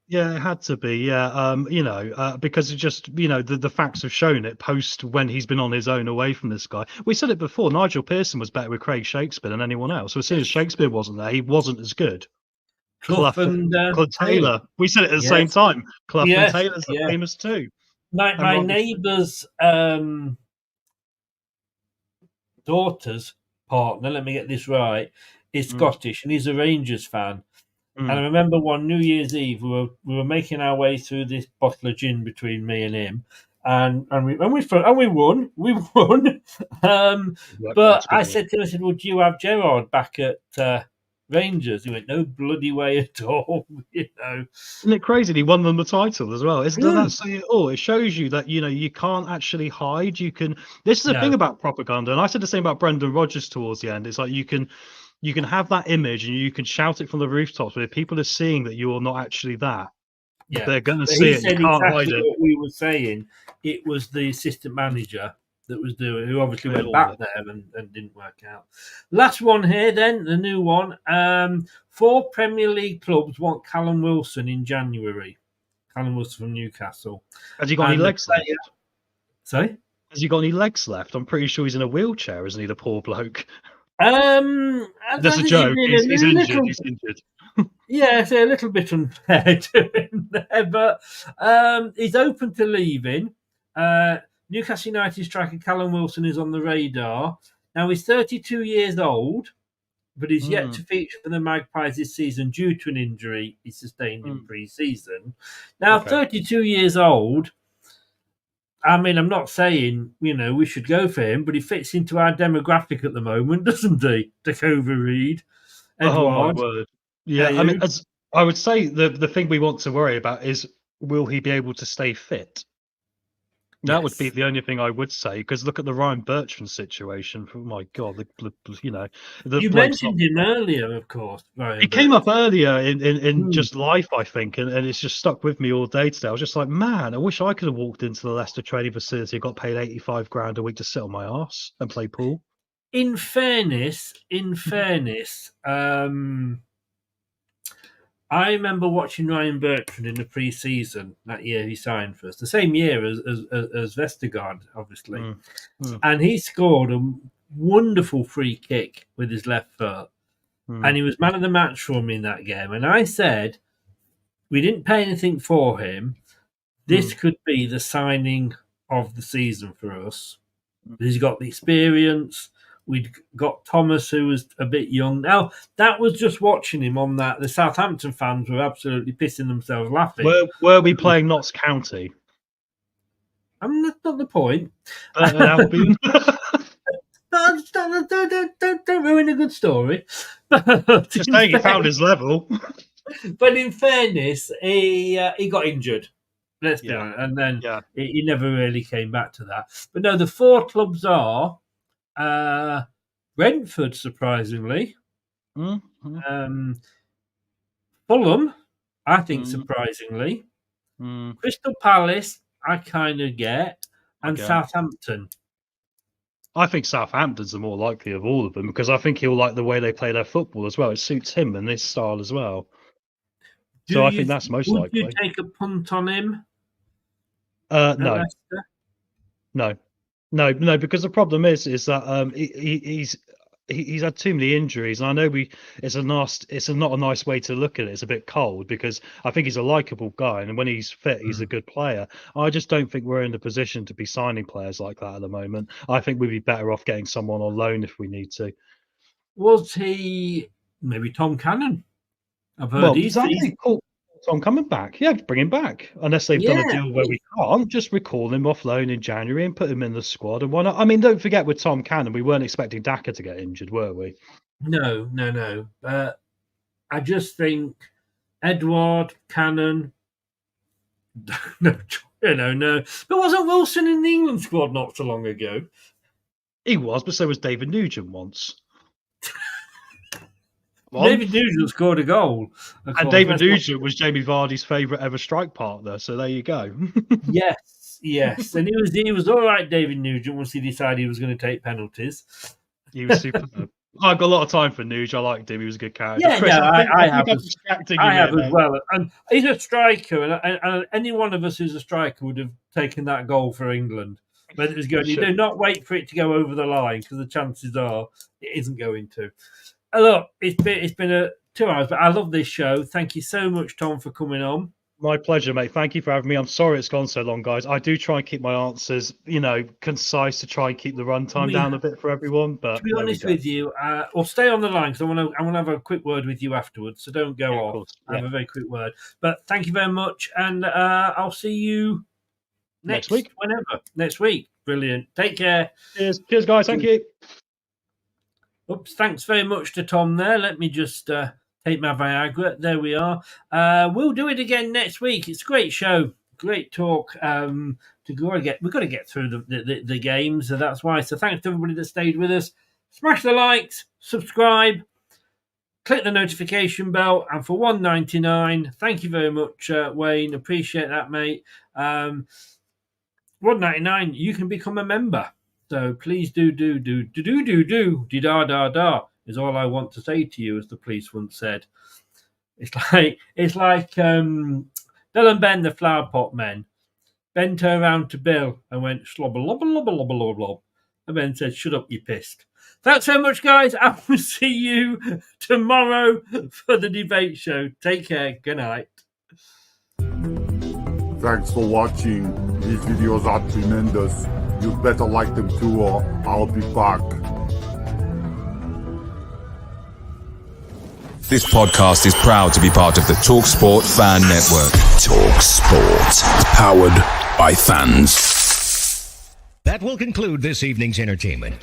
Yeah, it had to be. Yeah, because it just, the facts have shown it. Post when he's been on his own away from this guy, we said it before. Nigel Pearson was better with Craig Shakespeare than anyone else. So as soon as Shakespeare wasn't there, he wasn't as good. Clough and Taylor. We said it at the same time. Clough and Taylor's the famous too. My neighbour's daughter's partner, let me get this right, is Scottish, and he's a Rangers fan. And I remember one New Year's Eve, we were making our way through this bottle of gin between me and him, and we won. We won. But I said to him, "Would you have Gerrard back at Rangers?" He went, "No bloody way at all." Isn't it crazy? He won them the title as well. Doesn't that say it all? It shows you that you can't actually hide. You can. This is the thing about propaganda, and I said the same about Brendan Rodgers towards the end. It's like you can have that image and you can shout it from the rooftops, but if people are seeing that you're not actually that, they're going to see it. You can't hide it. What we were saying, it was the assistant manager that was doing, who obviously went back there and didn't work out. Last one here, then the new one. 4 Premier League clubs want Callum Wilson in January. Callum Wilson from Newcastle. Has he got any legs left? Sorry? Has he got any legs left? I'm pretty sure he's in a wheelchair, isn't he, the poor bloke? That's a joke. He's injured. He's injured. Yeah, it's a little bit unfair to him there, but he's open to leaving. Newcastle United striker Callum Wilson is on the radar. Now, he's 32 years old, but he's yet to feature for the Magpies this season due to an injury he sustained in pre-season. Now, 32 years old, I mean, I'm not saying, we should go for him, but he fits into our demographic at the moment, doesn't he? Dakova Reed, Edouard. Oh, my word. Yeah, I mean, I would say the thing we want to worry about is, will he be able to stay fit? That would be the only thing I would say, because look at the Ryan Bertrand situation. Oh my God, you mentioned him earlier, of course. He came up earlier in just life, I think, and it's just stuck with me all day today. I was just like, man, I wish I could have walked into the Leicester training facility and got paid 85 grand a week to sit on my arse and play pool. In fairness, I remember watching Ryan Bertrand in the pre-season that year he signed for us, the same year as Vestergaard, obviously. And he scored a wonderful free kick with his left foot. And he was man of the match for me in that game. And I said, we didn't pay anything for him. This could be the signing of the season for us. He's got the experience. We'd got Thomas, who was a bit young. Now, that was just watching him on that. The Southampton fans were absolutely pissing themselves laughing. Were we playing Notts County? I mean, that's not the point. Don't ruin a good story. Just saying he found his level. But in fairness, he got injured. Let's be honest. And then he never really came back to that. But no, the 4 clubs are... Brentford, surprisingly. Fulham, I think, surprisingly. Crystal Palace, I kind of get. And Southampton. I think Southampton's the more likely of all of them, because I think he'll like the way they play their football as well. It suits him and his style as well. I think that's most likely. Would you take a punt on him? No. No, because the problem is that he's he's had too many injuries, and I know it's not a nice way to look at it. It's a bit cold because I think he's a likable guy, and when he's fit, he's a good player. I just don't think we're in the position to be signing players like that at the moment. I think we'd be better off getting someone on loan if we need to. Was he maybe Tom Cannon? I've heard exactly. Cool. Tom coming back. Yeah, bring him back. Unless they've done a deal where we can't, just recall him off loan in January and put him in the squad. And why not? I mean, don't forget with Tom Cannon, we weren't expecting Daka to get injured, were we? No. I just think Edward Cannon. No. But wasn't Wilson in the England squad not so long ago? He was, but so was David Nugent once. David Nugent scored a goal. And David Nugent was Jamie Vardy's favourite ever strike partner, so there you go. Yes. And he was all right, David Nugent, once he decided he was going to take penalties. He was superb. I've got a lot of time for Nuge. I liked him. He was a good character. Yeah, Chris, I have as well. And he's a striker, and any one of us who's a striker would have taken that goal for England. But it was good. You do not wait for it to go over the line, because the chances are it isn't going to. Look, it's been 2 hours, but I love this show. Thank you so much, Tom, for coming on. My pleasure, mate. Thank you for having me. I'm sorry it's gone so long, guys. I do try and keep my answers, concise to try and keep the runtime down a bit for everyone. But to be honest with you, or stay on the line because I want to have a quick word with you afterwards. So don't go off. I have a very quick word. But thank you very much, and I'll see you next week. Whenever next week. Brilliant. Take care. Cheers, guys. Thank you. Oops, thanks very much to Tom there. Let me just take my Viagra. There we are. We'll do it again next week. It's a great show. Great talk. We've got to get through the games. So that's why. So thanks to everybody that stayed with us. Smash the likes, subscribe, click the notification bell, and for $1.99, thank you very much, Wayne. Appreciate that, mate. $1.99, you can become a member. So please do da is all I want to say to you, as the police once said. It's like Bill and Ben, the flower pot men. Ben turned around to Bill and went slobber lobber lobber lobber lobber lob, and Ben said, "Shut up, you pissed." Thanks so much, guys. I will see you tomorrow for the debate show. Take care. Good night. Thanks for watching. These videos are tremendous. You better like them too, or I'll be back. This podcast is proud to be part of the TalkSport Fan Network. TalkSport. Powered by fans. That will conclude this evening's entertainment.